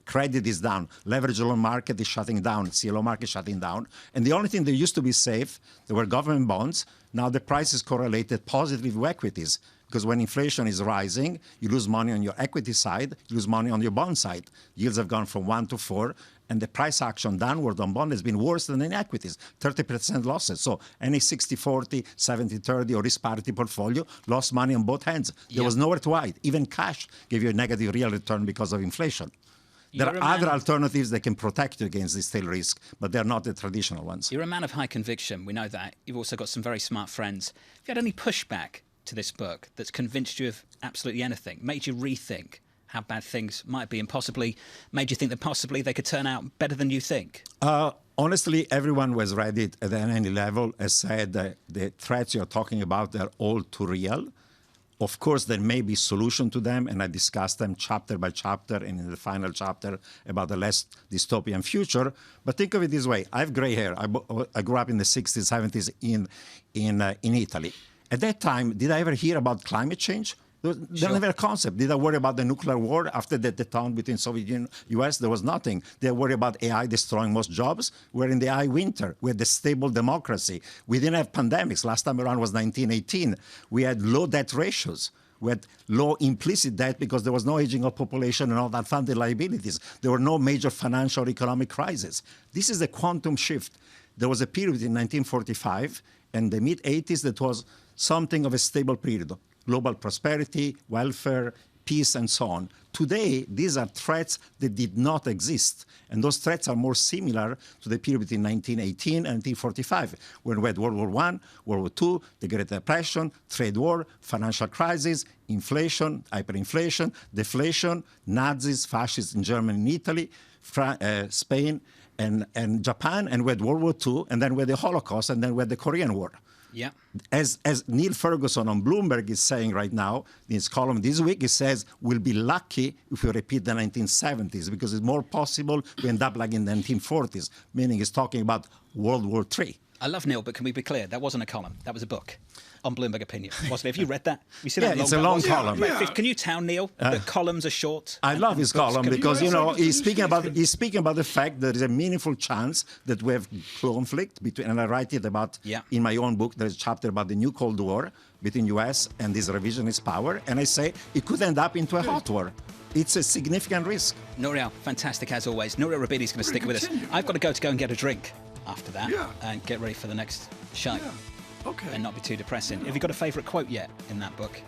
Credit is down. Leverage loan market is shutting down. CLO market shutting down. And the only thing that used to be safe, there were government bonds. Now the price is correlated positively with equities. Because when inflation is rising, you lose money on your equity side, you lose money on your bond side. Yields have gone from 1 to 4, and the price action downward on bond has been worse than in equities, 30% losses. So any 60-40, 70-30 or risk parity portfolio lost money on both hands. There was nowhere to hide. Even cash gave you a negative real return because of inflation. There are other alternatives that can protect you against this tail risk, but they're not the traditional ones. You're a man of high conviction. We know that. You've also got some very smart friends. Have you had any pushback to this book that's convinced you of absolutely anything, made you rethink how bad things might be, and possibly made you think that possibly they could turn out better than you think? Honestly, everyone who has read it at any level has said that the threats you're talking about, they're all too real. Of course, there may be solution to them, and I discussed them chapter by chapter and in the final chapter about the less dystopian future. But think of it this way. I have gray hair. I grew up in the 60s, 70s in Italy. At that time, did I ever hear about climate change? There was never a concept. Did I worry about the nuclear war after the detente between Soviet Union and US? There was nothing. Did I worry about AI destroying most jobs? We're in the AI winter. We had a stable democracy. We didn't have pandemics. Last time around was 1918. We had low debt ratios. We had low implicit debt because there was no aging of population and all that funded liabilities. There were no major financial or economic crises. This is a quantum shift. There was a period in 1945 and the mid-80s that was something of a stable period. Global prosperity, welfare, peace, and so on. Today, these are threats that did not exist. And those threats are more similar to the period between 1918 and 1945, when we had World War I, World War II, the Great Depression, trade war, financial crisis, inflation, hyperinflation, deflation, Nazis, fascists in Germany and Italy, Spain, and Japan, and we had World War II, and then we had the Holocaust, and then we had the Korean War. Yeah. As Neil Ferguson on Bloomberg is saying right now, in his column this week, he says, we'll be lucky if we repeat the 1970s, because it's more possible we end up like in the 1940s, meaning he's talking about World War III. I love Neil, but can we be clear? That wasn't a column. That was a book on Bloomberg Opinion, wasn't it? Have you read that? Have you seen that it's a long column. Yeah. Can you tell Neil that columns are short? I love his column because, he's speaking about the fact there is a meaningful chance that we have conflict between, and I write it about in my own book. There's a chapter about the new Cold War between U.S. and this revisionist power, and I say it could end up into a hot war. It's a significant risk. Nouriel, fantastic as always. Nouriel Rabini is going to stick with us. I've got to go and get a drink after that and get ready for the next show. Yeah. Okay. And not be too depressing. Have you got a favourite quote yet in that book?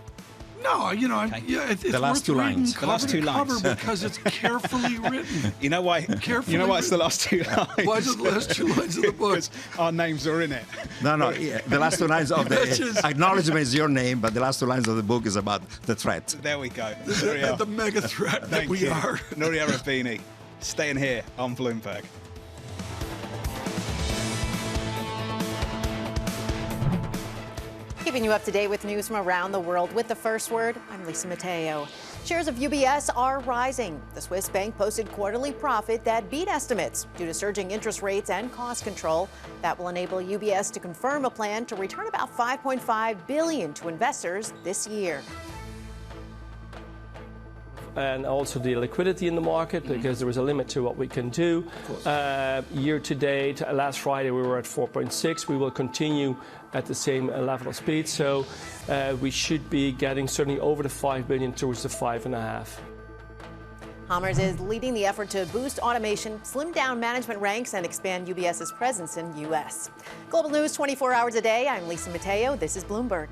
No, it's the last two lines. The last two lines. Because it's carefully written. You know why? Carefully You know why it's the last two lines? Why is it the last two lines of the book? Because our names are in it. No. The last two lines of the acknowledgement is your name, but the last two lines of the book is about the threat. There we go. The mega threat that we are. Nouriel Rabini, staying here on Bloomberg. Keeping you up to date with news from around the world with the first word, I'm Lisa Mateo. Shares of UBS are rising. The Swiss bank posted quarterly profit that beat estimates due to surging interest rates and cost control. That will enable UBS to confirm a plan to return about $5.5 billion to investors this year. and also the liquidity in the market, because there is a limit to what we can do. Year to date, last Friday we were at 4.6. We will continue at the same level of speed. So we should be getting certainly over the 5 billion towards the 5.5. Hammers is leading the effort to boost automation, slim down management ranks, and expand UBS's presence in U.S. Global News 24 hours a day. I'm Lisa Mateo. This is Bloomberg.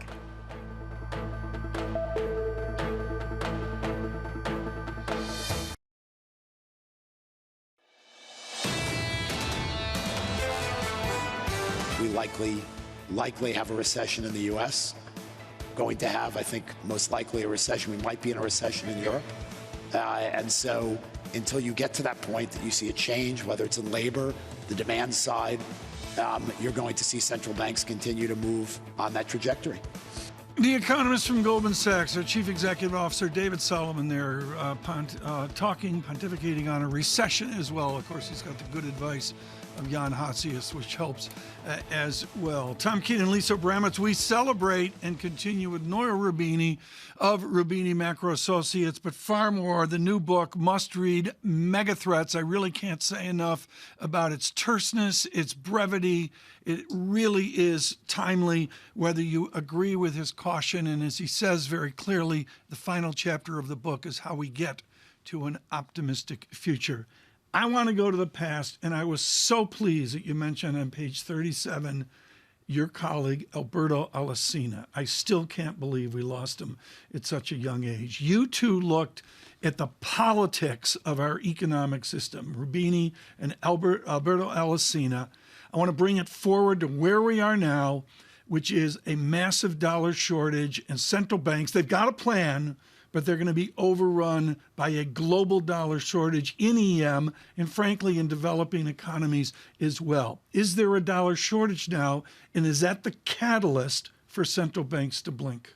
We likely have a recession in the U.S. Going to have, I think, most likely a recession. We might be in a recession in Europe. And so until you get to that point that you see a change, whether it's in labor, the demand side, you're going to see central banks continue to move on that trajectory. The economist from Goldman Sachs, our chief executive officer, David Solomon, there pontificating on a recession as well. Of course, he's got the good advice of Jan Hatzius, which helps as well. Tom Keene and Lisa Abramowicz, we celebrate and continue with Noel Rubini of Rubini Macro Associates, but far more, the new book, Must Read, Mega Threats. I really can't say enough about its terseness, its brevity. It really is timely, whether you agree with his caution. And as he says very clearly, the final chapter of the book is how we get to an optimistic future. I want to go to the past, and I was so pleased that you mentioned on page 37 your colleague, Alberto Alsina. I still can't believe we lost him at such a young age. You two looked at the politics of our economic system, Rubini and Alberto Alsina. I want to bring it forward to where we are now, which is a massive dollar shortage, and central banks, they've got a plan, but they're going to be overrun by a global dollar shortage in EM and, frankly, in developing economies as well. Is there a dollar shortage now, and is that the catalyst for central banks to blink?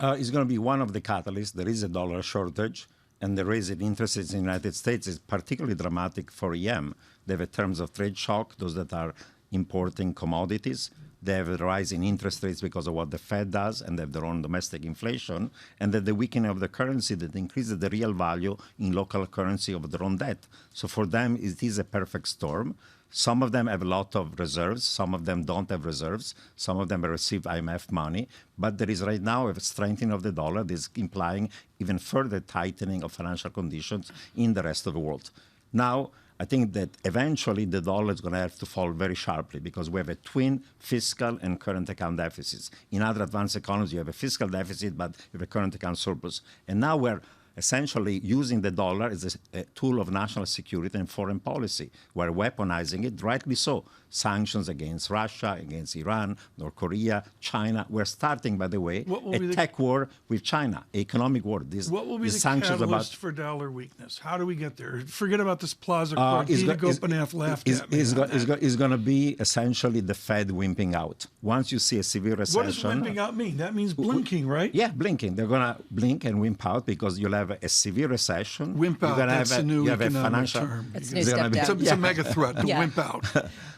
It's going to be one of the catalysts. There is a dollar shortage, and the rise in interest rates in the United States is particularly dramatic for EM. They have a terms of trade shock, those that are importing commodities. They have a rise in interest rates because of what the Fed does, and they have their own domestic inflation, and then the weakening of the currency that increases the real value in local currency of their own debt. So for them, it is a perfect storm. Some of them have a lot of reserves. Some of them don't have reserves. Some of them have received IMF money. But there is right now a strengthening of the dollar that is implying even further tightening of financial conditions in the rest of the world. Now, I think that eventually the dollar is going to have to fall very sharply because we have a twin fiscal and current account deficits. In other advanced economies, you have a fiscal deficit, but you have a current account surplus. And now we're essentially using the dollar as a tool of national security and foreign policy. We're weaponizing it, rightly so. Sanctions against Russia, against Iran, North Korea, China. We're starting, by the way, a tech war with China, economic war. What will be the catalyst for dollar weakness? How do we get there? Forget about this Plaza Accord. Dina Gopinath laughed at me. It's going to be essentially the Fed wimping out. Once you see a severe recession. What does wimping out mean? That means blinking, right? Yeah, blinking. They're going to blink and wimp out because you'll have a severe recession. Wimp out, that's a new economic term. It's a mega threat to wimp out.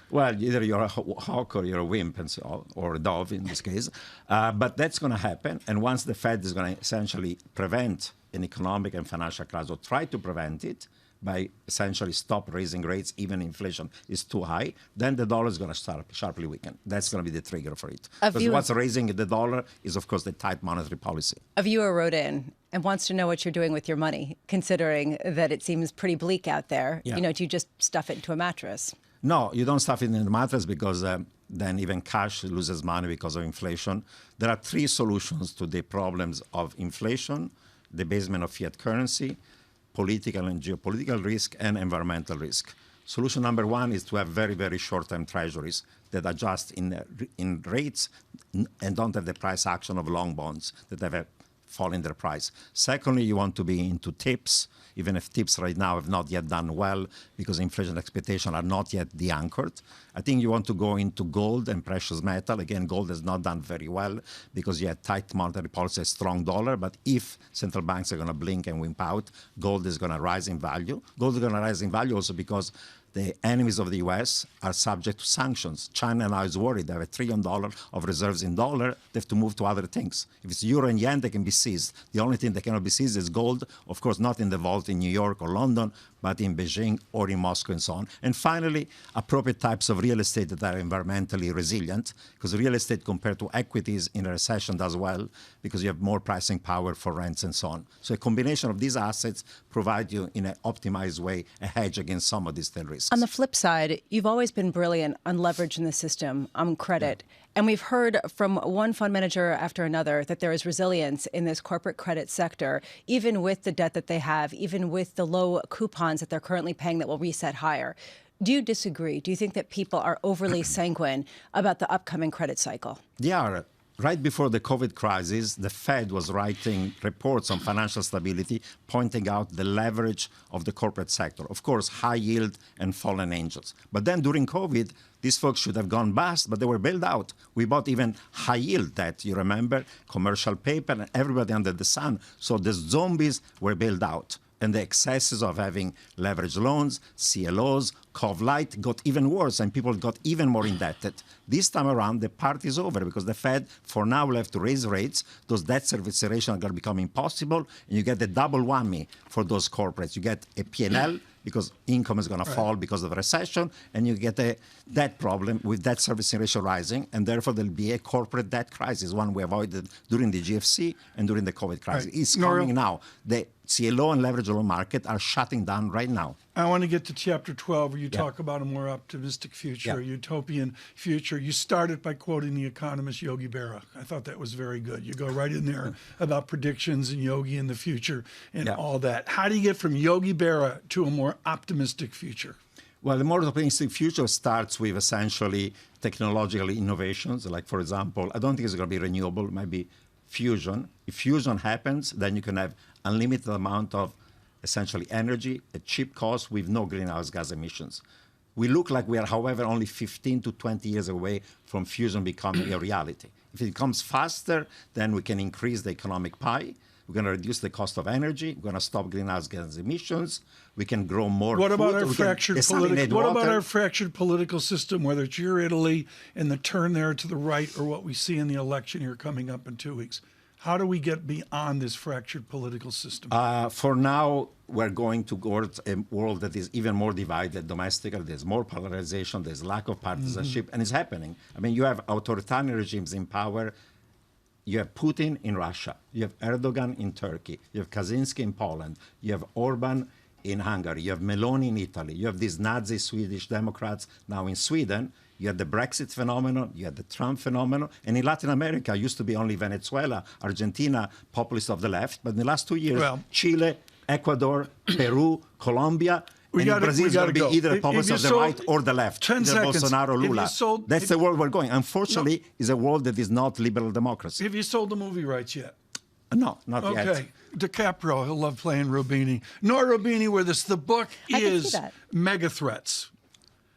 Well, either you're a hawk or you're a wimp, and so, or a dove in this case. But that's going to happen. And once the Fed is going to essentially prevent an economic and financial crisis, or try to prevent it by essentially stop raising rates, even inflation is too high, then the dollar is going to start sharply weaken. That's going to be the trigger for it. Because what's raising the dollar is, of course, the tight monetary policy. A viewer wrote in and wants to know what you're doing with your money, considering that it seems pretty bleak out there. Yeah. You know, do you just stuff it into a mattress? No, you don't stuff it in the mattress because then even cash loses money because of inflation. There are three solutions to the problems of inflation: the basement of fiat currency, political and geopolitical risk, and environmental risk. Solution number one is to have very, very short-term treasuries that adjust in rates and don't have the price action of long bonds that have a fall in their price. Secondly, you want to be into tips, even if tips right now have not yet done well because inflation expectations are not yet de-anchored. I think you want to go into gold and precious metal. Again, gold has not done very well because you had tight monetary policy, a strong dollar. But if central banks are going to blink and wimp out, gold is going to rise in value. Gold is going to rise in value also because the enemies of the U.S. are subject to sanctions. China now is worried. They have $1 trillion of reserves in dollar. They have to move to other things. If it's euro and yen, they can be seized. The only thing that cannot be seized is gold, of course, not in the vault in New York or London, but in Beijing or in Moscow and so on. And finally, appropriate types of real estate that are environmentally resilient, because real estate compared to equities in a recession does well, because you have more pricing power for rents and so on. So a combination of these assets provide you in an optimized way a hedge against some of these tail risks. On the flip side, you've always been brilliant on leverage in the system, on credit. Yeah. And we've heard from one fund manager after another that there is resilience in this corporate credit sector, even with the debt that they have, even with the low coupons that they're currently paying that will reset higher. Do you disagree? Do you think that people are overly sanguine about the upcoming credit cycle? They are. Right before the COVID crisis, the Fed was writing reports on financial stability, pointing out the leverage of the corporate sector. Of course, high yield and fallen angels. But then during COVID, these folks should have gone bust, but they were bailed out. We bought even high yield debt, you remember, commercial paper, and everybody under the sun. So the zombies were bailed out. And the excesses of having leveraged loans, CLOs, Cov Light got even worse, and people got even more indebted. This time around, the party's over because the Fed, for now, will have to raise rates. Those debt service ratios are going to become impossible, and you get the double whammy for those corporates. You get a P&L because income is going to fall because of a recession, and you get a debt problem with debt servicing ratio rising, and therefore there'll be a corporate debt crisis, one we avoided during the GFC and during the COVID crisis. Right. It's coming now. The CLO and leverage loan market are shutting down right now. I want to get to chapter 12 where you talk about a more optimistic future, a utopian future. You started by quoting the economist Yogi Berra. I thought that was very good. You go right in there about predictions and Yogi in the future and all that. How do you get from Yogi Berra to a more optimistic future? Well, the more optimistic future starts with essentially technological innovations. Like, for example, I don't think it's going to be renewable. It might be fusion. If fusion happens, then you can have unlimited amount of essentially energy at cheap cost with no greenhouse gas emissions. We look like we are, however, only 15 to 20 years away from fusion becoming a reality. If it comes faster, then we can increase the economic pie. We're going to reduce the cost of energy. We're going to stop greenhouse gas emissions. We can grow more What food. about our fractured political? What about our fractured political system, whether it's your Italy and the turn there to the right, or what we see in the election here coming up in 2 weeks? How do we get beyond this fractured political system? For now, we're going towards a world that is even more divided domestically. There's more polarization. There's lack of partisanship, and it's happening. I mean, you have authoritarian regimes in power. You have Putin in Russia. You have Erdogan in Turkey. You have Kaczynski in Poland. You have Orban in Hungary. You have Meloni in Italy. You have these Nazi Swedish Democrats now in Sweden. You had the Brexit phenomenon, you had the Trump phenomenon, and in Latin America, used to be only Venezuela, Argentina, populists of the left, but in the last 2 years, Chile, Ecuador, Peru, Colombia, and in Brazil, it's going to be either populists of the right or the left. 10 seconds. Bolsonaro, Lula. That's the world we're going. Unfortunately, it's a world that is not liberal democracy. Have you sold the movie rights yet? No, not yet. Okay. DiCaprio, he'll love playing Rubini. Nora Rubini with us. The book is Mega Threats.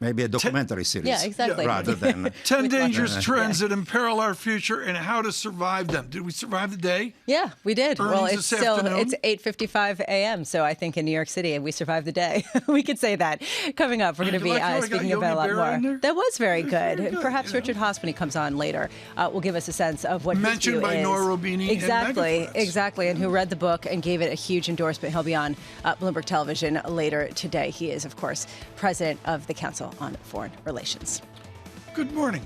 Maybe a documentary series. Yeah, exactly. Rather than 10 dangerous trends that imperil our future and how to survive them. Did we survive the day? Yeah, we did. Earnings well, it's afternoon? It's 8:55 a.m. So I think in New York City we survived the day. We could say that. Coming up, we're going to be speaking about a lot more. That was very good. Very good. Perhaps Richard Haas, when he comes on later, will give us a sense of what mentioned his view by is. Nora Rubini. Exactly, and who read the book and gave it a huge endorsement. He'll be on Bloomberg Television later today. He is, of course, president of the Council on Foreign Relations. Good morning.